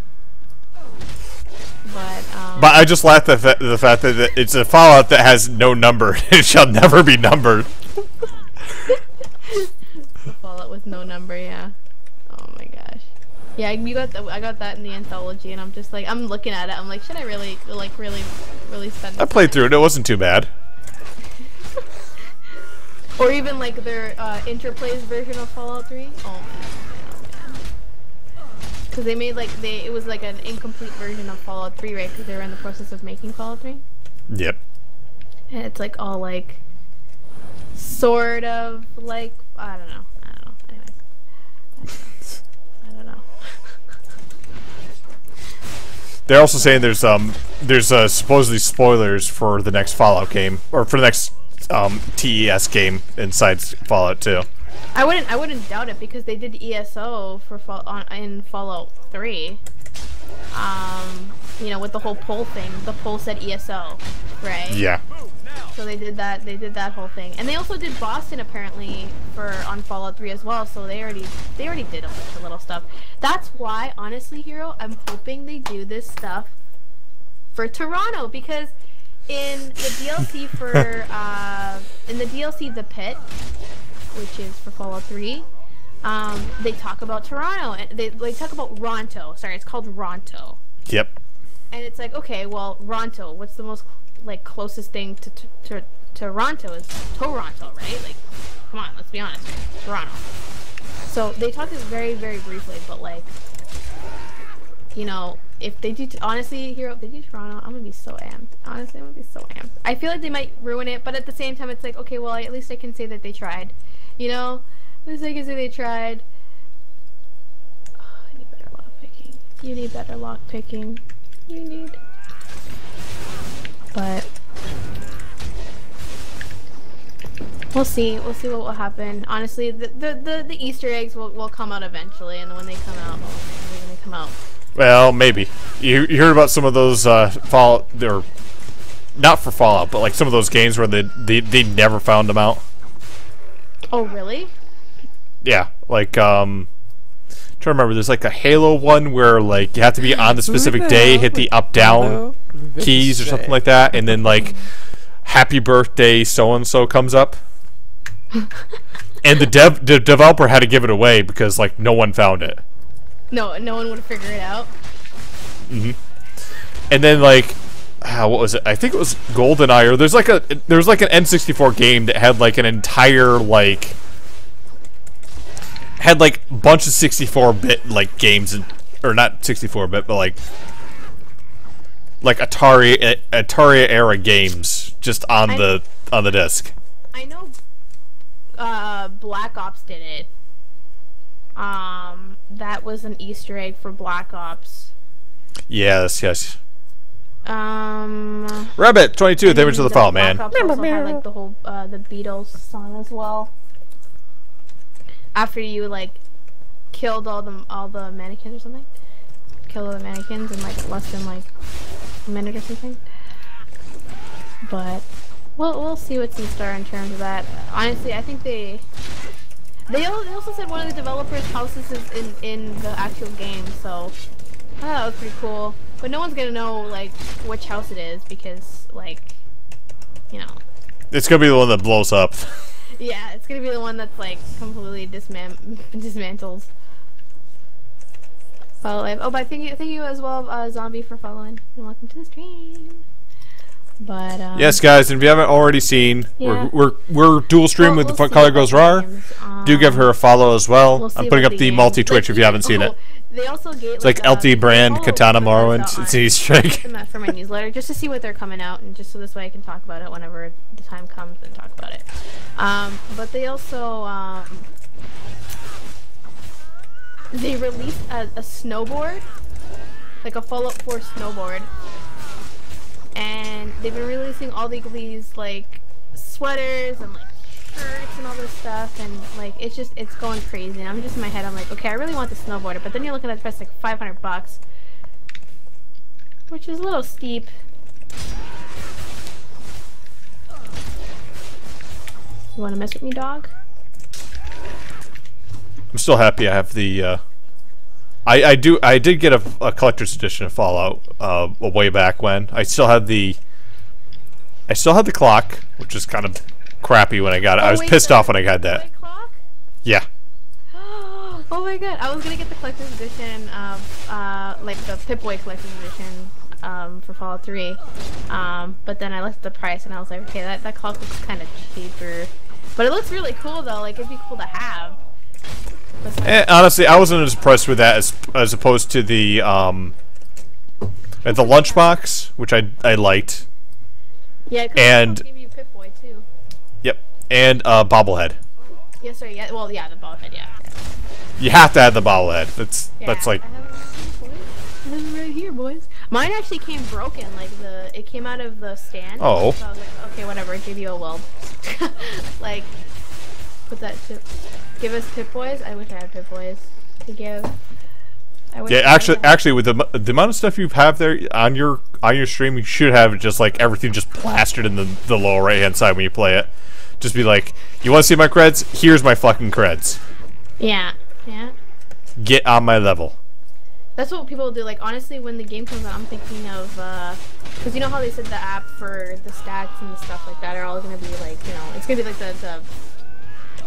but I just laughed at the fact that it's a Fallout that has no number. It shall never be numbered. the Fallout with no number. Yeah. Oh my gosh. Yeah, I got that in the anthology, and I'm just like, I'm looking at it. I'm like, should I really spend? I played through it. It wasn't too bad. Or even like their Interplay's version of Fallout 3. Oh man. Because they made it was like an incomplete version of Fallout 3, right? Because they were in the process of making Fallout 3. Yep. And it's like all like, sort of like, I don't know. Anyways. I don't know. They're also saying there's supposedly spoilers for the next Fallout game, or for the next TES game inside Fallout 2. I wouldn't doubt it because they did ESO for in Fallout 3. You know, with the whole poll thing. The poll said ESO, right? Yeah. So they did that. They did that whole thing, and they also did Boston apparently on Fallout 3 as well. So they already did a bunch of little stuff. That's why, honestly, Hero, I'm hoping they do this stuff for Toronto because in the DLC for The Pit, which is for Fallout 3, they talk about Toronto and they talk about Ronto. Sorry, it's called Ronto. Yep. And it's like, okay, well, Ronto, what's the most like closest thing to Toronto is Toronto, right? Like, come on, let's be honest, right? Toronto. So they talk this very, very briefly, but like, you know, if they do, honestly, Hero, if they do Toronto, I'm gonna be so amped. Honestly, I'm gonna be so amped. I feel like they might ruin it, but at the same time, it's like, okay, well, at least I can say that they tried. You know, at least I can say they tried. Oh, I need better lock picking. You need better lock picking. You need. But we'll see. We'll see what will happen. Honestly, the Easter eggs will come out eventually, and when they come out, when they come out. Well, maybe. You heard about some of those Fallout, or not for Fallout, but like some of those games where they never found them out. Oh, really? Yeah, like trying to remember. There's like a Halo one where like you have to be on the specific day, hit the up down keys or something like that, and then like happy birthday so and so comes up. And the developer had to give it away because like no one found it. No one would figure it out. Mm-hmm. And then like, what was it? I think it was GoldenEye. Or there's like an N64 game that had like an entire like had like a bunch of 64-bit like games, or not 64-bit, but like Atari era games just on the disc. I know Black Ops did it. That was an Easter egg for Black Ops. Yes. Rabbit 22. They went to the fall, man. Black Ops also had like the whole the Beatles song as well. After you like killed all the mannequins or something, killed all the mannequins in like less than like a minute or something. But we'll see what's in store in terms of that. Honestly, I think they also said one of the developers' houses is in the actual game, so I thought that was pretty cool. But no one's gonna know like which house it is because like, you know, it's gonna be the one that blows up. Yeah, it's gonna be the one that's like completely dismantled. Follow live. Oh, but thank you as well, Zombie, for following, and welcome to the stream. But yes, guys, and if you haven't already seen, yeah. we're dual stream with the CarlyGoesRawr. Do give her a follow as well. I'm putting up the multi Twitch if you haven't seen it. They also gave it's like LT Brand, Katana Morrowind. It's an Easter egg. For my newsletter, just to see what they're coming out, and just so this way I can talk about it whenever the time comes and talk about it. But they also they released a snowboard, like a Fallout 4 snowboard, and they've been releasing all these like sweaters and like shirts and all this stuff, and like it's going crazy, and I'm just in my head, I'm like, okay, I really want the snowboarder, but then you're looking at the price like $500, which is a little steep. You want to mess with me, dog? I'm still happy I have the I did get a collector's edition of Fallout way back when. I still had the clock, which is kind of crappy when I got it. I was pissed off when I got that. Clock? Yeah. Oh my god, I was gonna get the collector's edition of like the Pip-Boy collector's edition for Fallout 3, but then I looked at the price and I was like, okay, that clock looks kind of cheaper, but it looks really cool though. Like, it'd be cool to have. Honestly, I wasn't as impressed with that as opposed to the lunchbox, which I liked. Yeah, and give you Pip-Boy too. Yep, and bobblehead. Yes, sir. Yeah. Well, yeah, the bobblehead. Yeah. You have to have the bobblehead. That's like. It's right here, boys. Mine actually came broken. Like it came out of the stand. Oh. So I was like, okay, whatever. Give you a weld. Like, put that tip. Give us Pip Boys. I wish I had Pip Boys to give. Yeah, actually, with the amount of stuff you have there on your stream, you should have just like everything just plastered in the lower right hand side when you play it. Just be like, you want to see my creds? Here's my fucking creds. Yeah, yeah. Get on my level. That's what people do. Like, honestly, when the game comes out, I'm thinking of, because you know how they said the app for the stats and the stuff like that are all going to be, like, you know, it's going to be, like, the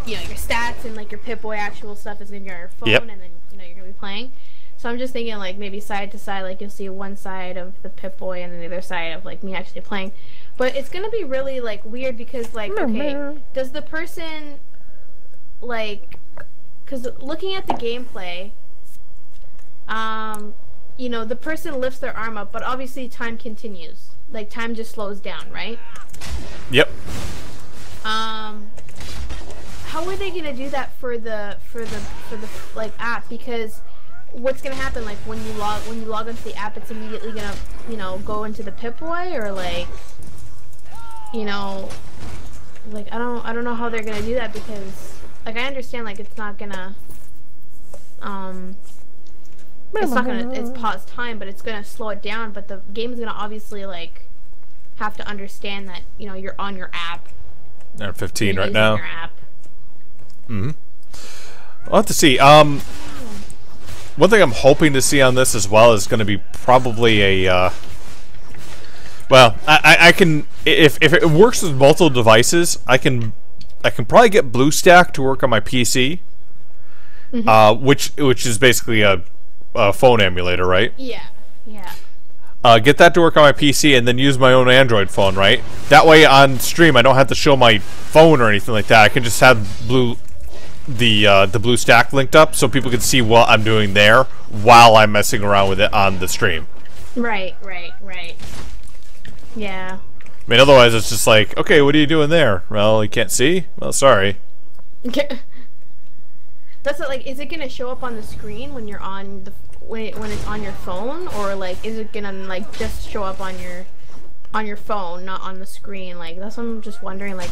you know, your stats and, like, your Pip-Boy actual stuff is going to be on your phone, yep. And then, you know, you're going to be playing. So I'm just thinking, like, maybe side to side, like, you'll see one side of the Pip-Boy and then the other side of, like, me actually playing. But it's going to be really, like, weird because, like, okay, does the person, like, because looking at the gameplay, you know, the person lifts their arm up, but obviously time continues. Like, time just slows down, right? Yep. How are they gonna do that for the like app? Because what's gonna happen, like, when you log into the app, it's immediately gonna, you know, go into the Pip-Boy, or like, you know, like, I don't know how they're gonna do that, because, like, I understand, like, it's not gonna it's pause time, but it's gonna slow it down. But the game is gonna obviously, like, have to understand that, you know, you're on your app. They're 15 right now. Your app. Mm-hmm. I'll have to see. One thing I'm hoping to see on this as well is going to be probably a. Well, I can, if it works with multiple devices, I can probably get BlueStack to work on my PC. Mm-hmm. Which is basically a phone emulator, right? Yeah, yeah. Get that to work on my PC and then use my own Android phone, right? That way on stream I don't have to show my phone or anything like that. I can just have the BlueStack linked up so people can see what I'm doing there while I'm messing around with it on the stream. Right. Yeah. I mean, otherwise it's just like, okay, what are you doing there? Well, you can't see? Well, sorry. That's what, like, is it gonna show up on the screen when you're on the when it's on your phone, or like is it gonna, like, just show up on your phone, not on the screen? Like, that's what I'm just wondering, like,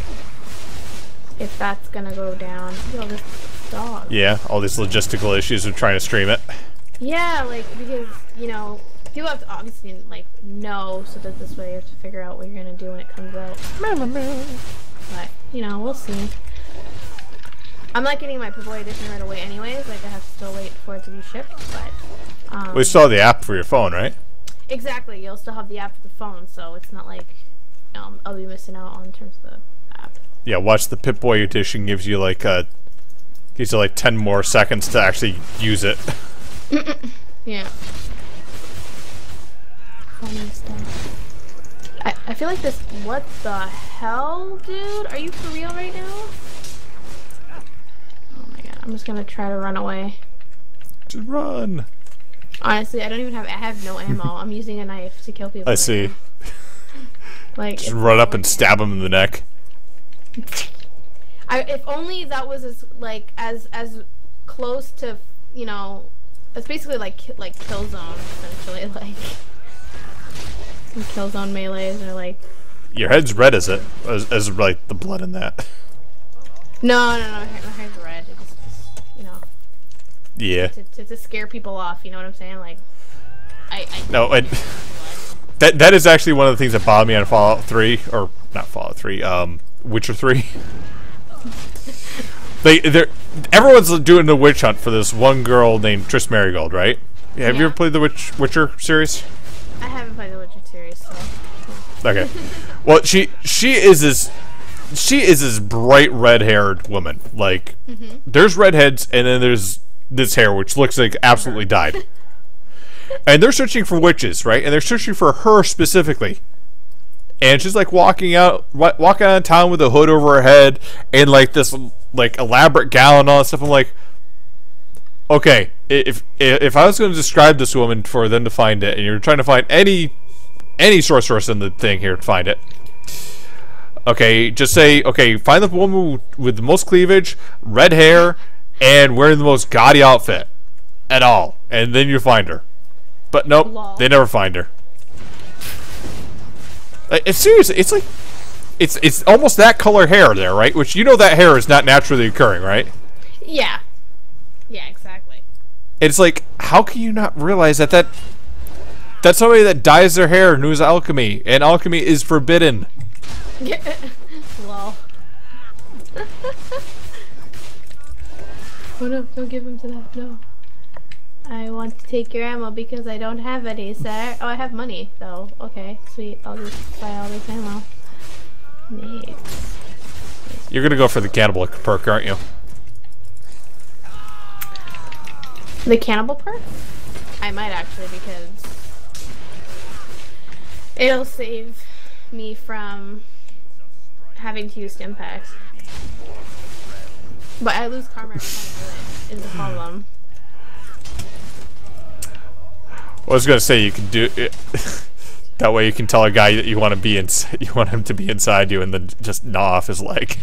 if that's gonna go down. Yo, this dog. Yeah, all these logistical issues of trying to stream it. Yeah, like, because, you know, people have to obviously, like, know, so that this way you have to figure out what you're gonna do when it comes out. But, you know, we'll see. I'm not getting my Pip-Boy edition right away anyways, like, I have to still wait for it to be shipped, but, we still have the app for your phone, right? Exactly, you'll still have the app for the phone, so it's not like, I'll be missing out on terms of the app. Yeah, watch the Pip-Boy edition gives you, like, 10 more seconds to actually use it. Yeah. Funny stuff. I feel like this, what the hell, dude? Are you for real right now? I'm just gonna try to run away. Just run. Honestly, I have no ammo. I'm using a knife to kill people. I see. Now. Like, just run up and stab them in the neck. If only that was as close to, you know, it's basically like Killzone, essentially, like Killzone melees are like. Your head's red, is it? As like the blood in that. No, my hair's red. It just, you know. Yeah. To scare people off, you know what I'm saying? Like, no, that is actually one of the things that bothered me on Fallout 3, or not Fallout 3, Witcher 3. Everyone's doing the witch hunt for this one girl named Triss Marigold, right? Yeah, have you ever played the Witcher series? I haven't played the Witcher series, so. Okay. Well, she is this bright red-haired woman. Like, there's redheads, and then there's this hair, which looks like absolutely dyed. And they're searching for witches, right? And they're searching for her specifically. And she's like walking out of town with a hood over her head and like this like elaborate gown and all that stuff. I'm like, okay, if I was going to describe this woman for them to find it, and you're trying to find any source in the thing here to find it, okay, just say, okay, find the woman with the most cleavage, red hair, and wearing the most gaudy outfit at all, and then you find her. But nope, Lol. they never find her. It's seriously, it's like, it's almost that color hair there, right? Which you know that hair is not naturally occurring, right? Yeah. Yeah, exactly. It's like, how can you not realize that's somebody that dyes their hair and knows alchemy, and alchemy is forbidden. Lol. Oh no, don't give him to that, no. I want to take your ammo because I don't have any, sir. Oh, I have money, though. Okay, sweet. I'll just buy all this ammo. Nice. You're gonna go for the cannibal perk, aren't you? The cannibal perk? I might actually, because it'll save me from having to use stim packs. But I lose karma every time I do it, is the problem. I was gonna say you can do it. That way you can tell a guy that you want to be you want him to be inside you, and then just gnaw off his leg.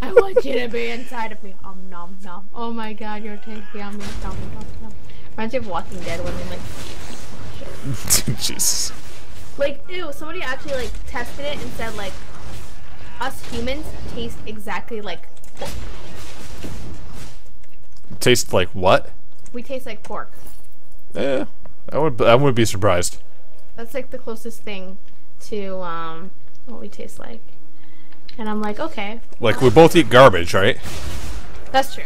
I want you to be inside of me. Nom nom. Oh my god, you're tasty on me. Nom nom nom. Reminds me of Walking Dead when they like Jesus. like ew, somebody actually like tested it and said like us humans taste exactly like pork. Taste like what? We taste like pork. Yeah, I would be surprised. That's like the closest thing to what we taste like. And I'm like, okay. Like we both eat garbage, right? That's true.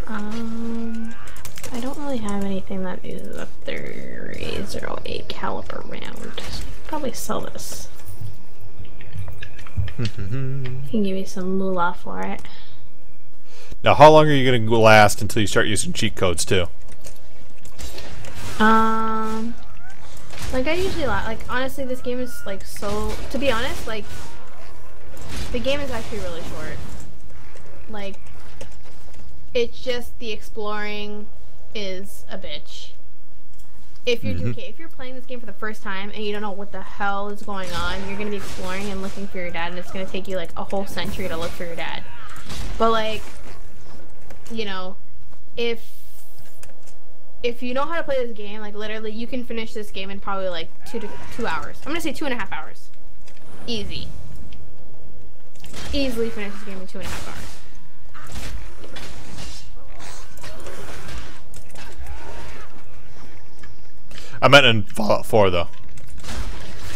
I don't really have anything that is a 308 caliber round. Probably sell this. Can give me some moolah for it. Now, how long are you gonna last until you start using cheat codes too? Like I usually like honestly, this game is like so. To be honest, like the game is actually really short. Like it's just the exploring is a bitch. If you're if you're playing this game for the first time and you don't know what the hell is going on, you're gonna be exploring and looking for your dad, and it's gonna take you like a whole century to look for your dad. But like, you know, if you know how to play this game, like literally, you can finish this game in probably like 2 hours. I'm gonna say 2.5 hours. Easy. Easily finish this game in 2.5 hours. I meant in Fallout 4 though.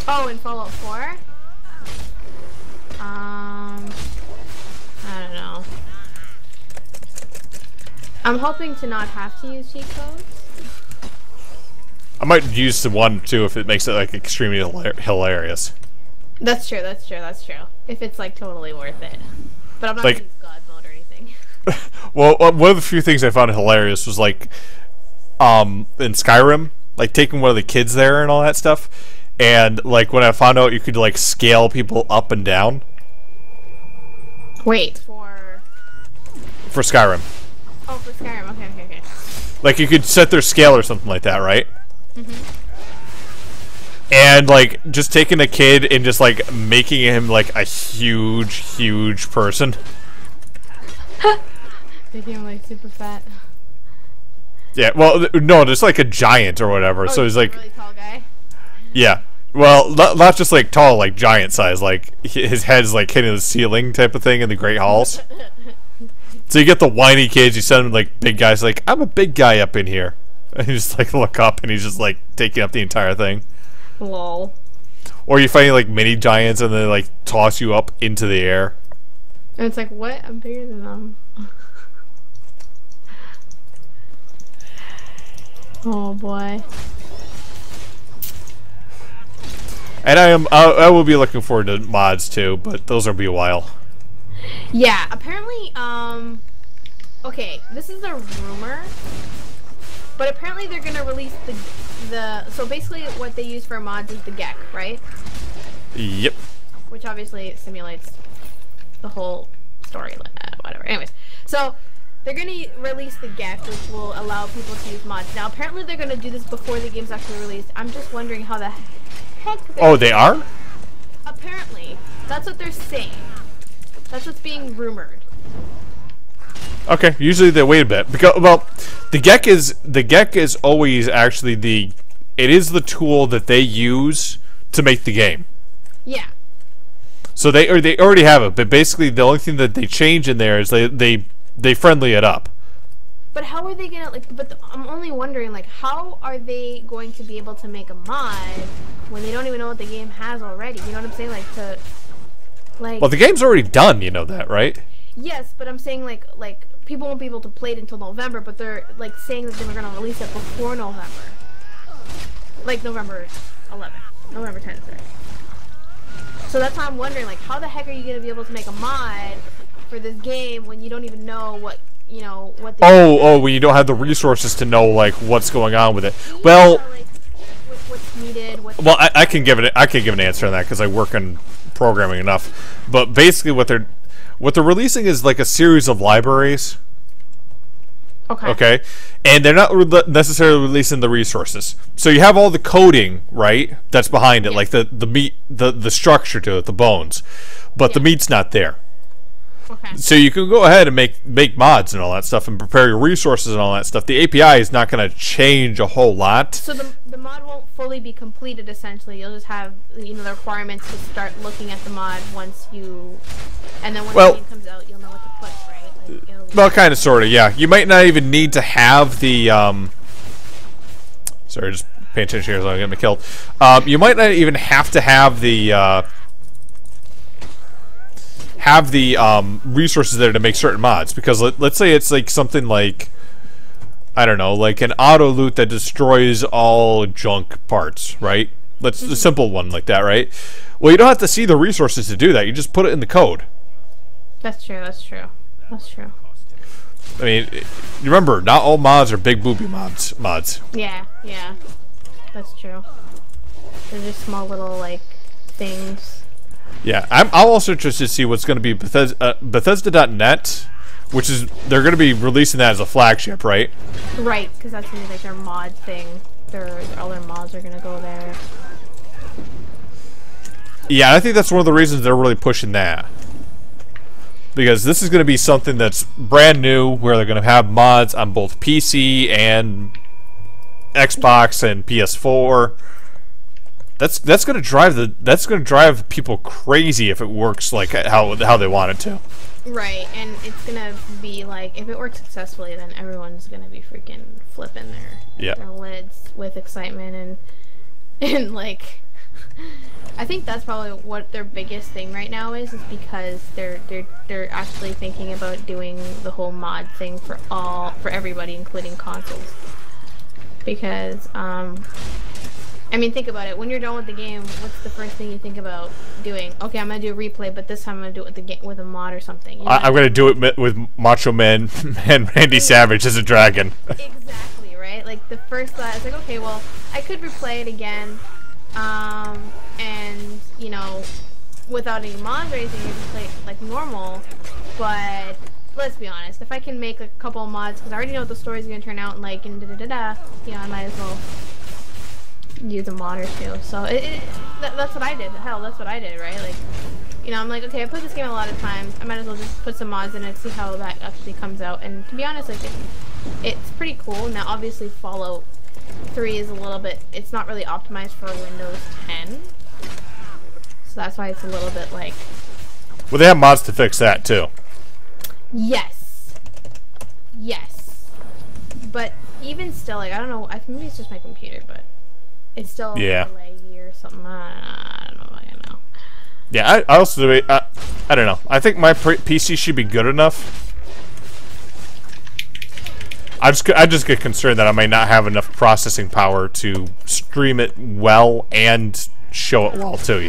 Oh, in Fallout 4? I don't know. I'm hoping to not have to use cheat codes. I might use the one too if it makes it like extremely hilarious. That's true, that's true, that's true. If it's like totally worth it. But I'm not Like- gonna use God mode or anything. Well, one of the few things I found hilarious was like, in Skyrim, like taking one of the kids there and all that stuff, and like when I found out you could like scale people up and down Wait, for Skyrim. Oh, for Skyrim, okay. Like you could set their scale or something like that, right? And like just taking a kid and just like making him like a huge person. Making him like super fat. Yeah, well, no, just like a giant or whatever. Oh, so he's like, a really tall guy. yeah. Well, not just like tall, like giant size. Like his head's like hitting the ceiling type of thing in the Great Halls. So you get the whiny kids. You send them like big guys. Like I'm a big guy up in here. And you just like look up and he's just like taking up the entire thing. Lol. Or you find like mini giants and they like toss you up into the air. And it's like, what? I'm bigger than them. Oh boy. And I will be looking forward to mods too, but those will be a while. Yeah, apparently, okay, this is a rumor, but apparently they're gonna release so basically what they use for mods is the GEC, right? Yep. Which obviously simulates the whole story, whatever. Anyways, so they're gonna release the GEC, which will allow people to use mods. Now, apparently they're gonna do this before the game's actually released. I'm just wondering how the heck They are? Apparently. That's what they're saying. That's what's being rumored. Okay, usually they wait a bit because the GEC is always actually it is the tool that they use to make the game. Yeah. So they already have it, but basically the only thing that they change in there is they friendly it up. But how are they gonna I'm only wondering how are they going to be able to make a mod when they don't even know what the game has already? You know what I'm saying? Well, the game's already done. You know that, right? Yes, but I'm saying like people won't be able to play it until November, but they're saying that they were gonna release it before November, like November 11th, November 10th. Right? So that's why I'm wondering how the heck are you gonna be able to make a mod for this game when you don't even know what what? When you don't have the resources to know what's going on with it. Well, what's needed. I can give an answer on that because I work in programming enough. But basically, what they're releasing is a series of libraries. Okay. Okay, and they're not necessarily releasing the resources. So you have all the coding, right? That's behind it, like the meat, the structure to it, the bones, but the meat's not there. Okay. So you can go ahead and make mods and all that stuff and prepare your resources and all that stuff. The API is not going to change a whole lot. So the mod won't fully be completed. Essentially, you'll just have the requirements to start looking at the mod once you, and then when the game comes out, you'll know what to put, right? Well, kind of, sort of, yeah. You might not even need to have the. Sorry, just pay attention here, so I'm gonna get killed. You might not even have to have the. Resources there to make certain mods, because let's say it's something like, I don't know, like an auto loot that destroys all junk parts, right? Let's a simple one like that, right? Well, you don't have to see the resources to do that. You just put it in the code. That's true. That's true. That's true. I mean, remember, not all mods are big booby mods. Yeah, yeah, that's true. They're just small little things. Yeah, I'm also interested to see what's going to be Bethesda.net, which is they're going to be releasing that as a flagship, right? Right, because that's gonna be their mod thing. All their mods are gonna go there. Yeah, I think that's one of the reasons they're really pushing that, because this is going to be something that's brand new, where they're going to have mods on both PC and Xbox and PS4. That's going to drive people crazy if it works how they want it to. Right, and it's gonna be if it works successfully, then everyone's gonna be freaking flipping their lids with excitement and I think that's probably what their biggest thing right now is because they're actually thinking about doing the whole mod thing for everybody, including consoles. Because I mean, think about it. When you're done with the game, what's the first thing you think about doing? Okay, I'm gonna do a replay, but this time I'm gonna do it with a mod or something. You know I'm gonna do it with Macho Man and Randy Savage as a dragon. Exactly, right? The first thought is okay, well, I could replay it again, and without any mods or anything, you just play it like normal. But let's be honest, if I can make a couple of mods, because I already know what the story's gonna turn out and I might as well use a mod or two. So that's what I did. Hell, that's what I did, right? I'm okay, I played this game a lot of times. I might as well just put some mods in it, see how that actually comes out. And to be honest, it's pretty cool. Now, obviously, Fallout 3 is a little bit. It's not really optimized for Windows 10, so that's why it's a little bit Well, they have mods to fix that too. Yes. Yes. But even still, I don't know. Maybe it's just my computer, but. It's still laggy or something. I don't know. Yeah, I also I don't know. I think my PC should be good enough. I just get concerned that I might not have enough processing power to stream it well and show it well too.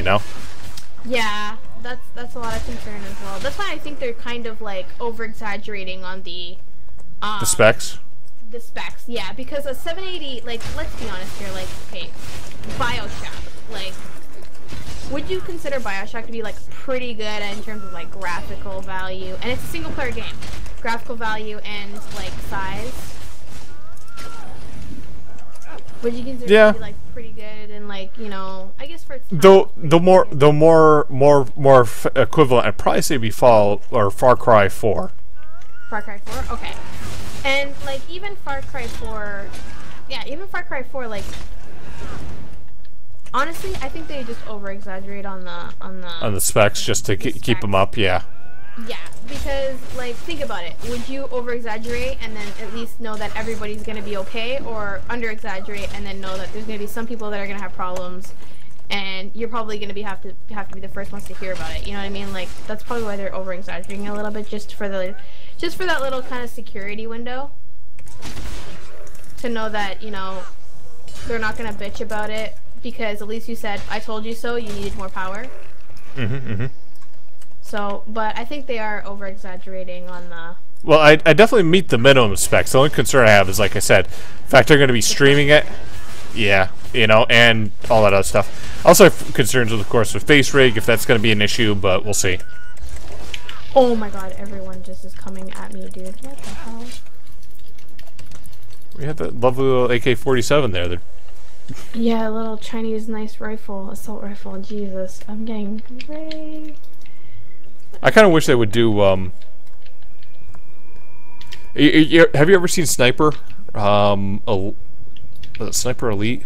Yeah, that's a lot of concern as well. That's why I think they're kind of over exaggerating on the specs. The specs, yeah, because a 780, let's be honest here, okay, BioShock, would you consider BioShock to be, pretty good in terms of, graphical value? And it's a single-player game. Graphical value and, size? Would you consider it to be, pretty good and, I guess for its time, the more equivalent, I'd probably say be Far Cry 4. Far Cry 4? Okay. And, like, even Far Cry 4... Yeah, even Far Cry 4, like... Honestly, I think they just over-exaggerate on the specs just to keep them up, yeah. Yeah, because, like, think about it. Would you over-exaggerate and then at least know that everybody's gonna be okay, or under-exaggerate and then know that there's gonna be some people that are gonna have problems, and you're probably gonna have to be the first ones to hear about it? You know what I mean? Like, that's probably why they're over-exaggerating a little bit, just for that little kind of security window, to know that, you know, they're not gonna bitch about it because at least you said, "I told you so." You needed more power. So, but I think they are over-exaggerating on the... Well, I definitely meet the minimum specs. The only concern I have is, like I said, the fact they're going to be streaming it. Yeah, you know, and all that other stuff. I also have concerns, of course, with face rig, if that's going to be an issue, but we'll see. Oh my god, everyone just is coming at me, dude. What the hell? We had that lovely little AK-47 there. Yeah, a little Chinese nice rifle, assault rifle. Jesus, I'm getting great. I kind of wish they would do, have you ever seen Sniper? Sniper Elite?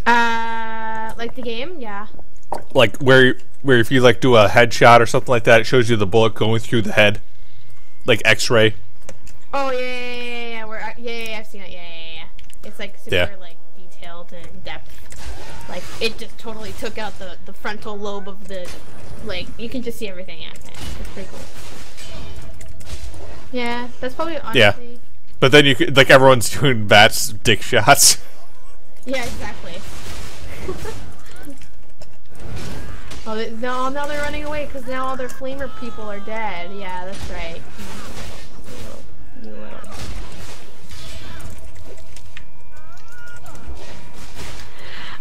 Like the game? Yeah. Like, where if you, like, do a headshot or something like that, it shows you the bullet going through the head. Like, X-ray. Oh, yeah. I've seen it, yeah. It's, like, super, like, detailed and in-depth. Like, it just totally took out the frontal lobe of the... Like, you can just see everything. Yeah, it's pretty cool. Yeah, that's probably honestly... Yeah. But then you could, like, everyone's doing bats dick shots. Yeah, exactly. Now they're running away because now all their flamer people are dead. Yeah, that's right. You little.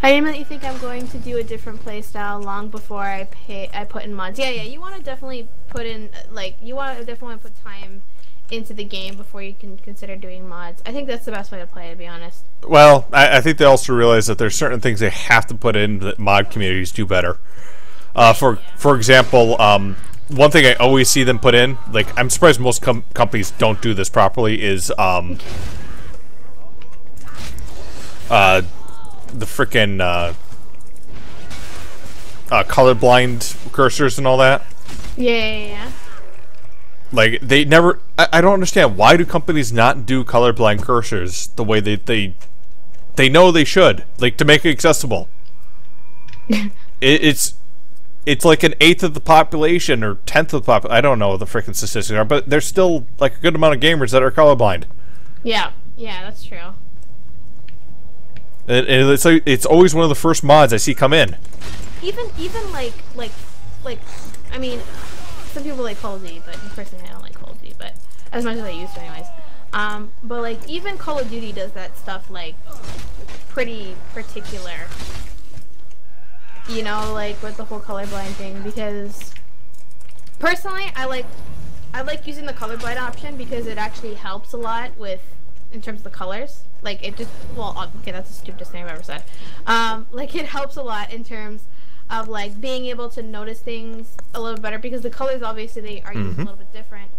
I definitely think I'm going to do a different playstyle long before I put in mods. Yeah, you want to definitely put in, like, put time into the game before you can consider doing mods. I think that's the best way to play, to be honest. Well, I think they also realize that there's certain things they have to put in that mod communities do better. For example, one thing I always see them put in, like, I'm surprised most companies don't do this properly, is the frickin' colorblind cursors and all that. Yeah. Like, they never... I don't understand. Why do companies not do colorblind cursors the way they know they should? Like, to make it accessible. It's like an 1/8 of the population, or 1/10 of the population. I don't know what the frickin' statistics are, but there's still, like, a good amount of gamers that are colorblind. Yeah, that's true. And it's like, it's always one of the first mods I see come in. Even like I mean, some people like Call of Duty, but personally I don't like Call of Duty, but as much as I used to anyways. But like even Call of Duty does that stuff like pretty particular. You know, like with the whole colorblind thing, because personally I like using the colorblind option because it actually helps a lot in terms of the colors. Like, it just, well, okay, that's the stupidest thing I've ever said. Like, it helps a lot in terms of, like, being able to notice things a little better, because the colors, obviously, they are used a little bit different.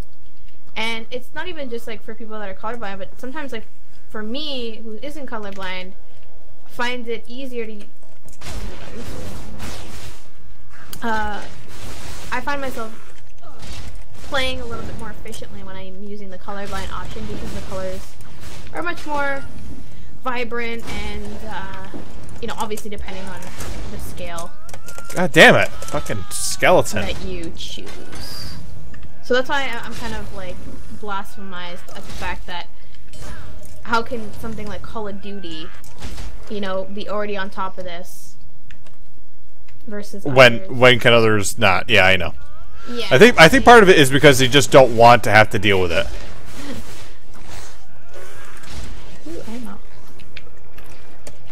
And it's not even just, like, for people that are colorblind, but sometimes, like, for me, who isn't colorblind, finds it easier to... I find myself playing a little bit more efficiently when I'm using the colorblind option, because the colors are much more vibrant and, you know, obviously depending on the scale. God damn it. Fucking skeleton. That you choose. So that's why I'm kind of, like, blasphemized at the fact that how can something like Call of Duty, you know, be already on top of this versus others. When can others not? Yeah, I know. Yeah. I think part of it is because they just don't want to have to deal with it.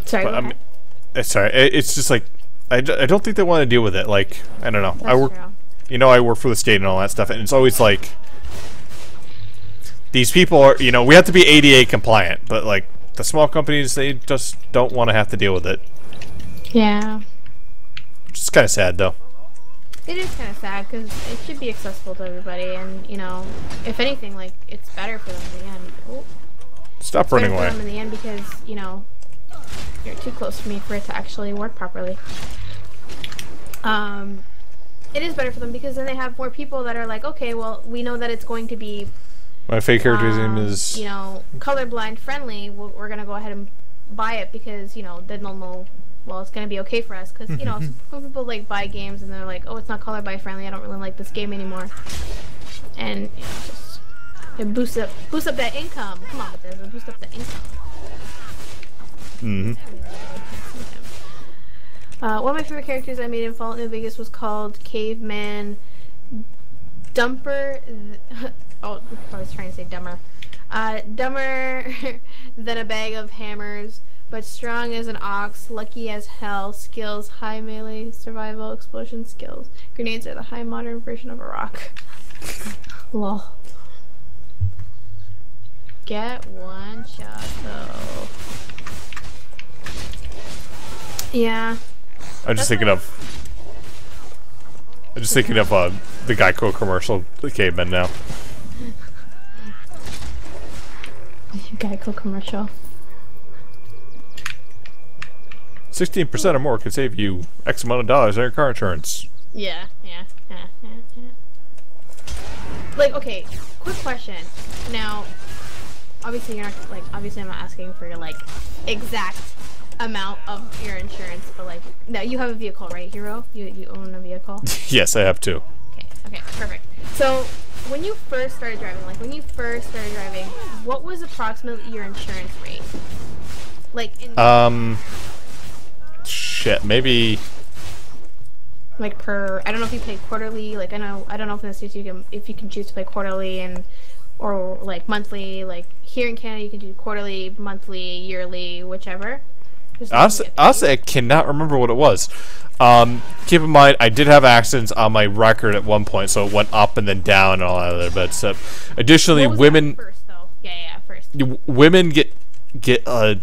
Sorry, but, sorry. It's just like I don't think they want to deal with it. Like, I don't know. That's true. You know, I work for the state and all that stuff, and it's always like these people are. You know, we have to be ADA compliant, but like the small companies, they just don't want to have to deal with it. Yeah. Which is kind of sad, though. It is kind of sad because it should be accessible to everybody, and you know, if anything, like it's better for them in the end. Oh, Stop running away. For them in the end because you know you're too close to me for it to actually work properly. It is better for them because then they have more people that are like, okay, well, we know that it's going to be. My fake character's name is. You know, colorblind friendly. We're gonna go ahead and buy it because you know then they'll know. Well, it's gonna be okay for us because you know some people like buy games and they're like, oh, it's not colorblind friendly. I don't really like this game anymore. And you know, just it boosts up that income. Come on, Bethesda, boost up the income. One of my favorite characters I made in Fallout New Vegas was called Caveman Dumper. Oh, I was trying to say dumber. Dumber than a bag of hammers, but strong as an ox, lucky as hell, skills, high melee, survival, explosion skills. Grenades are the high modern version of a rock. Lol. Get one shot though. Yeah. I'm just thinking of the Geico commercial, the caveman now. Geico commercial. 16% or more could save you X amount of dollars on your car insurance. Yeah. Like, okay, quick question. Now, obviously you're not obviously I'm not asking for your like exact amount of your insurance, but like, no, you have a vehicle, right, Hero? You own a vehicle? Yes, I have two. Okay, perfect. So, when you first started driving, what was approximately your insurance rate? Like, shit, maybe. Like per, I don't know if you pay quarterly. Like I don't know if in the States if you can choose to pay quarterly or like monthly. Like here in Canada, you can do quarterly, monthly, yearly, whichever. Honestly, I cannot remember what it was. Keep in mind, I did have accidents on my record at one point, so it went up and then down and all that other bit. So, additionally, women. First, though? Yeah, first. Women get a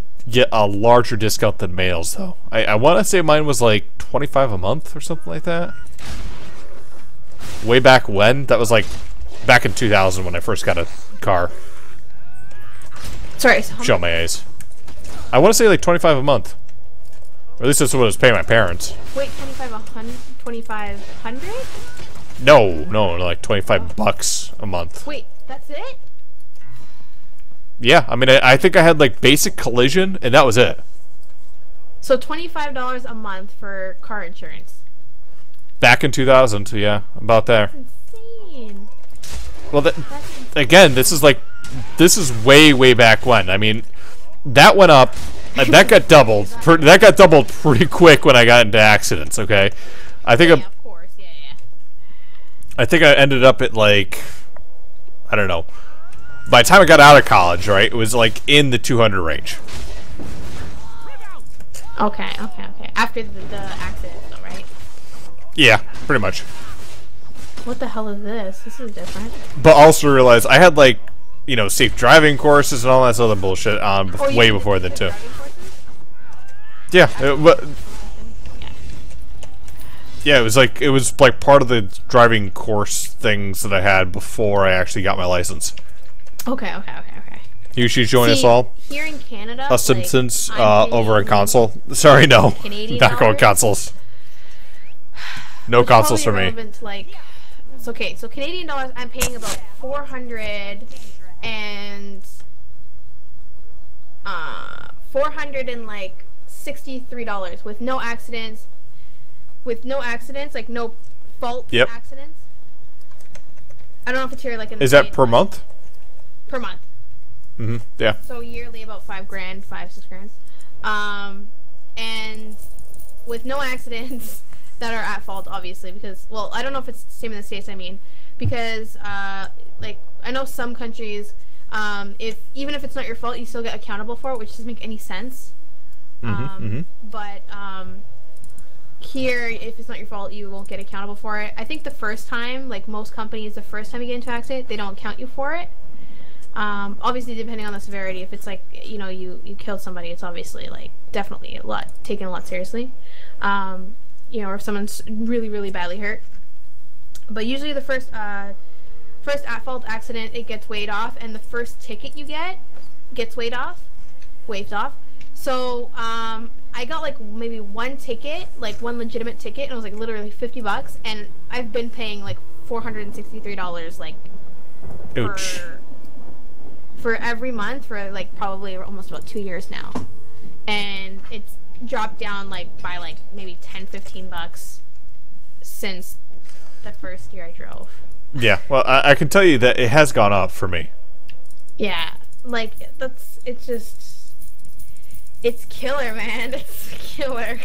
larger discount than males, though. I want to say mine was like $25 a month or something like that. Way back when, that was like back in 2000 when I first got a car. Sorry. So show my A's. I want to say like $25 a month. Or at least that's what I was paying my parents. Wait, $2,500? No, like $25 a month. Wait, that's it? Yeah, I mean, I think I had like basic collision, and that was it. So $25 a month for car insurance. Back in 2000, so yeah, about there. That's insane. Well, again, this is way back when. I mean, that went up. That got doubled. That got doubled pretty quick when I got into accidents. Okay, I think of course, yeah. I think I ended up at like, I don't know. By the time I got out of college, right, it was like in the 200 range. Okay. After the accident, though, right? Yeah, pretty much. What the hell is this? This is different. But also realize I had like, you know, safe driving courses and all that other bullshit on way before then too. Yeah, yeah, it was like part of the driving course things that I had before I actually got my license. Okay. You should join us all. Here in Canada, us Simpsons over a console. Sorry, no, not going consoles. No consoles for me. Like, it's okay. So Canadian dollars, I'm paying about $463 with no accidents. Like no fault accidents. I don't know if it's here like in the Is that per month? Per month. Mm-hmm. Yeah. So yearly about $5,000, $6,000. And with no accidents that are at fault, obviously, because, well, I don't know if it's the same in the States, I mean, because, like, I know some countries, even if it's not your fault, you still get accountable for it, which doesn't make any sense. But, here, if it's not your fault, you won't get accountable for it. I think the first time, like most companies, the first time you get into an accident, they don't count you for it. Obviously, depending on the severity, if it's like, you know, you killed somebody, it's obviously like definitely taken a lot seriously. You know, or if someone's really, really badly hurt. But usually the first at-fault accident, it gets waived off, and the first ticket you get gets waived off. So I got like maybe one ticket, like one legitimate ticket, and it was like literally $50, and I've been paying like $463 like for every month for like probably almost about 2 years now, and it's dropped down like by like maybe $10-15 since the first year I drove. Yeah, well, I can tell you that it has gone up for me. Yeah, like it's killer, man. It's killer.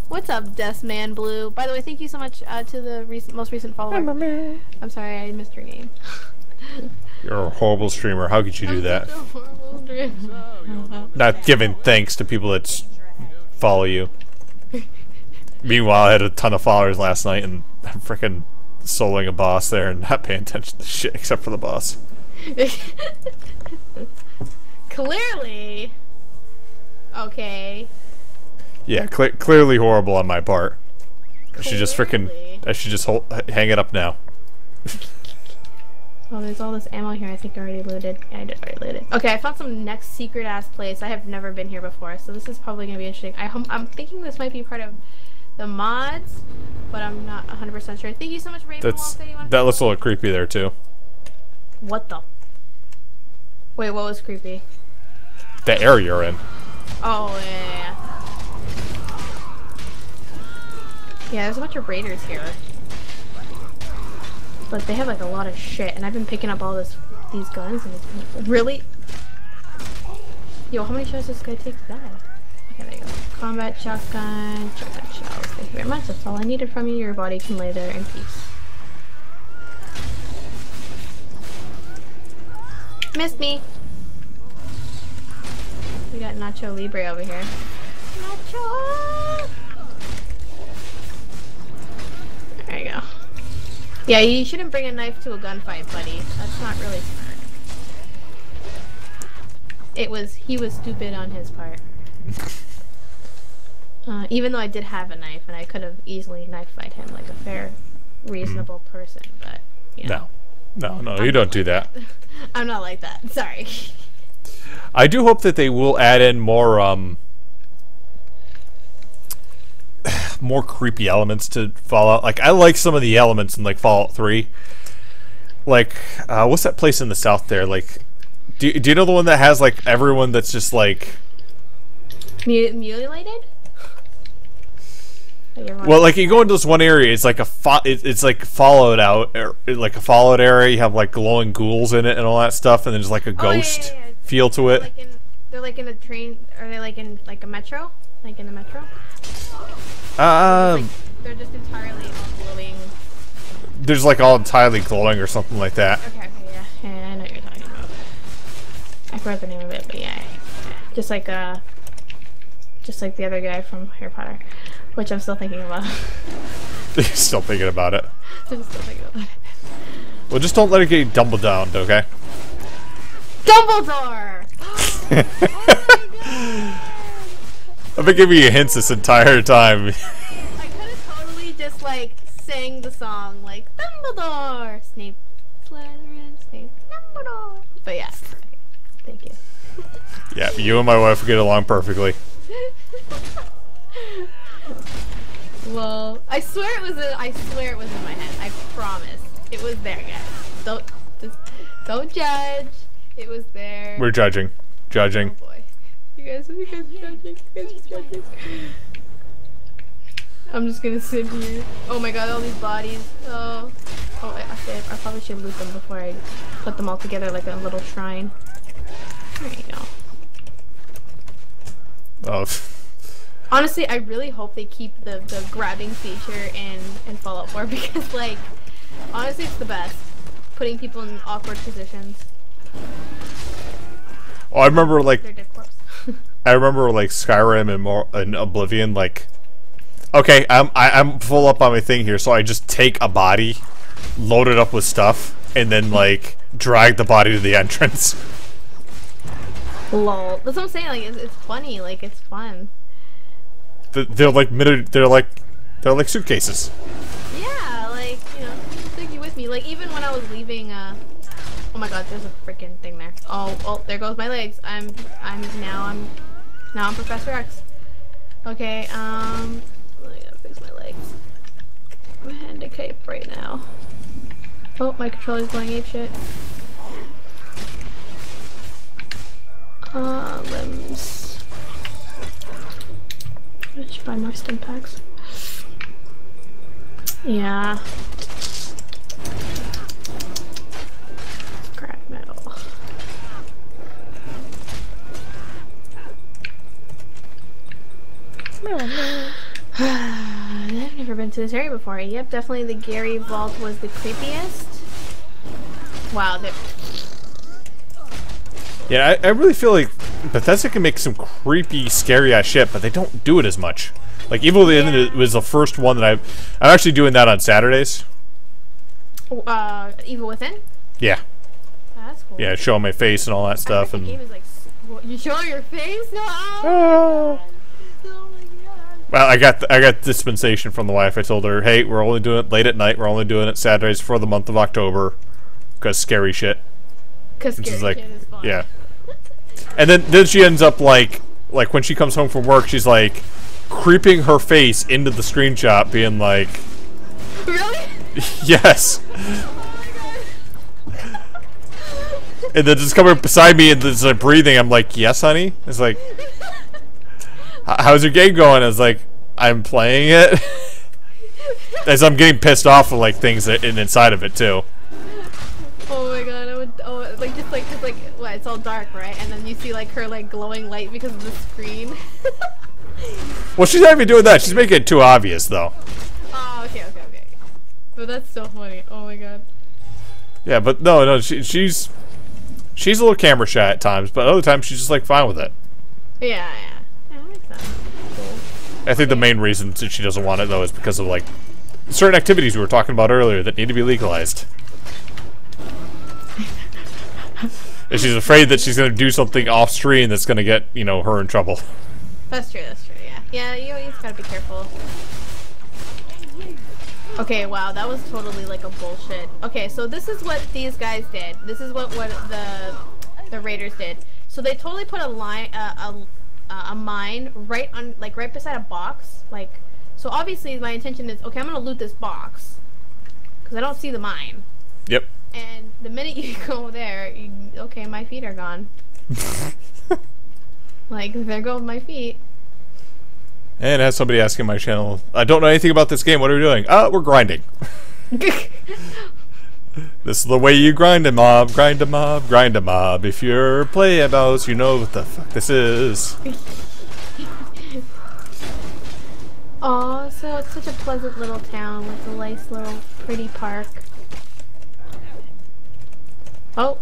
What's up, Deathman Blue? By the way, thank you so much to the most recent follower. I'm sorry, I missed your name. You're a horrible streamer. How could you do that? Not giving thanks to people that follow you. Meanwhile, I had a ton of followers last night, and I'm freaking soloing a boss there and not paying attention to shit except for the boss. Clearly. Okay. Yeah, clearly horrible on my part. I should just hang it up now. Oh, there's all this ammo here. I think I already looted. Yeah, I did already loot it. Okay, I found some next secret ass place. I have never been here before, so this is probably gonna be interesting. I'm thinking this might be part of the mods, but I'm not 100% sure. Thank you so much, Ravenwolf. That looks a little creepy there too. What the? Wait, what was creepy? The area you're in. Oh yeah. Yeah, there's a bunch of raiders here. But they have like a lot of shit, and I've been picking up all these guns, and it's really. Yo, how many shots does this guy take to die? Okay, there you go. Combat shotgun shells. Thank you very much. That's all I needed from you. Your body can lay there in peace. Missed me. We got Nacho Libre over here. Nacho. There you go. Yeah, you shouldn't bring a knife to a gunfight, buddy. That's not really smart. He was stupid on his part. Even though I did have a knife, and I could have easily knife fight him like a fair, reasonable person, but, you know. No, you don't do that. I'm not like that. Sorry. I do hope that they will add in more, more creepy elements to Fallout. Like, I like some of the elements in like Fallout 3. Like, what's that place in the south there? Like, do you know the one that has like everyone that's just like mutilated? Well, like you go into this one area, it's like it's like Fallout like a Fallout area. You have like glowing ghouls in it and all that stuff, and then there's like a ghost feel to it. They're like in a train. Are they like in like a metro? Like in the metro? They're just entirely all glowing. There's like all entirely glowing or something like that. Okay, yeah, I know what you're talking about. I forgot the name of it, but yeah. Just like the other guy from Harry Potter, which I'm still thinking about. You're still thinking about it. I'm still thinking about it. Well, just don't let it get double downed, okay? Dumbledore! I've been giving you hints this entire time. I could have totally just like sang the song like Dumbledore, Snape, Slytherin, Snape, Dumbledore. But yeah, thank you. Yeah, you and my wife get along perfectly. Well, I swear it was in my head. I promise. It was there, guys. Don't judge. It was there. We're judging. Judging. Oh boy. You guys are judging. I'm just gonna sit here. Oh my god, all these bodies. Oh, I probably should loot them before I put them all together like a little shrine. There you go. Oh. Honestly, I really hope they keep the grabbing feature in Fallout 4 because, like, honestly, it's the best. Putting people in awkward positions. Oh, I remember, like, Their dead corpse. I remember, like, Skyrim and Oblivion, like, okay, I'm full up on my thing here, so I just take a body, load it up with stuff, and then, like, drag the body to the entrance. Lol. That's what I'm saying, like, it's funny, like, it's fun. They're like suitcases. Yeah, like even when I was leaving, oh my god, there's a freaking thing there. Oh, there goes my legs. Now I'm Professor X. Okay, I gotta fix my legs. I'm handicapped right now. Oh, my controller's going apeshit. Limbs. I should buy more stim packs. Yeah. Scrap metal. I've never been to this area before. Yep, definitely the Gary Vault was the creepiest. Wow. Yeah, I really feel like Bethesda can make some creepy, scary ass shit, but they don't do it as much. Like Evil Within it was the first one that I'm actually doing that on Saturdays. Evil Within? Yeah. Oh, that's cool. Yeah, showing my face and all that stuff. And the game is like, you show your face? No. Oh my god. Well, I got dispensation from the wife. I told her, hey, we're only doing it late at night. We're only doing it Saturdays for the month of October, because scary shit. Because scary like, shit is fun. Yeah. And then she ends up like when she comes home from work, she's like creeping her face into the screenshot, being like, really? yes. Oh my god. And then just coming beside me and just like breathing. I'm like, yes, honey. It's like, how's your game going? I was like, I'm playing it. As I'm getting pissed off of like things that inside of it too. Oh my god, I would, just like, what, it's all dark, right? And then you see like her like glowing light because of the screen. Well, she's not even doing that. She's making it too obvious though. Oh, okay. But that's so funny. Oh my god. Yeah, but no, she's a little camera shy at times, but other times she's just like fine with it. Yeah, that makes sense. Cool. I think the main reason that she doesn't want it though is because of like certain activities we were talking about earlier that need to be legalized. And she's afraid that she's going to do something off screen that's going to get, you know, her in trouble. That's true, yeah. Yeah, you just gotta be careful. Okay, wow, that was totally like a bullshit. Okay, so this is what these guys did. This is what the raiders did. So they totally put a mine right on, like right beside a box. Like, so obviously my intention is, okay, I'm gonna loot this box because I don't see the mine. Yep. And the minute you go there, okay, my feet are gone. Like, there go my feet. And as somebody asking my channel, I don't know anything about this game. What are we doing? We're grinding. This is the way you grind a mob, grind a mob, grind a mob. If you're playing mouse, you know what the fuck this is. Aw, so it's such a pleasant little town with a nice little pretty park. Oh,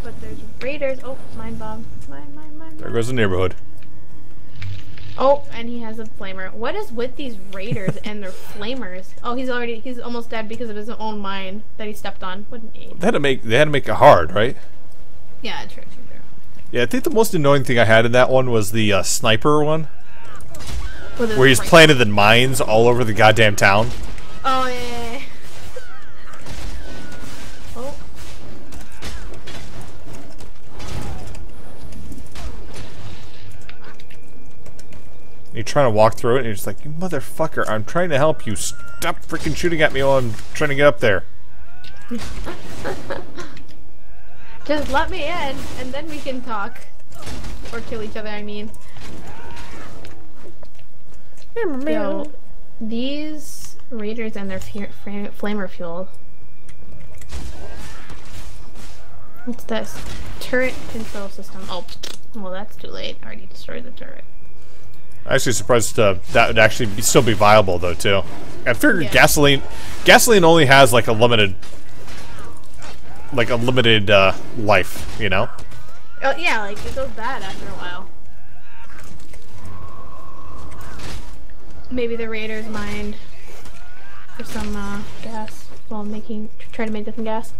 but there's raiders. Oh, mine, Bob. Mine. There goes the neighborhood. Oh, and he has a flamer. What is with these raiders and their flamers? Oh, he's almost dead because of his own mine that he stepped on. What an ape. They had to make it hard, right? Yeah, true. Yeah, I think the most annoying thing I had in that one was the sniper one. Where he's planted the mines all over the goddamn town. Oh, yeah. Oh. You're trying to walk through it, and you're just like, you motherfucker, I'm trying to help you. Stop freaking shooting at me while I'm trying to get up there. Just let me in, and then we can talk. Or kill each other, I mean. Yo, these raiders and their flamer fuel. What's this? Turret control system. Oh, well, that's too late. I already destroyed the turret. I'm actually surprised that would actually still be viable, though, too. I figured gasoline only has, like, a limited life, you know? Oh, yeah, like, it goes bad after a while. Maybe the raiders mined for some gas while trying to make different gas.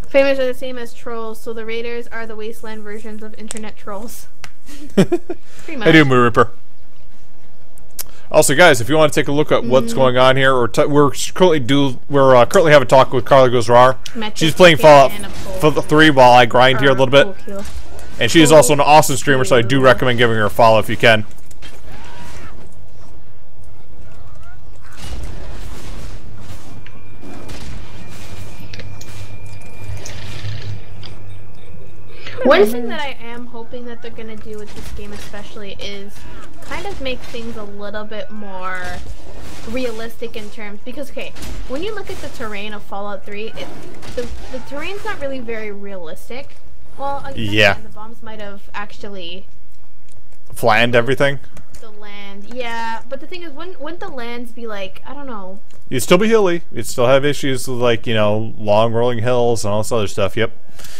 Famers are the same as trolls, so the raiders are the wasteland versions of internet trolls. Pretty much. I do, Moo Ripper. Also, guys, if you want to take a look at what's going on here, we're currently having a talk with CarlyGoesRawr. She's playing Fallout 3 while I grind here a little bit, and she is also an awesome streamer. So I do recommend giving her a follow if you can. One thing that I am hoping that they're gonna do with this game especially is kind of make things a little bit more realistic in terms, because okay, when you look at the terrain of Fallout 3, the terrain's not really very realistic. Well, yeah, the bombs might have actually flattened everything. The land, yeah, but the thing is, wouldn't the lands be like, I don't know. You'd still be hilly. You'd still have issues with, like, you know, long rolling hills and all this other stuff. Yep.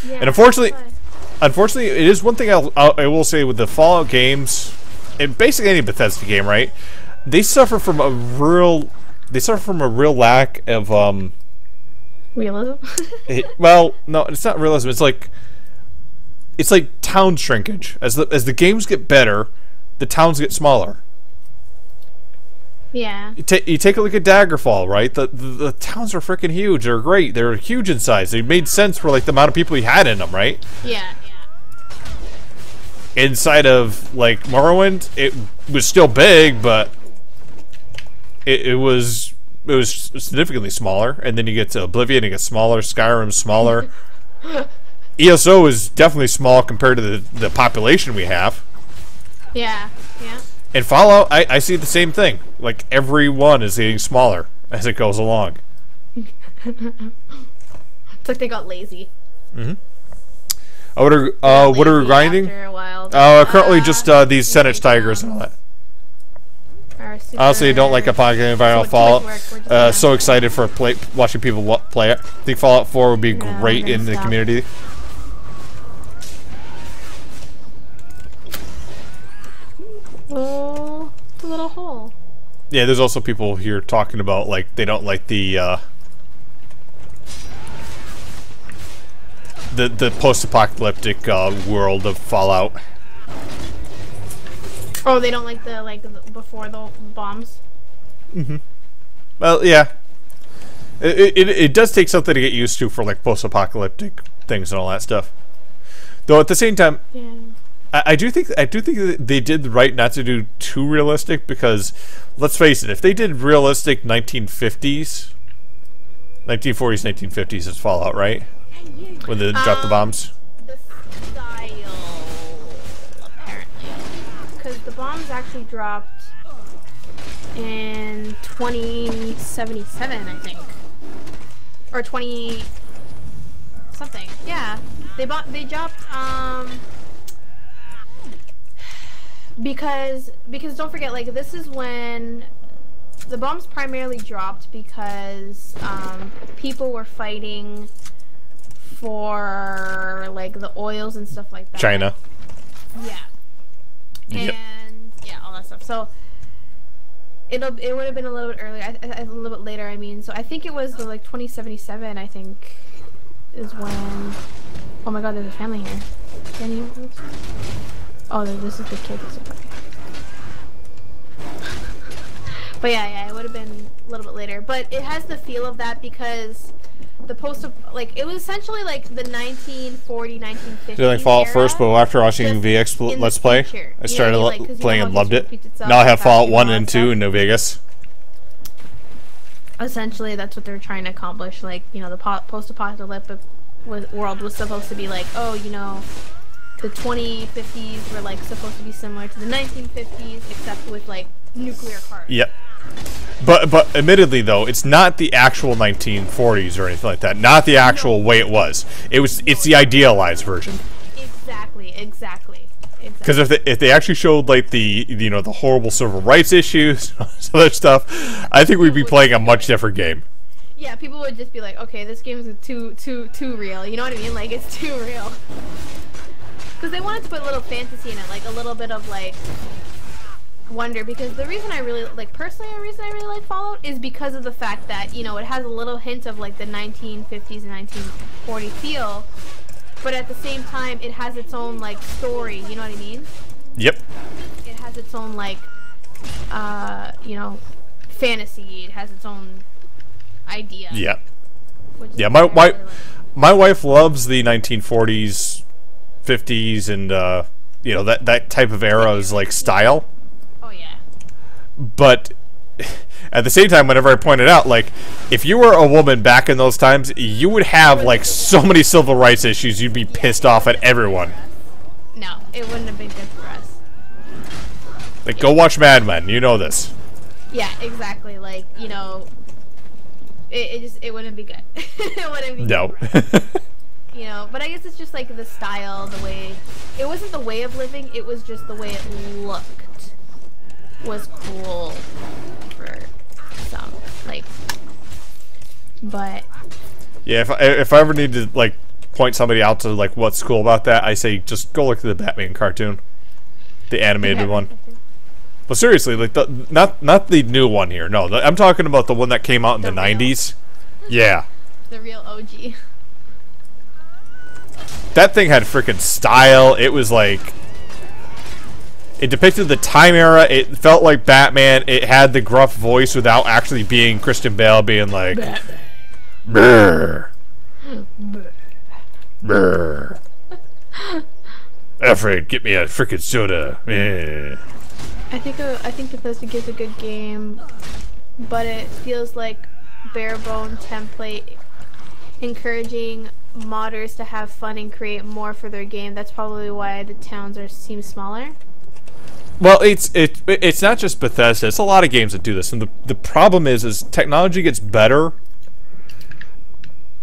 Yeah, and unfortunately, it is one thing I will say with the Fallout games, and basically any Bethesda game, right? They suffer from a real lack of realism. Well, no, it's not realism. It's like town shrinkage. As the games get better, the towns get smaller. Yeah. You take a look at Daggerfall, right? The towns are freaking huge. They're great. They're huge in size. They made sense for like the amount of people you had in them, right? Yeah. Inside of like Morrowind, it was still big, but it was significantly smaller. And then you get to Oblivion, it gets smaller. Skyrim smaller. ESO is definitely small compared to the population we have. Yeah. In Fallout, I see the same thing. Like every one is getting smaller as it goes along. It's like they got lazy. Mm-hmm. What are we grinding? Currently just these Senate Tigers and all that. Honestly, I don't like a podcast environment Fallout. So excited for watching people play it. I think Fallout 4 would be great in the community. Oh, it's a little hole. Yeah, there's also people here talking about like they don't like the post-apocalyptic world of Fallout. Oh, they don't like the before the bombs. Mm-hmm. Well, yeah. It does take something to get used to for like post-apocalyptic things and all that stuff. Though at the same time, yeah. I do think that they did right not to do too realistic, because let's face it, if they did realistic 1940s, 1950s is Fallout, right? When they dropped the bombs. The style, apparently, because the bombs actually dropped in 2077, I think, or 20 something. Yeah, they dropped because don't forget, like, this is when the bombs primarily dropped because people were fighting for like the oils and stuff like that. China. Yeah. And yeah, all that stuff. So it would have been a little bit earlier, a little bit later. I mean, so I think it was like 2077. I think is when. Oh my God, there's a family here. Can you? Oh, this is the kids. But yeah, it would have been a little bit later. But it has the feel of that because the it was essentially like the 1940, 1950s. Did I Fallout first, but after watching VX Let's Play, I started playing and loved it. Now I have Fallout 1 and 2 in New Vegas. Essentially, that's what they're trying to accomplish. Like, you know, the post-apocalyptic world was supposed to be like, oh, you know, the 2050s were like supposed to be similar to the 1950s, except with like nuclear cars. Yep. But admittedly though, it's not the actual 1940s or anything like that. Not the actual way it was. It's the idealized version. Exactly. Because if they actually showed like the horrible civil rights issues, other stuff, I think we'd be playing a much different game. Yeah, people would just be like, okay, this game is too real. You know what I mean? Like, it's too real. Because they wanted to put a little fantasy in it, like a little bit of like wonder. Because the reason I really like Fallout is because of the fact that, you know, it has a little hint of like the 1950s and 1940s feel, but at the same time it has its own like story. You know what I mean? Yep. It has its own like you know, fantasy. It has its own idea. Yeah. Yeah, my wife loves the 1940s, 50s, and you know, that type of era's like style. Oh yeah. But at the same time, whenever I pointed out, like, if you were a woman back in those times, you would have like so many civil rights issues. You'd be pissed off at everyone. No, it wouldn't have been good for us. Like, go watch Mad Men. You know this. Yeah, exactly. Like, you know, it wouldn't be good. It wouldn't be No. good for us. You know, but I guess it's just like the style, the way. It wasn't the way of living. It was just the way it looked. Was cool for some, like. But. Yeah, if I ever need to like point somebody out to like what's cool about that, I say just go look at the Batman cartoon, the animated one. But seriously, like not the new one here. No, I'm talking about the one that came out in the 90s. Yeah. The real OG. That thing had freaking style. It was like, it depicted the time era. It felt like Batman. It had the gruff voice without actually being Christian Bale being like, brr, brr. Alfred, get me a freaking soda. Yeah. I think Bethesda gives a good game, but it feels like bare bone template, encouraging modders to have fun and create more for their game. That's probably why the towns seem smaller. Well, it's not just Bethesda. It's a lot of games that do this, and the problem is technology gets better.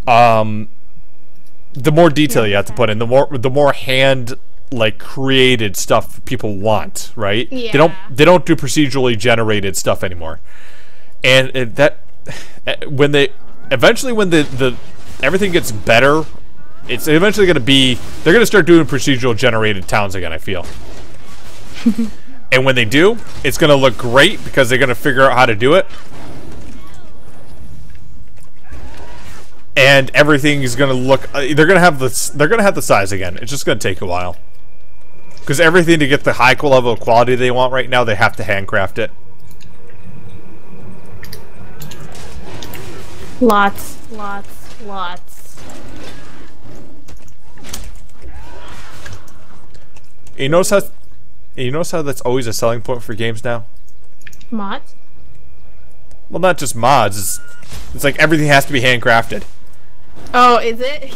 The more detail you have to put in, the more hand like created stuff people want, right? Yeah. They don't do procedurally generated stuff anymore, and that when the everything gets better, it's eventually going to be, they're going to start doing procedural generated towns again, I feel. And when they do, it's going to look great because they're going to figure out how to do it. And everything is going to look, they're going to have the size again. It's just going to take a while. Because everything to get the high level of quality they want right now, they have to handcraft it. Lots. You notice how that's always a selling point for games now? Mods? Well, not just mods. It's like everything has to be handcrafted. Oh, is it?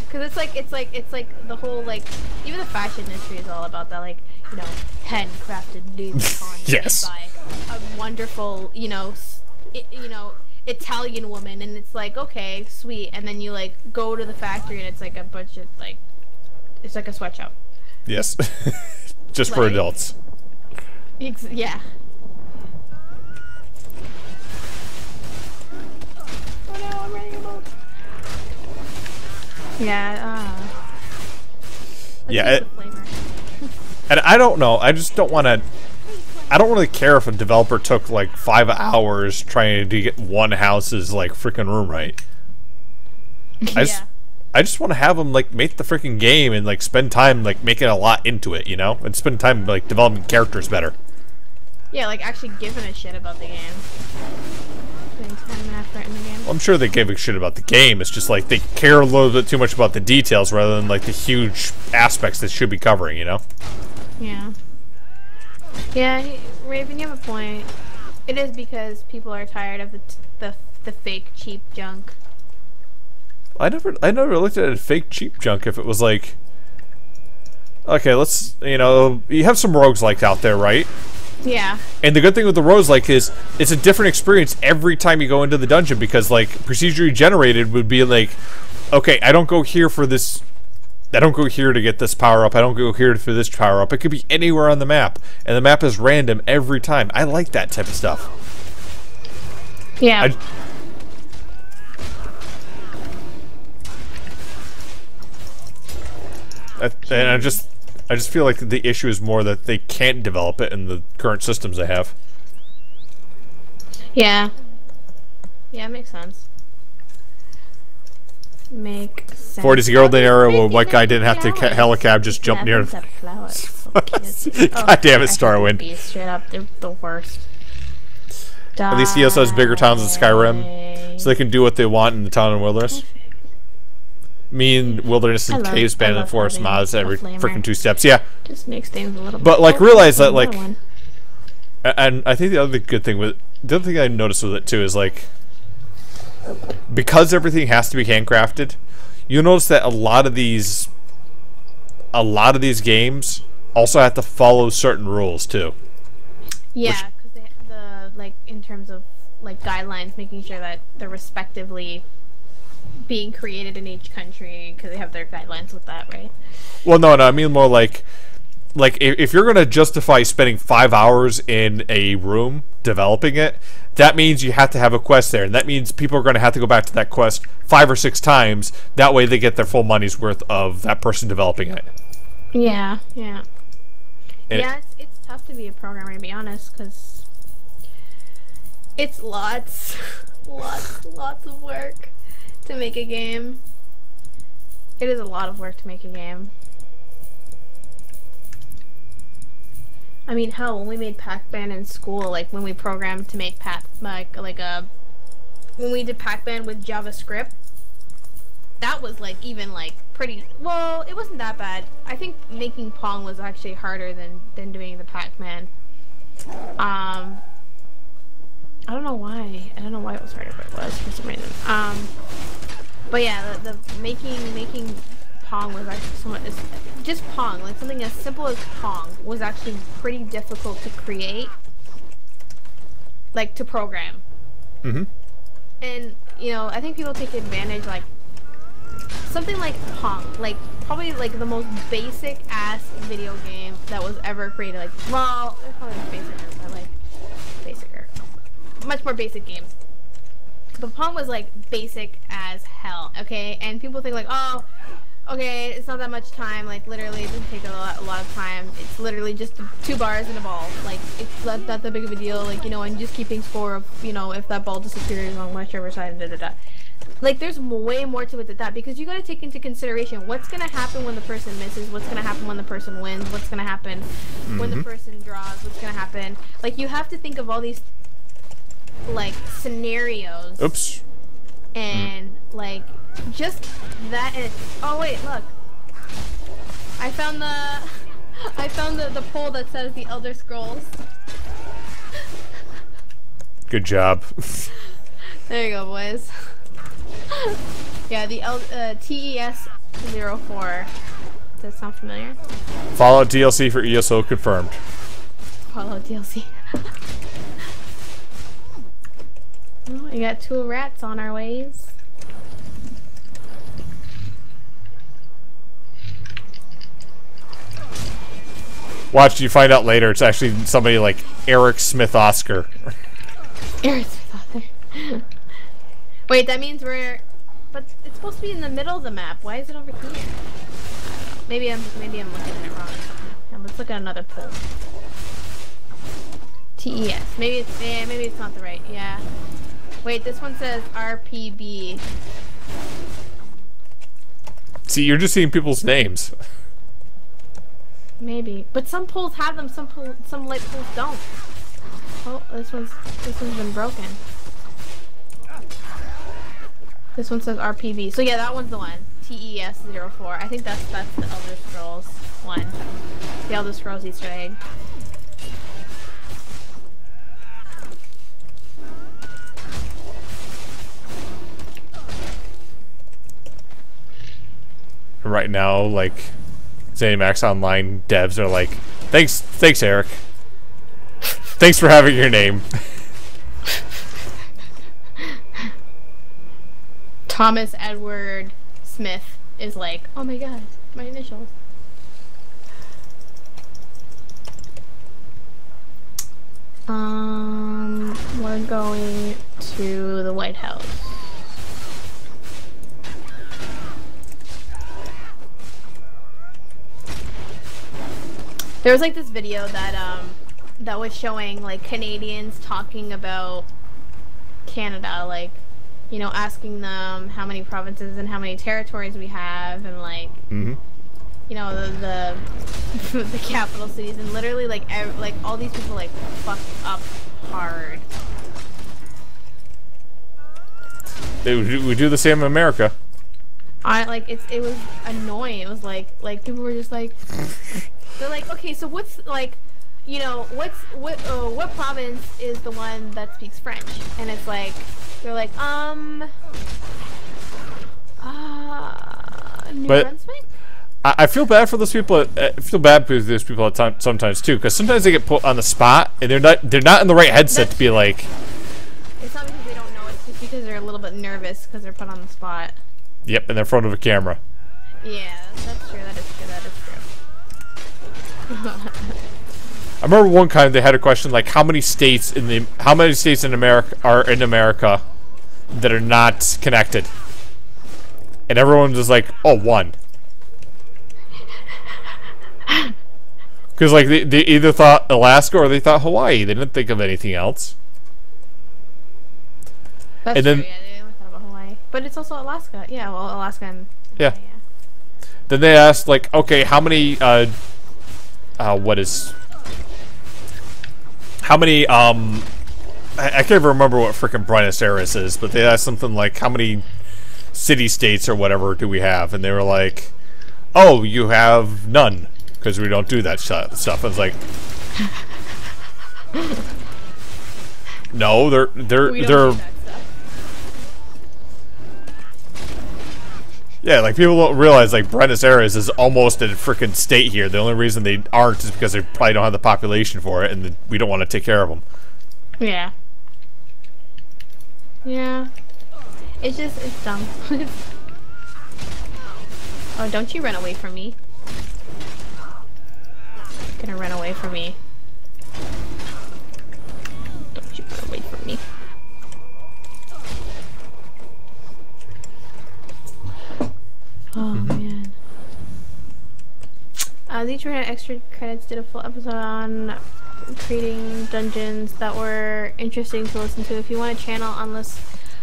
Because it's like the whole, like, even the fashion industry is all about that, like, you know, handcrafted news Yes. by a wonderful, you know, Italian woman, and it's like, okay, sweet, and then you like go to the factory and it's like a bunch of like, it's like a sweatshop. Yes. Just for like, adults. Yeah. Oh no, I'm running a boat. Yeah. Yeah. And I don't know. I just don't want to. I don't really care if a developer took like 5 hours trying to get one house's like freaking room right. I just want to have them like make the freaking game and like spend time like making a lot into it, you know, and spend time like developing characters better. Yeah, like actually giving a shit about the game. Putting time and effort in the game. Well, I'm sure they give a shit about the game. It's just like they care a little bit too much about the details rather than like the huge aspects that should be covering, you know? Yeah. Yeah, Raven, you have a point. It is because people are tired of the fake cheap junk. I never looked at it fake cheap junk if it was like, okay, let's, you know, you have some roguelikes out there, right? Yeah. And the good thing with the roguelike is it's a different experience every time you go into the dungeon because like procedurally generated would be like, okay, I don't go here for this, I don't go here to get this power up, I don't go here for this power up. It could be anywhere on the map, and the map is random every time. I like that type of stuff. Yeah. And I just feel like the issue is more that they can't develop it in the current systems they have. Yeah. Yeah, it makes sense. Makes sense. 40s the golden era where a white guy didn't have to helicab, just jump near. God damn it, Starwind. These straight up, they're the worst. At least he also has bigger towns in Skyrim, so they can do what they want in the town and wilderness. Me and wilderness and caves, abandoned forest mods every freaking 2 steps. Yeah. Just makes things a little. But like, realize that like, and I think the other good thing with the other thing I noticed with it too is like, because everything has to be handcrafted, you'll notice that a lot of these games also have to follow certain rules too. Yeah, because the like in terms of like guidelines, making sure that they're respectively being created in each country because they have their guidelines with that, right? Well, no, I mean more like if you're gonna justify spending 5 hours in a room developing it, that means you have to have a quest there, and that means people are gonna have to go back to that quest 5 or 6 times. That way, they get their full money's worth of that person developing it. Yeah. And yeah, it's tough to be a programmer, to be honest, because it's lots of work to make a game. It is a lot of work to make a game. I mean, hell, when we made Pac-Man in school, like when we programmed to make when we did Pac-Man with JavaScript, that was like even like pretty. Well, it wasn't that bad. I think making Pong was actually harder than doing the Pac-Man. I don't know why. I don't know why it was harder, but it was for some reason. But yeah, the making Pong was actually somewhat just Pong, like something as simple as Pong was actually pretty difficult to create, like to program. Mm-hmm. And you know, I think people take advantage, like something like Pong, like probably like the most basic ass video game that was ever created. Like, well, it's probably basicer, but like basicer, much more basic games. But Pong was like basic as hell, okay? And people think like, oh, okay, it's not that much time. Like literally, it doesn't take a lot of time. It's literally just 2 bars and a ball. Like it's not that big of a deal. Like, you know, and just keeping score of, you know, if that ball disappears on whichever side. Like there's way more to it than that, because you got to take into consideration what's gonna happen when the person misses, what's gonna happen when the person wins, what's gonna happen when the person draws, what's gonna happen. Like you have to think of all these like scenarios. Oops. And like just that. And oh wait, look! I found the poll that says the Elder Scrolls. Good job. There you go, boys. Yeah, the TES04. Does that sound familiar? Fallout DLC for ESO confirmed. Fallout DLC. Oh, we got 2 rats on our ways. Watch, you find out later it's actually somebody like Eric Smith Oscar. Eric Smith Oscar. Wait, that means we're... But it's supposed to be in the middle of the map. Why is it over here? I don't know. Maybe I'm looking at it wrong. Yeah, let's look at another poll. TES. Maybe it's not the right. Yeah. Wait, this one says RPB. See, you're just seeing people's names. Maybe, but some polls have them. Some light polls don't. Oh, this one's been broken. This one says RPB. So yeah, that one's the one. TES04. I think that's the Elder Scrolls one. The Elder Scrolls Easter egg. Right now, like, ZeniMax Online devs are like, thanks, Eric. Thanks for having your name. Thomas Edward Smith is like, oh my god, my initials. We're going to the White House. There was like this video that was showing like Canadians talking about Canada, like, you know, asking them how many provinces and how many territories we have, and like, you know, the capital cities, and literally like all these people like fucked up hard. We do the same in America. It was annoying. It was like people were just like, they're like, okay, so what's like, you know, what province is the one that speaks French? And it's like, they're like, New Brunswick? I feel bad for those people. I feel bad for those people sometimes too, because sometimes they get put on the spot and they're not in the right headset to be like. It's not because they don't know. It's just because they're a little bit nervous because they're put on the spot. Yep, and they're in front of a camera. Yeah, that's true. That is true. That is true. I remember one time they had a question like, how many states in America are in America that are not connected? And everyone was like, oh, one. Because like they either thought Alaska or they thought Hawaii. They didn't think of anything else. That's true, yeah, they only thought about Hawaii. But it's also Alaska. Yeah, well, Alaska and yeah. Hawaii, yeah. Then they asked like, okay, how many how many I can't even remember what freaking Buenos Aires is, but they asked something like, how many city-states or whatever do we have? And they were like, oh, you have none, because we don't do that stuff. I was like, no, they're yeah, like people don't realize like Buenos Aires is almost a freaking state here. The only reason they aren't is because they probably don't have the population for it, and we don't want to take care of them. Yeah. Yeah. It's dumb. Oh, don't you run away from me. You're gonna run away from me. Don't you run away from me. Oh, man. These were extra credits, did a full episode on creating dungeons that were interesting to listen to. If you want a channel on this,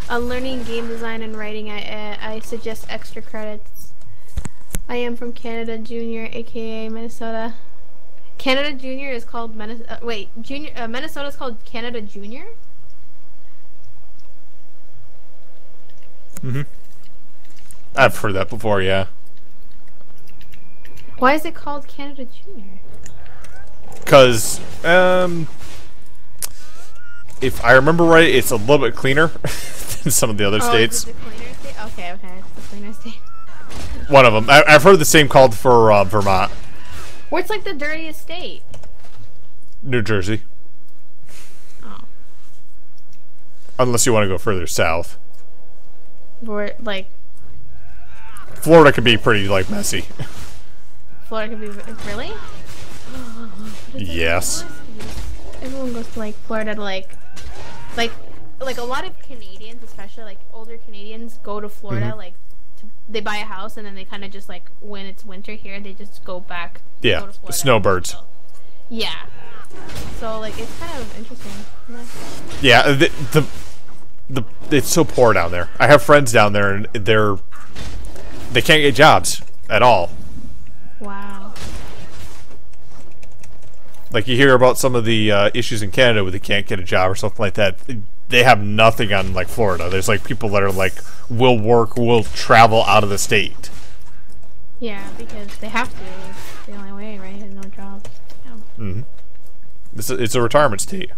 learning game design and writing, I suggest extra credits. I am from Canada Junior, aka Minnesota. Canada Junior is called Minnesota is called Canada Junior? Mm-hmm. I've heard that before, yeah. Why is it called Canada Junior? Because, if I remember right, it's a little bit cleaner than some of the other states. Is it the cleaner state? Okay, it's the cleaner state. One of them. I've heard the same called for Vermont. What's like the dirtiest state? New Jersey. Oh. Unless you want to go further south. Where, like... Florida can be pretty, like, messy. Florida can be... Really? Yes. Everyone goes to, like, Florida to, like a lot of Canadians, especially, like, older Canadians, go to Florida, like, they buy a house, and then they kind of just, like, when it's winter here, they just go back. Yeah, go to Florida. the snowbirds. Yeah. So, like, it's kind of interesting. Yeah, it's so poor down there. I have friends down there, and they can't get jobs at all. Wow. Like, you hear about some of the issues in Canada where they can't get a job or something like that. They have nothing on, like, Florida. There's, like, people that are, like, will travel out of the state. Yeah, because they have to. It's the only way, right? There's no jobs. Yeah. Mm-hmm. It's a retirement state.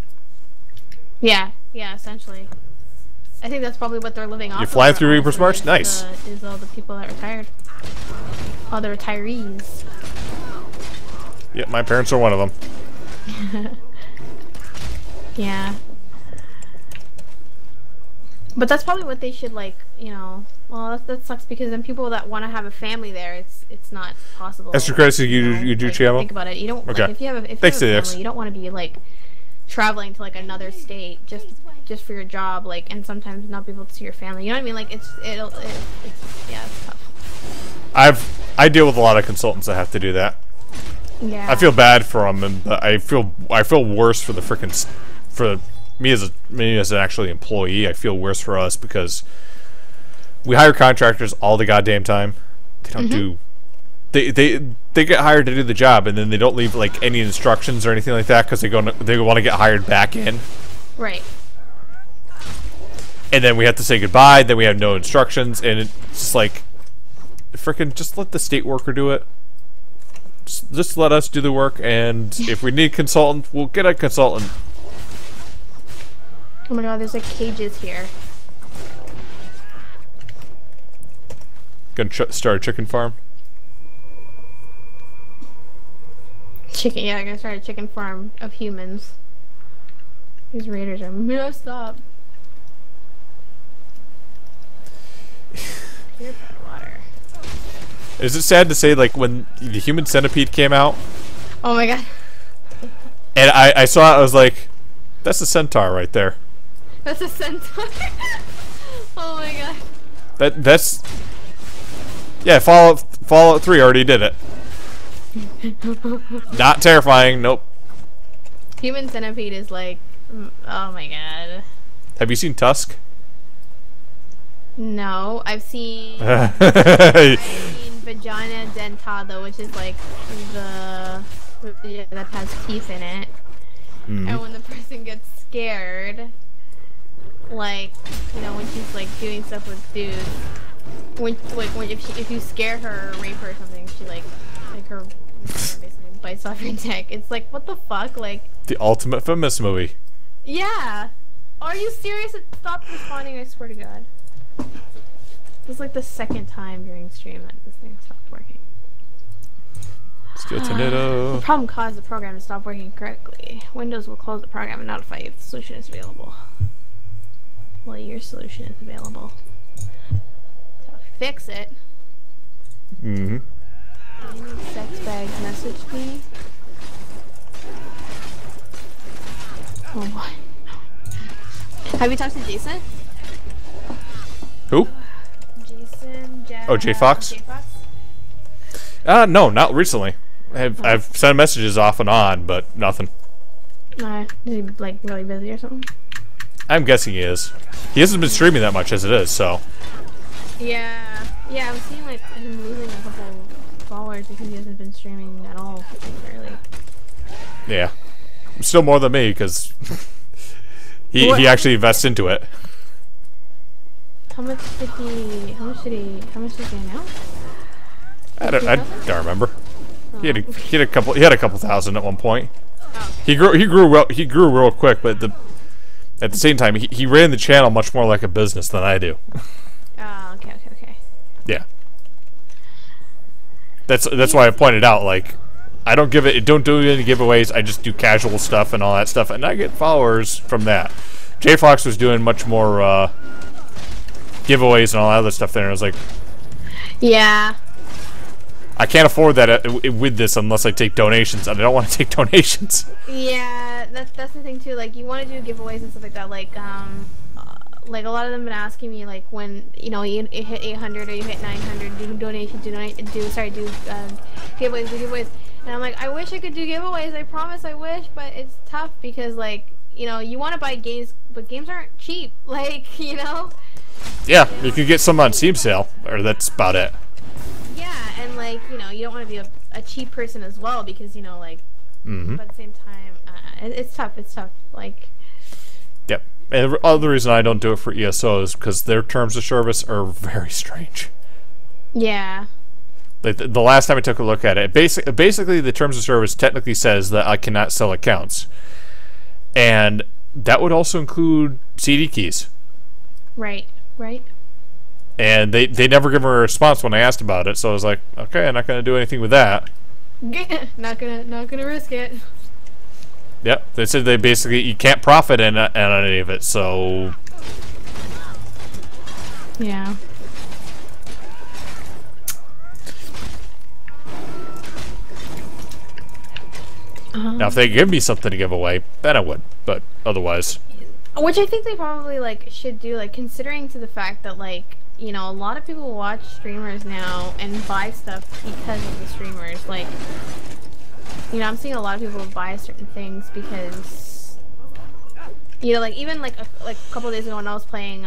Yeah, essentially. I think that's probably what they're living off of. You're flying through Reaper Smarts? Nice. Is all the people that retired. All the retirees. Yep, my parents are one of them. Yeah. But that's probably what they should, like, you know... Well, that sucks because then people that want to have a family there, it's not possible. Extra credits you do like, channel? Think about it. You don't... Okay. Like, if you have a family, you don't want to be, like, traveling to, like, another state just for your job, like, and sometimes not be able to see your family. You know what I mean? Like, it's tough. I deal with a lot of consultants that have to do that. Yeah. I feel bad for them, but I feel worse for the for me as an actually employee. I feel worse for us because we hire contractors all the goddamn time. They they get hired to do the job, and then they don't leave like any instructions or anything like that because they want to get hired back in. Right. And then we have to say goodbye. Then we have no instructions, and it's just like, frickin' just let the state worker do it. Just let us do the work, and if we need a consultant, we'll get a consultant. Oh my god, there's like cages here. Gonna start a chicken farm. Chicken, yeah, I'm gonna start a chicken farm of humans. These raiders are messed up. Purified water. Is it sad to say, like, when the Human Centipede came out? Oh my god. And I saw it, I was like, that's a centaur right there. That's a centaur. Oh my god. That's... Yeah, Fallout 3 already did it. Not terrifying, nope. Human Centipede is like, oh my god. Have you seen Tusk? No, I've seen Vagina Dentata, which is like the that has teeth in it. Mm. And when the person gets scared, like, you know, when she's like doing stuff with dudes, if you scare her or rape her or something, she like her basically bites off your dick. It's like, what the fuck, like. The ultimate feminist movie. Yeah. Are you serious? Stop responding, I swear to God. This is like the second time during stream that this thing stopped working. Steel tornado. The problem caused the program to stop working correctly. Windows will close the program and notify you if the solution is available. Well, your solution is available. So fix it. Mm-hmm. Any sex bags messaged me. Oh boy. Have you talked to Jason? Who? Jason, Oh, J Fox? J Fox? No, not recently. I've sent messages off and on, but nothing. Is he like really busy or something? I'm guessing he is. He hasn't been streaming that much as it is, so. Yeah, I'm seeing like him losing a couple followers because he hasn't been streaming at all, really. Yeah. Still more than me, because he actually invests into it. How much did he announce? I don't remember. Oh. He had a couple thousand at one point. Oh, okay. He grew real quick, but at the same time he ran the channel much more like a business than I do. Oh, okay. Yeah. That's why I pointed out, like, I don't do any giveaways. I just do casual stuff and all that stuff, and I get followers from that. J Fox was doing much more giveaways and all that other stuff there, and I was like, yeah. I can't afford that with this unless I take donations, and I don't want to take donations. Yeah, that's the thing too. Like, you want to do giveaways and stuff like that. Like a lot of them have been asking me, like, when you hit 800 or you hit 900, do donations, do giveaways. And I'm like, I wish I could do giveaways. I promise, I wish, but it's tough because, like, you want to buy games, but games aren't cheap. Like, Yeah, you can get some on Steam sale, or that's about it. Yeah, and like, you don't want to be a cheap person as well because, like, Mm-hmm. but at the same time, it's tough. Like, Yep. And the other reason I don't do it for ESO is because their terms of service are very strange. yeah. Like the last time I took a look at it, basically the terms of service technically says that I cannot sell accounts, and that would also include CD keys. Right. And they never give me a response when I asked about it, so I was like, okay, I'm not gonna do anything with that. not gonna risk it. Yep. They said you can't profit on any of it, so. Yeah. Now, if they give me something to give away, then I would. But otherwise, which I think they probably should do, considering to the fact that a lot of people watch streamers now and buy stuff because of the streamers. I'm seeing a lot of people buy certain things because even a couple of days ago when I was playing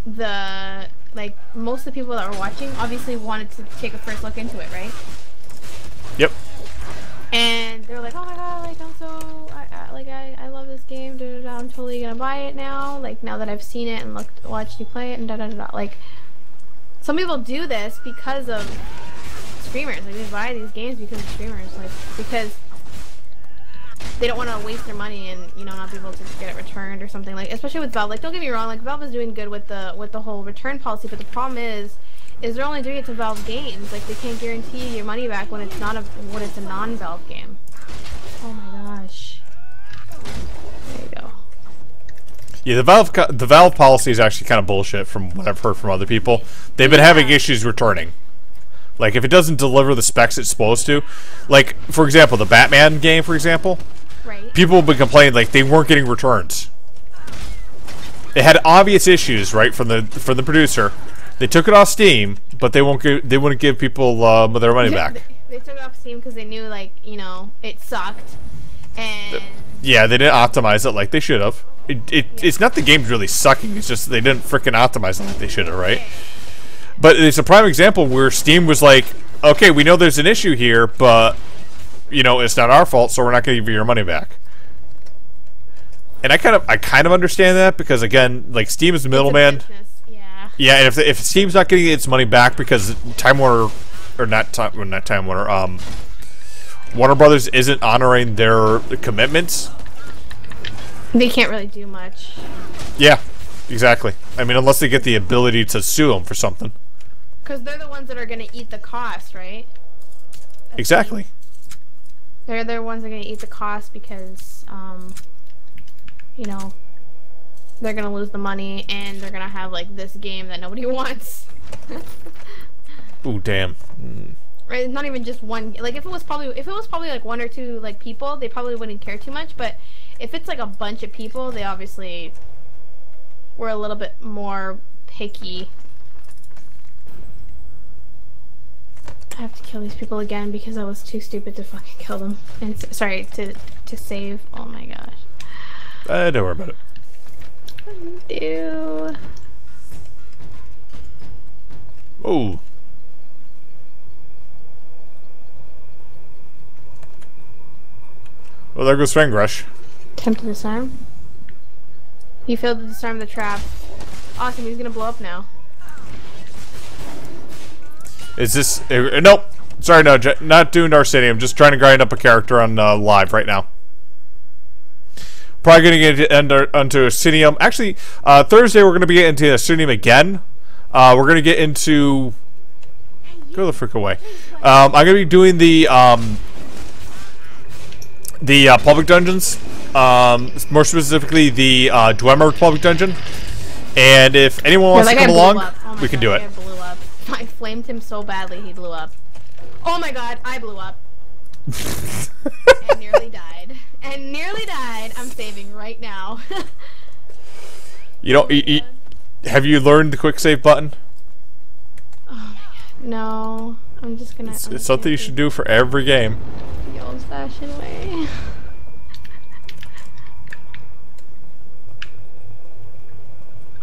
the like most of the people that were watching obviously wanted to take a first look into it, right? Yep. And they were like, "Oh my god, like I'm so I love this game. Da, da, da, I'm totally gonna buy it now. Like now that I've seen it and watched you play it and da da da da." Like some people do this because of streamers. Like they buy these games because of streamers. Like because they don't want to waste their money and not be able to get it returned or something. Like especially with Valve. Like don't get me wrong. Like Valve is doing good with the whole return policy, but the problem is they're only doing it to Valve games. Like they can't guarantee your money back when it's a non-Valve game. Oh my gosh. There you go. Yeah, the Valve policy is actually kind of bullshit from what I've heard from other people. They've been having issues returning. Like if it doesn't deliver the specs it's supposed to, like for example, the Batman game, for example, right? People have been complaining like they weren't getting returns. It had obvious issues, right, from the producer. They took it off Steam, but they wouldn't give people their money back. They took it off Steam because they knew it sucked, and yeah, they didn't optimize it like they should have. It's not the game's really sucking. It's just they didn't freaking optimize it like they should have, right? Yeah. But it's a prime example where Steam was like, okay, we know there's an issue here, but it's not our fault, so we're not going to give you your money back. And I kind of understand that because again, like Steam is the middleman. Yeah, and if Steam's not getting its money back because Time Warner, or not Time Warner, Warner Brothers isn't honoring their commitments, they can't really do much. Yeah, exactly. I mean, unless they get the ability to sue them for something. Because they're the ones that are going to eat the cost, right? Exactly. They're the ones that are going to eat the cost because, they're going to lose the money and they're going to have, like, this game that nobody wants. Ooh, damn. Right? Not even just one. Like, if it was probably like one or two, like, people, they probably wouldn't care too much. But if it's, like, a bunch of people, they obviously were a little bit more picky. I have to kill these people again because I was too stupid to fucking kill them. And sorry, to save. Oh my gosh. Don't worry about it. Ew. Oh. Well, there goes Fang Rush. Attempt to disarm. He failed to disarm the trap. Awesome, he's gonna blow up now. Is this... nope. Sorry, no. Not doing Dark City. I'm just trying to grind up a character on live right now. Probably going to get onto Asinium. Actually, Thursday we're going to be getting into Asinium again. We're going to get into... Go the frick away. I'm going to be doing the public dungeons. More specifically, the Dwemer public dungeon. And if anyone wants to come along, we can do it. I flamed him so badly he blew up. Oh my god, I blew up. And nearly died. And nearly died. I'm saving right now. Have you learned the quick save button? Oh my god, no. I'm just gonna... It's something you should do for every game. The old-fashioned way.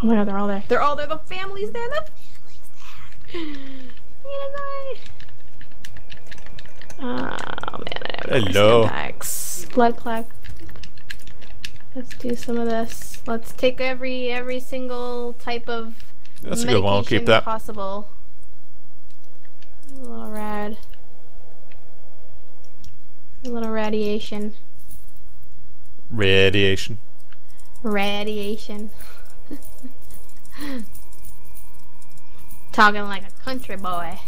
Oh my god, they're all there. They're all there. The family's there. The family's there. I'm gonna die. Oh man, I have no packs. Blood plaque. Let's do some of this. Let's take every single type of That's a good one. I'll keep that possible. A little rad. A little radiation. Radiation. Radiation. Talking like a country boy.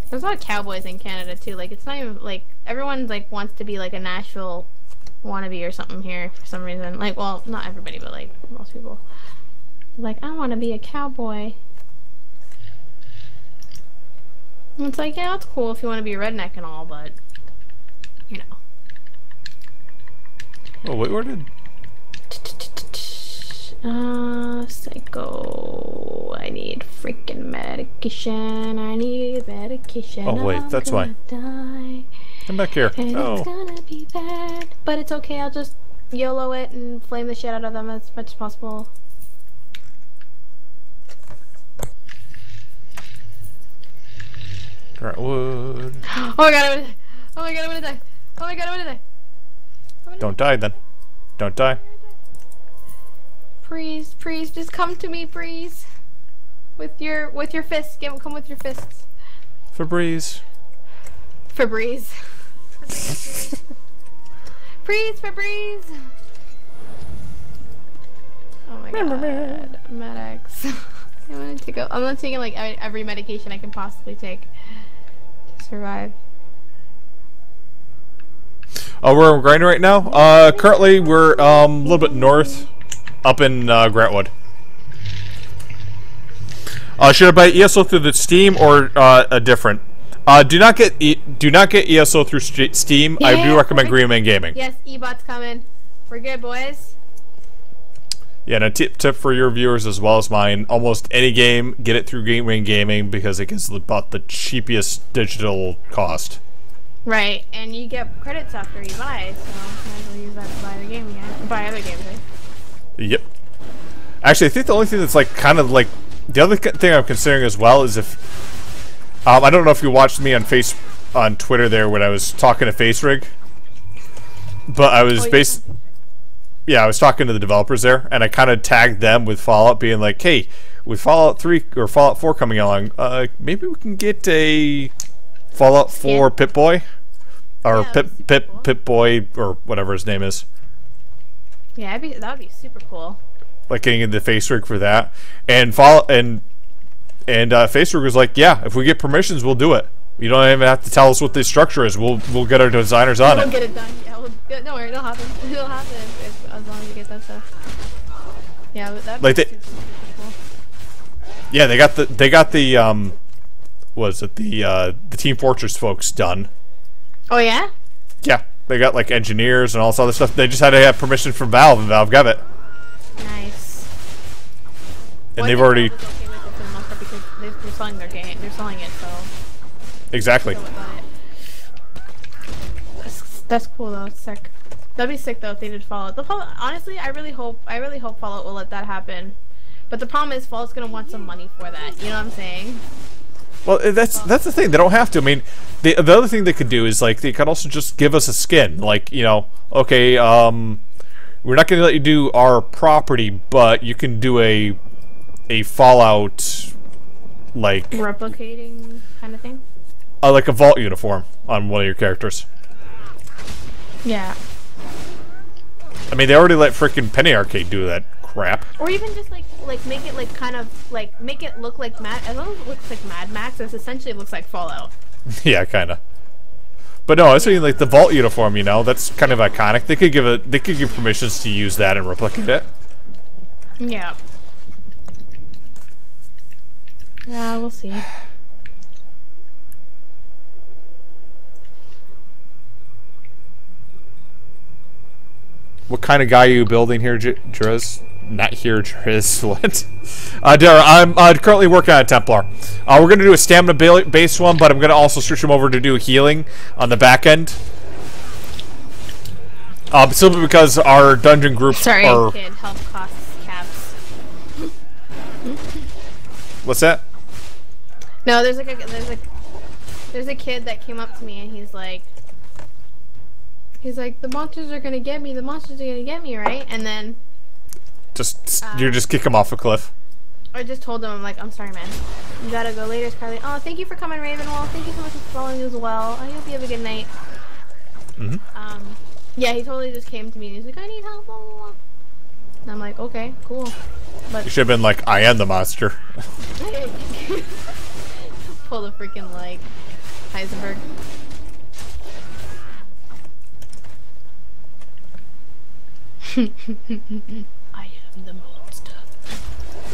There's a lot of cowboys in Canada too. Like it's not even like everyone's like wants to be like a Nashville wannabe or something here for some reason. Like, well, not everybody, but like most people. Like, I want to be a cowboy. And it's like, yeah, it's cool if you want to be a redneck and all, but you know. Oh wait, where did? Psycho. I need freaking medication. I need medication. Oh wait, that's why. Die. Come back here. And it's gonna be bad. But it's okay, I'll just YOLO it and flame the shit out of them as much as possible. Grantwood. Oh my god, I'm gonna die. Oh my god, I'm gonna die. Oh my god, I'm gonna die. Don't die then. Don't die. Please, please, just come to me, please. With your fists. Come with your fists. Febreze. Febreze. Please, Febreze. Oh my god. Medics. I'm gonna take like every medication I can possibly take to survive. We're in grinding right now. Currently we're a little bit north, up in Grantwood. Should I buy ESO through the Steam or a different? Do not get ESO through Steam. Yeah, I do recommend Green Man Gaming. Yes, E-Bot's coming. We're good, boys. Yeah, and a tip for your viewers as well as mine: almost any game, get it through Green Man Gaming because it gets about the cheapest digital cost. Right, and you get credits after you buy, so might as well use that to buy the game again. Buy other games, right? Yep. Actually, I think the only thing that's like kind of like the other thing I'm considering as well is if I don't know if you watched me on Twitter there when I was talking to FaceRig, but I was I was talking to the developers there, and I kind of tagged them with Fallout, being like, "Hey, with Fallout 3 or Fallout 4 coming along, maybe we can get a Fallout 4 Pip-Boy, or Pip-Boy, or whatever his name is." Yeah, that would be super cool. Like getting into FaceRig for that, and FaceRig was like, "Yeah, if we get permissions, we'll do it. You don't even have to tell us what the structure is. We'll get our designers on it." We'll get it done. Yeah, don't worry, it'll happen. It'll happen as long as you get that stuff. Yeah, that'd be super cool. Yeah, they got the was it the Team Fortress folks done. Oh yeah? Yeah, they got like engineers and all this other stuff. They just had to have permission from Valve, and Valve gave it. Nice. And they've already. Okay with it for the most part because they're selling their game. They're selling it, so. Exactly. That's cool though. It's sick. That'd be sick though if they did Fallout. Honestly, I really hope Fallout will let that happen. But the problem is Fallout's gonna want some money for that. You know what I'm saying? Well, that's the thing. They don't have to. I mean, the other thing they could do is like they could also just give us a skin. Like, you know, okay, we're not going to let you do our property, but you can do a Fallout like replicating kind of thing. Like a vault uniform on one of your characters. Yeah. I mean, they already let freaking Penny Arcade do that crap. Or even just like make it like kind of like make it look like as long as it looks like Mad Max, it essentially looks like Fallout. Yeah, kind of. But no, I was saying like the vault uniform. You know, that's kind of iconic. They could give permissions to use that and replicate it. Yeah. Yeah, we'll see. What kind of guy are you building here, Drez? Not here, Drez. What? Dara, I'm currently working on a Templar. We're going to do a stamina-based one, but I'm going to also switch him over to do healing on the back end. Simply because our dungeon group are... kid. Help costs caps. What's that? No, there's a kid that came up to me and he's like, the monsters are gonna get me. The monsters are gonna get me, right? And then you just kick him off a cliff. I just told him, I'm like, I'm sorry, man. You gotta go later, Carly. Oh, thank you for coming, Ravenwall. Thank you so much for following as well. I hope you have a good night. Yeah, he totally just came to me and he's like, I need help. Blah, blah, blah. And I'm like, okay, cool. But you should have been like, I am the monster. Pull the freaking like Heisenberg. I am the monster.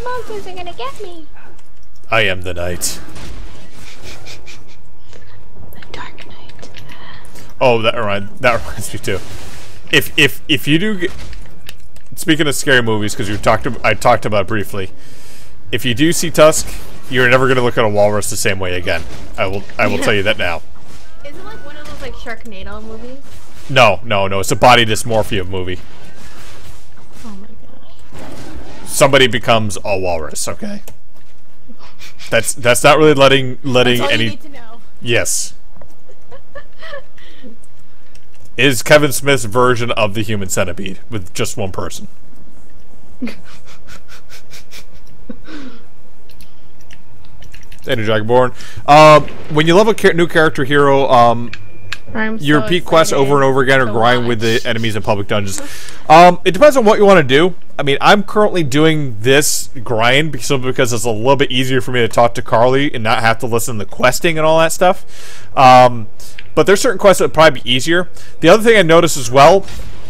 Monsters are gonna get me. I am the knight. The Dark Knight. Oh, that reminds me too. If you do get, speaking of scary movies, because I talked about it briefly. If you do see Tusk, you're never gonna look at a walrus the same way again. I will tell you that now. Is it like one of those like Sharknado movies? No. It's a body dysmorphia movie. Oh my gosh. Somebody becomes a walrus. Okay. That's not really letting That's all any. you need to know. Yes. Is Kevin Smith's version of the Human Centipede with just one person. Any Dragonborn. When you level a new character hero, you repeat quests over and over again or grind with the enemies in public dungeons. It depends on what you want to do. I mean, I'm currently doing this grind simply because it's a little bit easier for me to talk to Carly and not have to listen to the questing and all that stuff. But there's certain quests that would probably be easier. The other thing I noticed as well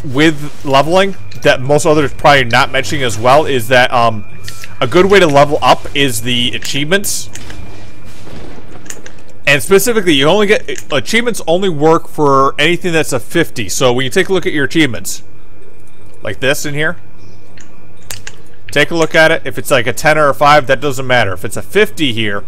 with leveling that most others probably not mentioning as well is that a good way to level up is the achievements. And specifically, you only get achievements only work for anything that's a 50. So when you take a look at your achievements, like this in here, take a look at it. If it's like a 10 or a 5, that doesn't matter. If it's a 50 here,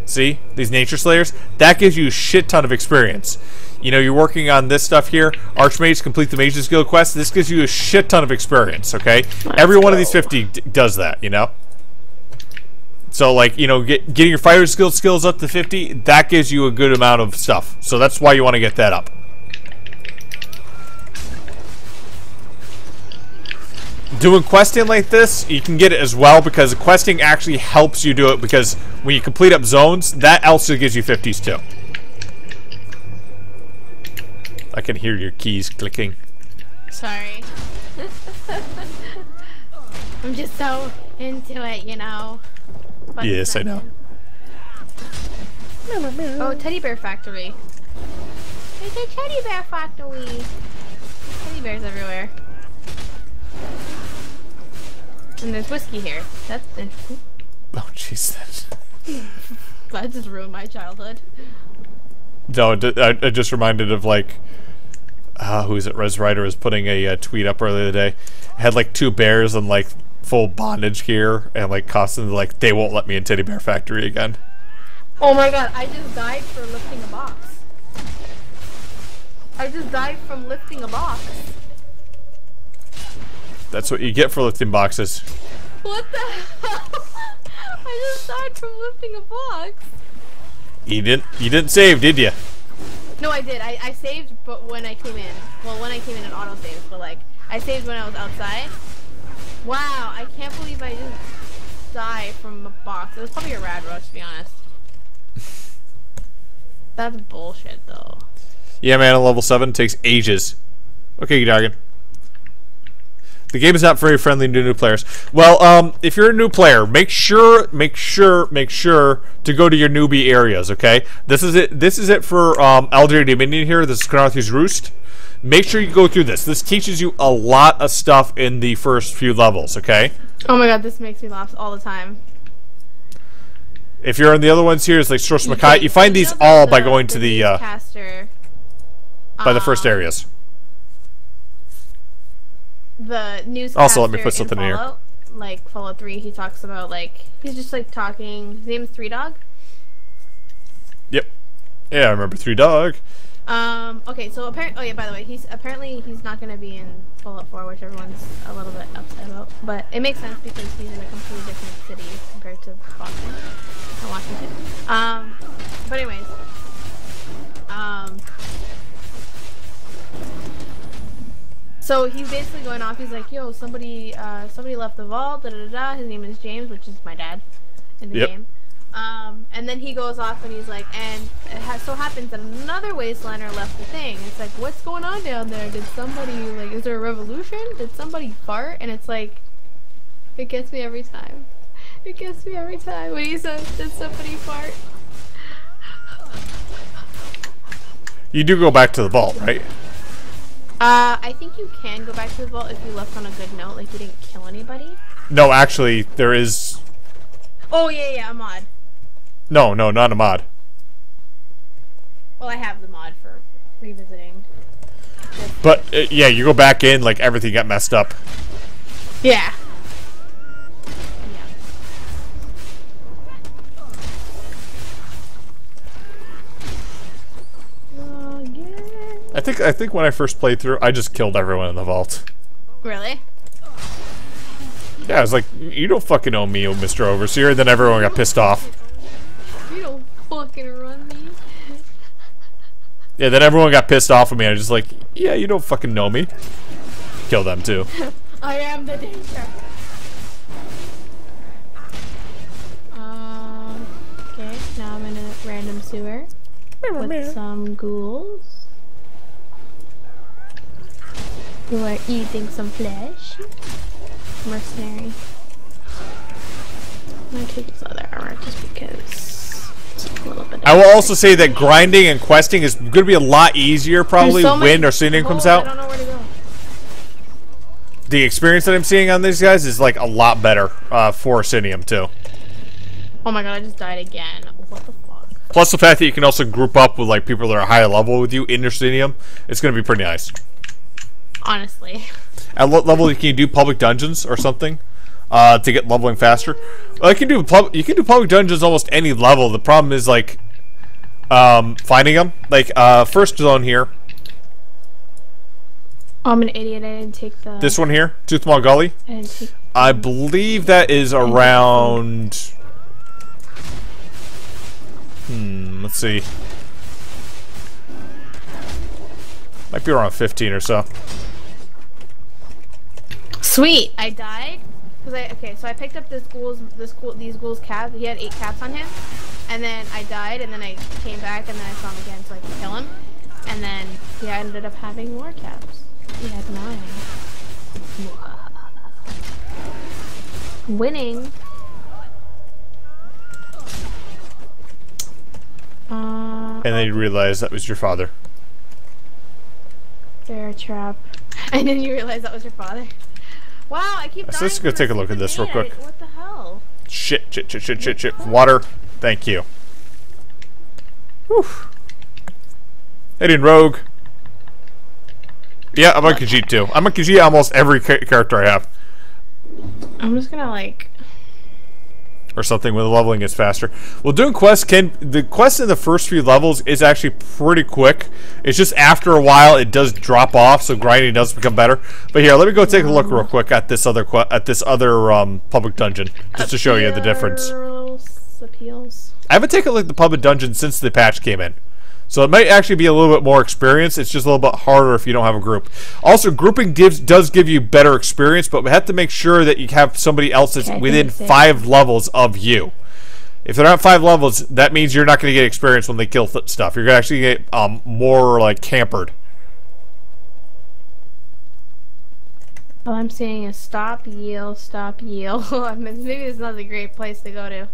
see these Nature Slayers, that gives you a shit ton of experience. You know, you're working on this stuff here. Archmage, complete the Mage's Guild quest. This gives you a shit ton of experience. Okay, every one of these 50 does that. You know. So, like, you know, getting your fighter skills up to 50, that gives you a good amount of stuff. So that's why you want to get that up. Doing questing like this, you can get it as well because the questing actually helps you do it because when you complete up zones, that also gives you 50s too. I can hear your keys clicking. Sorry. I'm just so into it, you know. But yes, I know. Oh, teddy bear factory. It's a teddy bear factory. Teddy bears everywhere. And there's whiskey here. That's interesting. Oh, jeez. That just ruined my childhood. No, I just reminded of, like, who is it? Res Rider was putting a tweet up earlier today. It had, like, 2 bears and, like, full bondage gear and like constantly like they won't let me in Teddy Bear Factory again. Oh my god, I just died for lifting a box. I just died from lifting a box. That's what you get for lifting boxes. What the hell? I just died from lifting a box. You didn't save, did you? No, I did. I saved but when I came in. Well, when I came in auto saves, but like I saved when I was outside. Wow, I can't believe I just died from a box. It was probably a rad rush, to be honest. That's bullshit, though. Yeah, man, on level 7 takes ages. Okay, Dragon. The game is not very friendly to new players. Well, if you're a new player, make sure to go to your newbie areas, okay? This is it. This is it for Elder Dominion here. This is Knarthy's Roost. Make sure you go through this. This teaches you a lot of stuff in the first few levels, okay? Oh my god, this makes me laugh all the time. If you're in the other ones here, it's like Source Makai. You find these all by going to the caster, by the first areas. The newscaster. Also, let me put something in here. Like Fallout 3, he talks about like he's just like talking. His name is Three Dog. Yep. Yeah, I remember Three Dog. Okay, so apparently, oh yeah, by the way, he's not gonna be in Fallout 4, which everyone's a little bit upset about, but it makes sense because he's in a completely different city compared to Boston or Washington. But anyways, so he's basically going off, he's like, yo, somebody left the vault, da da da, his name is James, which is my dad in the game. And then he goes off and he's like, and it so happens that another Wastelander left the thing. It's like, what's going on down there? Did somebody, like, is there a revolution? Did somebody fart? And it's like, it gets me every time. It gets me every time when he says, did somebody fart? You do go back to the vault, right? I think you can go back to the vault if you left on a good note, like you didn't kill anybody. No, actually, there is... Oh, yeah, a mod. No, not a mod. Well, I have the mod for revisiting. But, yeah, you go back in, like, everything got messed up. Yeah. I think when I first played through, I just killed everyone in the vault. Really? Yeah, I was like, you don't fucking own me, Mr. Overseer. And then everyone got pissed off. You don't fucking run me. Yeah, then everyone got pissed off at me. I was just like, yeah, you don't fucking know me. Kill them too. I am the danger. Okay, now I'm in a random sewer with some ghouls who are eating some flesh. Mercenary. I'm gonna take this other armor just because it's a little bit. I will also say that grinding and questing is going to be a lot easier probably so when Arsenium comes out. I don't know where to go. The experience that I'm seeing on these guys is like a lot better for Arsenium too. Oh my god, I just died again. What the fuck? Plus the fact that you can also group up with like people that are higher level with you in Arsenium, it's going to be pretty nice. Honestly. At what level you can do public dungeons or something to get leveling faster? Well, you can do public dungeons almost any level. The problem is like finding them. Like first zone here. Oh, I'm an idiot. I didn't take the. This one here, Toothmaw Gully. I didn't take. I believe that is around. Let's see. Might be around 15 or so. Sweet, I died because so I picked up these ghouls cap. He had 8 caps on him, and then I died, and then I came back, and then I saw him again so I could kill him, and then he ended up having more caps. He had 9. Winning. And then you realize that was your father. Bear trap. And then you realize that was your father. Wow, I keep dying. So let's go take a look at this real quick. What the hell? Shit. Water. Thank you. Whew. Heading rogue. Yeah, I'm on Khajiit too. I'm on Khajiit almost every character I have. I'm just gonna like... Or something when the leveling gets faster. Well, doing quests the quest in the first few levels is actually pretty quick. It's just after a while it does drop off, so grinding does become better. But here, let me go take a look real quick at this other public dungeon, just to show you the difference. Appeals. I haven't taken a look at the public dungeon since the patch came in. So it might actually be a little bit more experience. It's just a little bit harder if you don't have a group. Also, grouping does give you better experience, but we have to make sure that you have somebody else that's within 5 levels of you. If they're not 5 levels, that means you're not going to get experience when they kill stuff. You're going to actually get more like campered. All I'm seeing is stop, yield, stop, yield. Maybe it's not a great place to go to.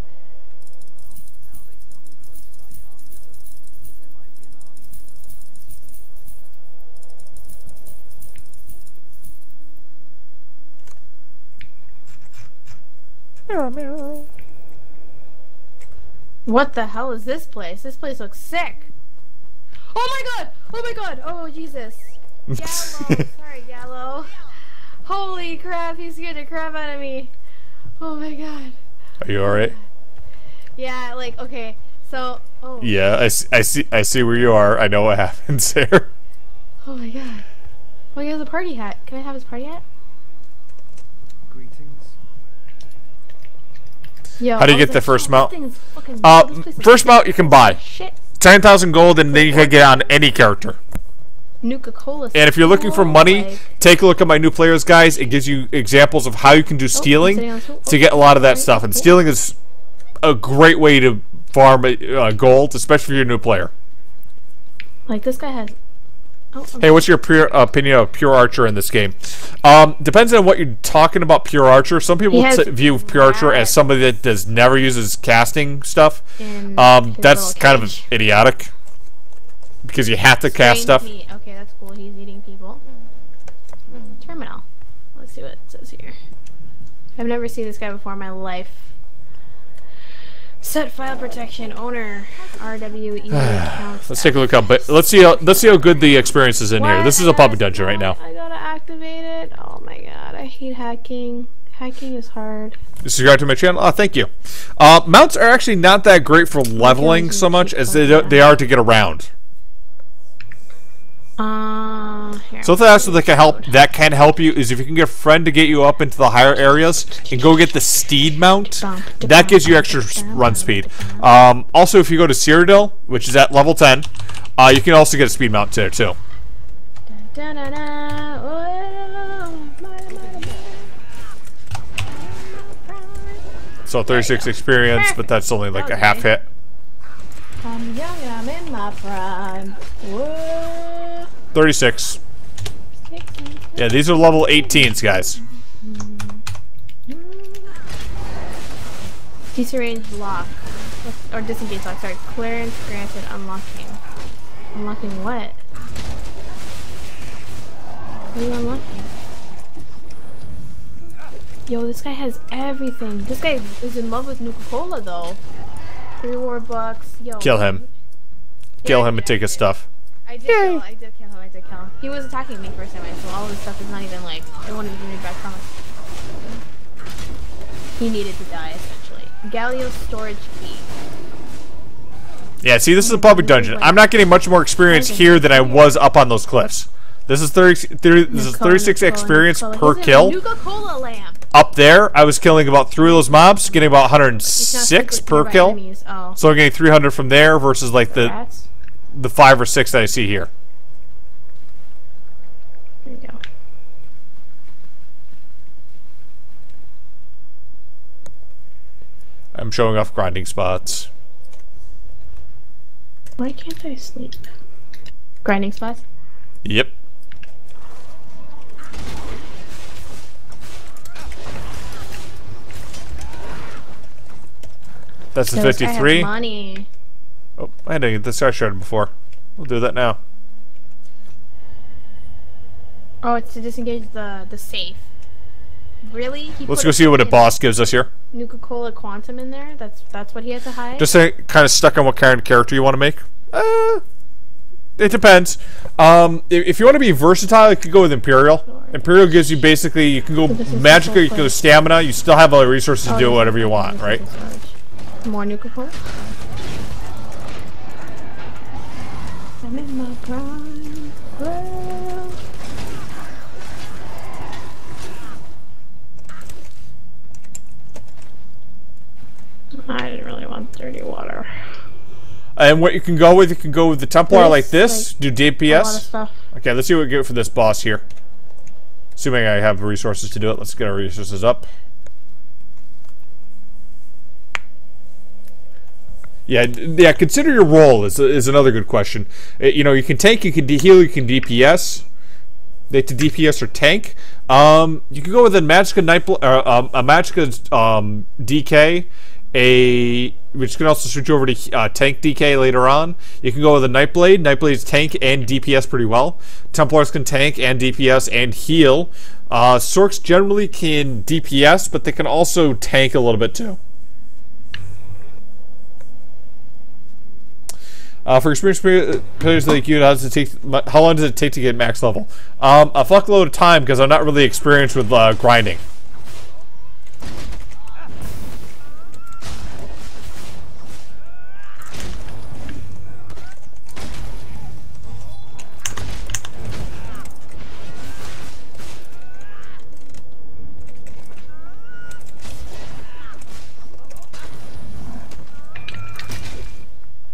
What the hell is this place? This place looks sick. Oh my god! Oh my god! Oh Jesus! Gallo! Sorry, Gallo. Holy crap! He scared the crap out of me. Oh my god. Are you all right? Yeah. Like okay. So. Oh. Yeah, I see where you are. I know what happens there. Oh my god. Oh, he has a party hat. Can I have his party hat? Yo, how do you get the first mount? First First mount you can buy. 10,000 gold, and then you can get on any character. Nuka-Cola. And if you're looking for money, take a look at my new players guys. It gives you examples of how you can do stealing to get a lot of that stuff. And stealing is a great way to farm gold, especially if you're a new player. Like this guy has. Oh, okay. Hey, what's your opinion of Pure Archer in this game? Depends on what you're talking about. Pure Archer. Some people view Pure Archer as somebody that does never uses casting stuff. That's kind of idiotic because you have to cast stuff. Meat. Okay, that's cool. He's eating people. Terminal. Let's see what it says here. I've never seen this guy before in my life. Set file protection owner RWE accounts. Let's take a look let's see how good the experience is in here. This is a public dungeon right now. I gotta activate it. Oh my god, I hate hacking. Hacking is hard. Subscribe to my channel. Oh, thank you. Mounts are actually not that great for leveling so much as they are to get around. Here. Something else that can help you is if you can get a friend to get you up into the higher areas and go get the steed mount. That gives you extra run speed. Also, if you go to Cyrodiil, which is at level 10, you can also get a speed mount there too. So 36 experience, but that's only like a half hit. I'm young, I'm in my prime. Whoa. 36. Yeah, these are level 18s, guys. DC range lock. Or disengage lock, sorry. Clearance granted unlocking. Unlocking what? What are you unlocking? Yo, this guy has everything. This guy is in love with Nuka-Cola, though. 3 war bucks. Yo. Kill him. Kill him and take his stuff. I did kill him. I did kill him. He was attacking me first time, so all of his stuff is not even like, it won't even give me back from it. He needed to die, essentially. Galio's storage key. Yeah, see, this is a public dungeon. I'm not getting much more experience here than I was up on those cliffs. This is 36 experience per kill. Nuka-Cola lamp. Up there, I was killing about 3 of those mobs, getting about 106 per kill. Oh. So I'm getting 300 from there versus like the 5 or 6 that I see here. There you go. I'm showing off grinding spots. Why can't I sleep? Grinding spots? Yep. That's the 53. Money. Oh, I had to get this guy shredded before. We'll do that now. Oh, it's to disengage the safe. Really? Let's go see what a boss gives us here. Nuka-Cola Quantum in there? That's what he had to hide? Just kind of stuck on what kind of character you want to make. It depends. If you want to be versatile, you can go with Imperial. Imperial gives you basically, you can go magical, you can go stamina. You still have all the resources to do whatever you want, right? More Nuka-Cola? I'm in my prime. Whoa. I didn't really want dirty water. And what you can go with the Templar like this, do DPS. A lot of stuff. Okay, let's see what we get for this boss here. Assuming I have resources to do it, let's get our resources up. Yeah, consider your role is another good question. You know, you can tank, you can heal, you can DPS. They to DPS or tank. You can go with a Magicka a Magicka DK, which can also switch over to tank DK later on. You can go with a Nightblade. Nightblades tank and DPS pretty well. Templars can tank and DPS and heal. Sorks generally can DPS, but they can also tank a little bit too. For experienced players like you, how long does it take to get max level? A fuckload of time because I'm not really experienced with grinding.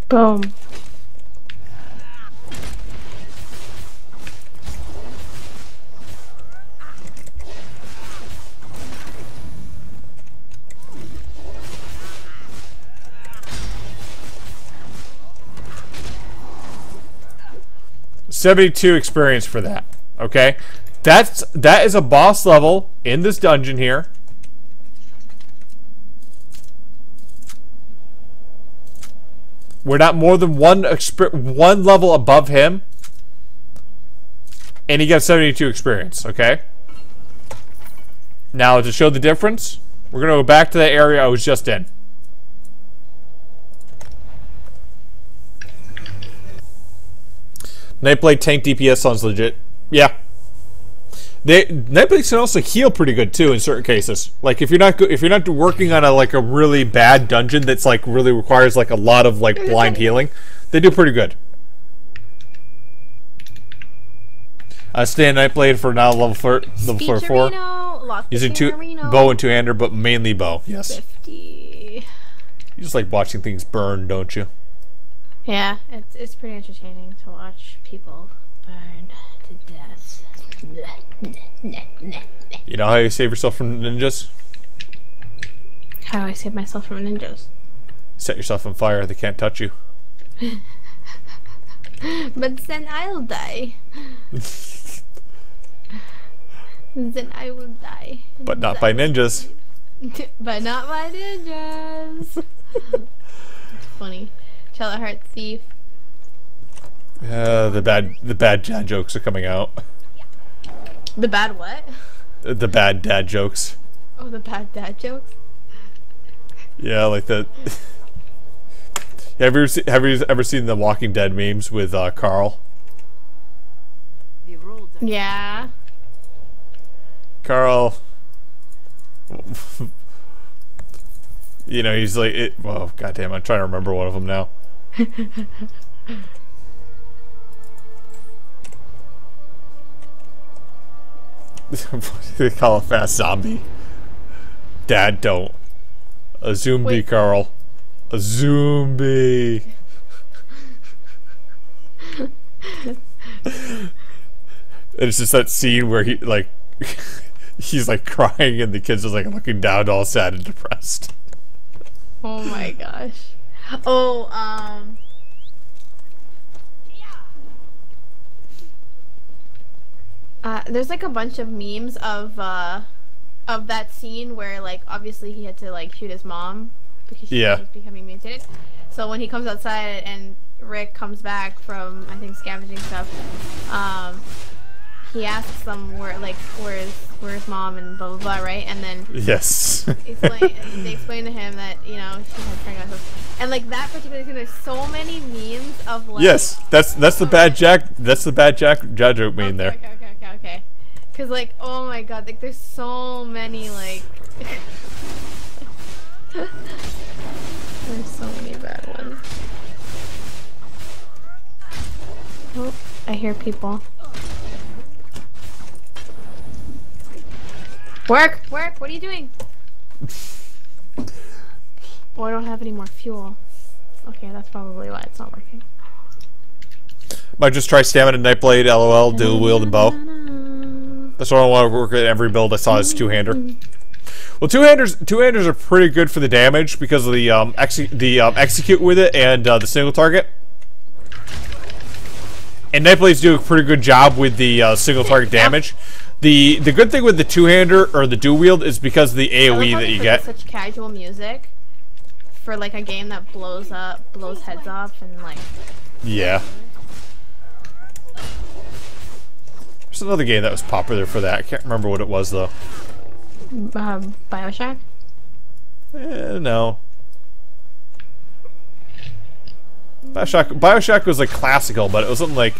Boom. $72 experience for that. Okay, that is a boss level in this dungeon here. We're not more than one level above him, and he got 72 experience. Okay. Now to show the difference, we're gonna go back to the area I was just in. Nightblade tank DPS sounds legit. Yeah. Nightblades can also heal pretty good too in certain cases. Like if you're not working on a really bad dungeon that's like really requires like a lot of like blind healing, they do pretty good. Stand Nightblade for now level 4. Using bow and two-hander, but mainly bow. Yes. 50. You just like watching things burn, don't you? Yeah, it's pretty entertaining to watch people burn to death. You know how you save yourself from ninjas? How do I save myself from ninjas? Set yourself on fire. They can't touch you. But then I'll die. Then I will die. But not by ninjas. But not by ninjas. It's funny. Charlotte Heart Thief. The bad dad jokes are coming out. The bad what? The bad dad jokes. Oh, the bad dad jokes? Yeah, like the. Have you ever seen the Walking Dead memes with Carl? Yeah. Carl. You know, he's like, well, goddamn, I'm trying to remember one of them now. They call a fast zombie. Dad, don't. A zombie, Wait. Carl. A zombie. It's just that scene where he like he's like crying and the kids are like looking down all sad and depressed. Oh my gosh. Oh, there's like a bunch of memes of that scene where like obviously he had to like shoot his mom because she was becoming mutated. So when he comes outside and Rick comes back from I think scavenging stuff, he asks them where's mom and blah blah blah, right? And then yes, they explain to him that you know she had pregnant, and like that particular scene, there's so many memes of like. Yes, that's the bad Jack. That's the bad Jack joke meme there. Okay. Cause like, oh my god, like there's so many like. There's so many bad ones. Oh, I hear people. Work! What are you doing? Oh, I don't have any more fuel. Okay, that's probably why it's not working. Might just try Stamina and Nightblade, LOL, dual wield and bow. That's what I want to work at every build I saw is two-hander. Well, two-handers are pretty good for the damage because of the execute with it and the single target. And Nightblades do a pretty good job with the single target damage. The good thing with the two-hander or the dual wield is because of the AoE that you get. Such casual music for like a game that blows heads off and like. Yeah. There's another game that was popular for that. I can't remember what it was though. BioShock? No. BioShock was like classical, but it wasn't like.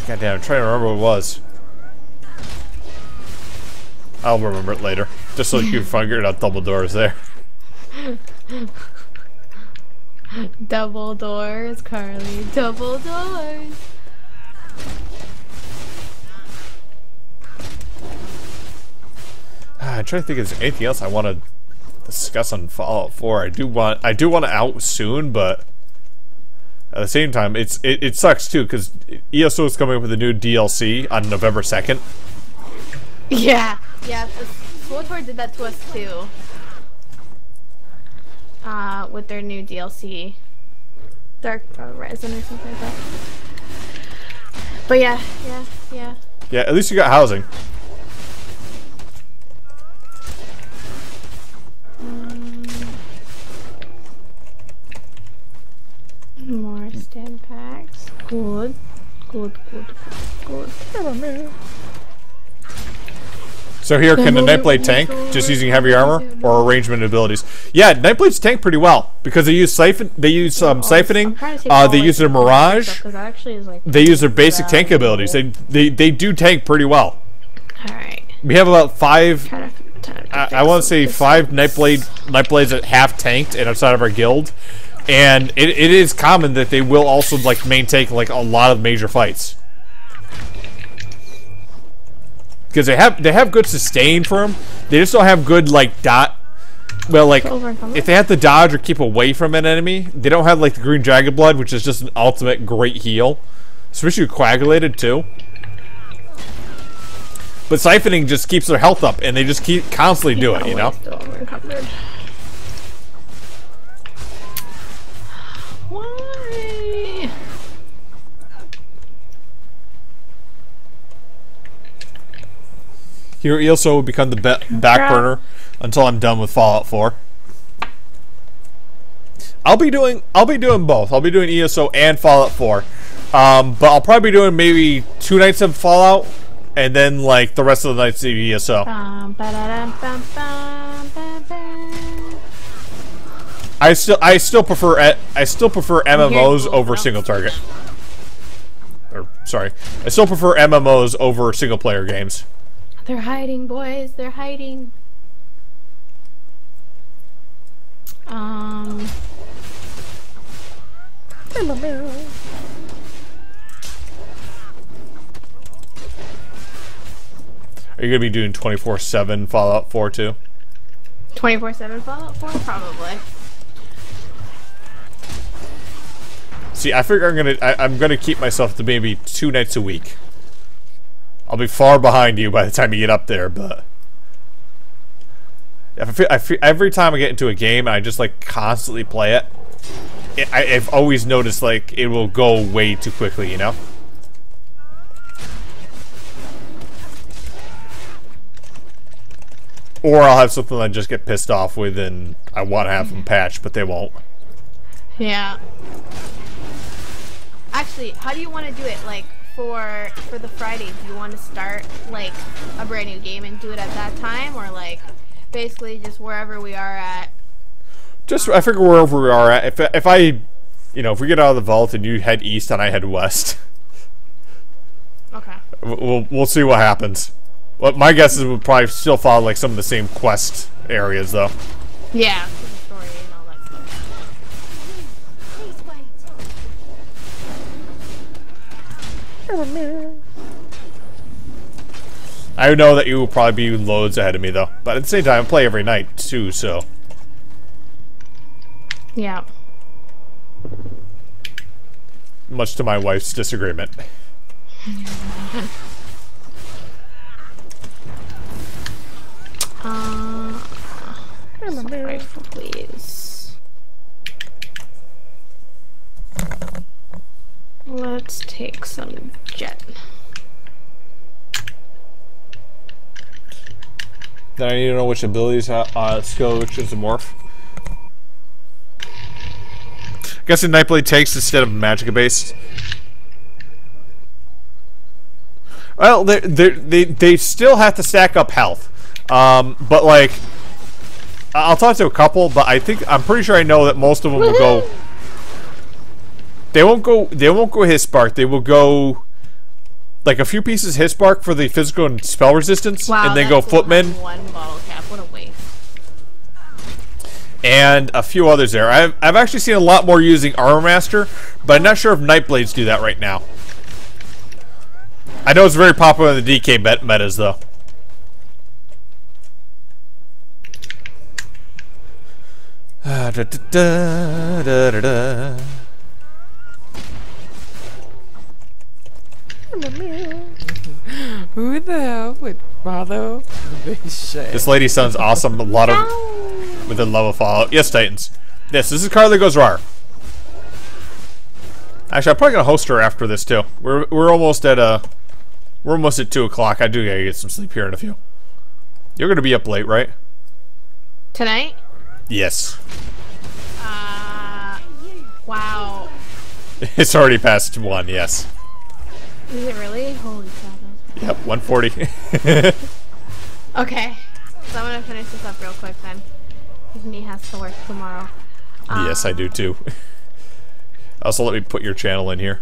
Goddamn, I'm trying to remember what it was. I'll remember it later. Just so you can figure out double doors there. Double doors, Carly. Double doors. I'm trying to think if there's anything else I want to discuss on Fallout 4. I do want it out soon, but at the same time, it sucks too because ESO is coming up with a new DLC on November 2nd. Yeah, SWTOR did that to us too. With their new DLC, Dark Resin or something like that. But yeah. Yeah, at least you got housing. More stim packs. Good. So here, can the Nightblade tank just using heavy armor or arrangement abilities? Yeah, Nightblades tank pretty well because they use siphoning. They use their mirage. They use their basic tank abilities. They do tank pretty well. All right. We have about 5. I want to say 5 Nightblades that half tanked and outside of our guild. And it is common that they will also like maintain like a lot of major fights. Because they have good sustain for them. They just don't have good like dot. Well, like if they have to dodge or keep away from an enemy, they don't have like the green dragon blood, which is just an ultimate great heal, especially coagulated too. But siphoning just keeps their health up, and they just keep constantly do it. You know. Why? Here, ESO will become the back burner until I'm done with Fallout 4. I'll be doing both. I'll be doing ESO and Fallout 4, but I'll probably be doing maybe 2 nights of Fallout, and then like the rest of the nights of ESO. I still prefer MMOs over single target. Or sorry, I still prefer MMOs over single player games. They're hiding, boys. They're hiding. Are you gonna be doing 24/7 Fallout 4 too? 24/7 Fallout 4, probably. See, I figure I'm gonna keep myself to maybe 2 nights a week. I'll be far behind you by the time you get up there, but I feel every time I get into a game and I just like constantly play it, I've always noticed like it will go way too quickly, you know? Or I'll have something I just get pissed off with and I want to have them patched, but they won't. Yeah. Actually, how do you want to do it? Like, for the Friday, do you want to start, like, a brand new game and do it at that time? Or, like, basically just wherever we are at? Just, I figure wherever we are at. If I, you know, if we get out of the vault and you head east and I head west. Okay. We'll see what happens. Well, my guess is we'll probably still follow, like, some of the same quest areas, though. Yeah. The story and all that stuff. Please wait. I know that you will probably be loads ahead of me, though. But at the same time, I play every night, too, so... Yeah. Much to my wife's disagreement. Some rifle, please. Let's take some jet. Then I need to know which abilities skill which is a morph. I guess Nightblade takes instead of Magicka based. Well, they still have to stack up health, but like I'll talk to a couple, but I'm pretty sure I know that most of them will go. They won't go his spark. They will go like a few pieces his spark for the physical and spell resistance, and then go footman. One bottle cap. What a waste. And a few others there. I've actually seen a lot more using Armor Master, but I'm not sure if Nightblades do that right now. I know it's very popular in the DK metas, though. Who the hell would follow this shit? This lady sounds awesome. A lot of with the love of Fallout. Yes, Titans. Yes, this is CarlyGoesRawr. Actually, I'm probably gonna host her after this too. We're almost at 2 o'clock. I do gotta get some sleep here in a few. You're gonna be up late, right? Tonight? Yes. Wow. It's already past 1. Yes. Is it really? Holy crap. Yep, 1:40. Okay. So I'm gonna finish this up real quick then. Because me has to work tomorrow. Yes, I do too. Also, let me put your channel in here.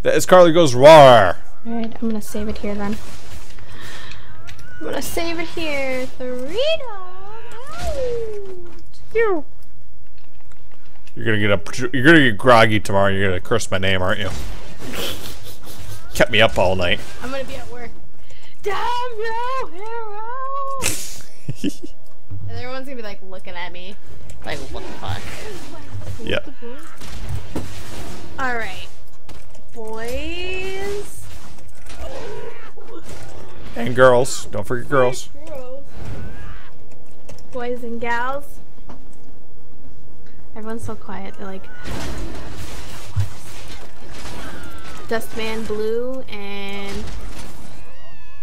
That is Carly Goes Rawr. Alright, I'm gonna save it here then. I'm gonna save it here. 3 out. You're gonna get groggy tomorrow. You're gonna curse my name, aren't you? Kept me up all night. I'm gonna be at work. Damn you, hero! And everyone's gonna be like looking at me, like what the fuck? Yeah. All right, boys And girls. Don't forget girls. boys and gals. Everyone's so quiet. They're like, Dustman Blue and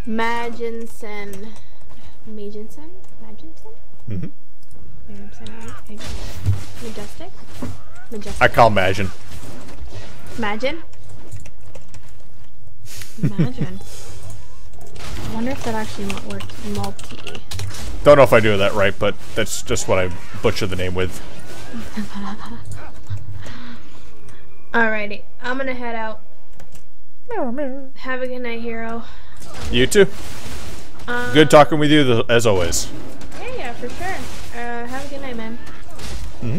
Maginson. Maginson? Mm-hmm. Maybe I'm saying that right. Majestic? Majestic. I call Magin. Imagine? Imagine. I wonder if that actually worked multi. Don't know if I do that right, but that's just what I butcher the name with. Alrighty, I'm gonna head out. Have a good night, hero. You too. Good talking with you as always. Yeah, for sure. Have a good night, man. Mm-hmm.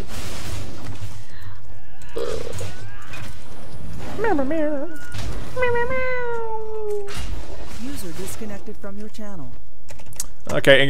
User disconnected from your channel. Okay.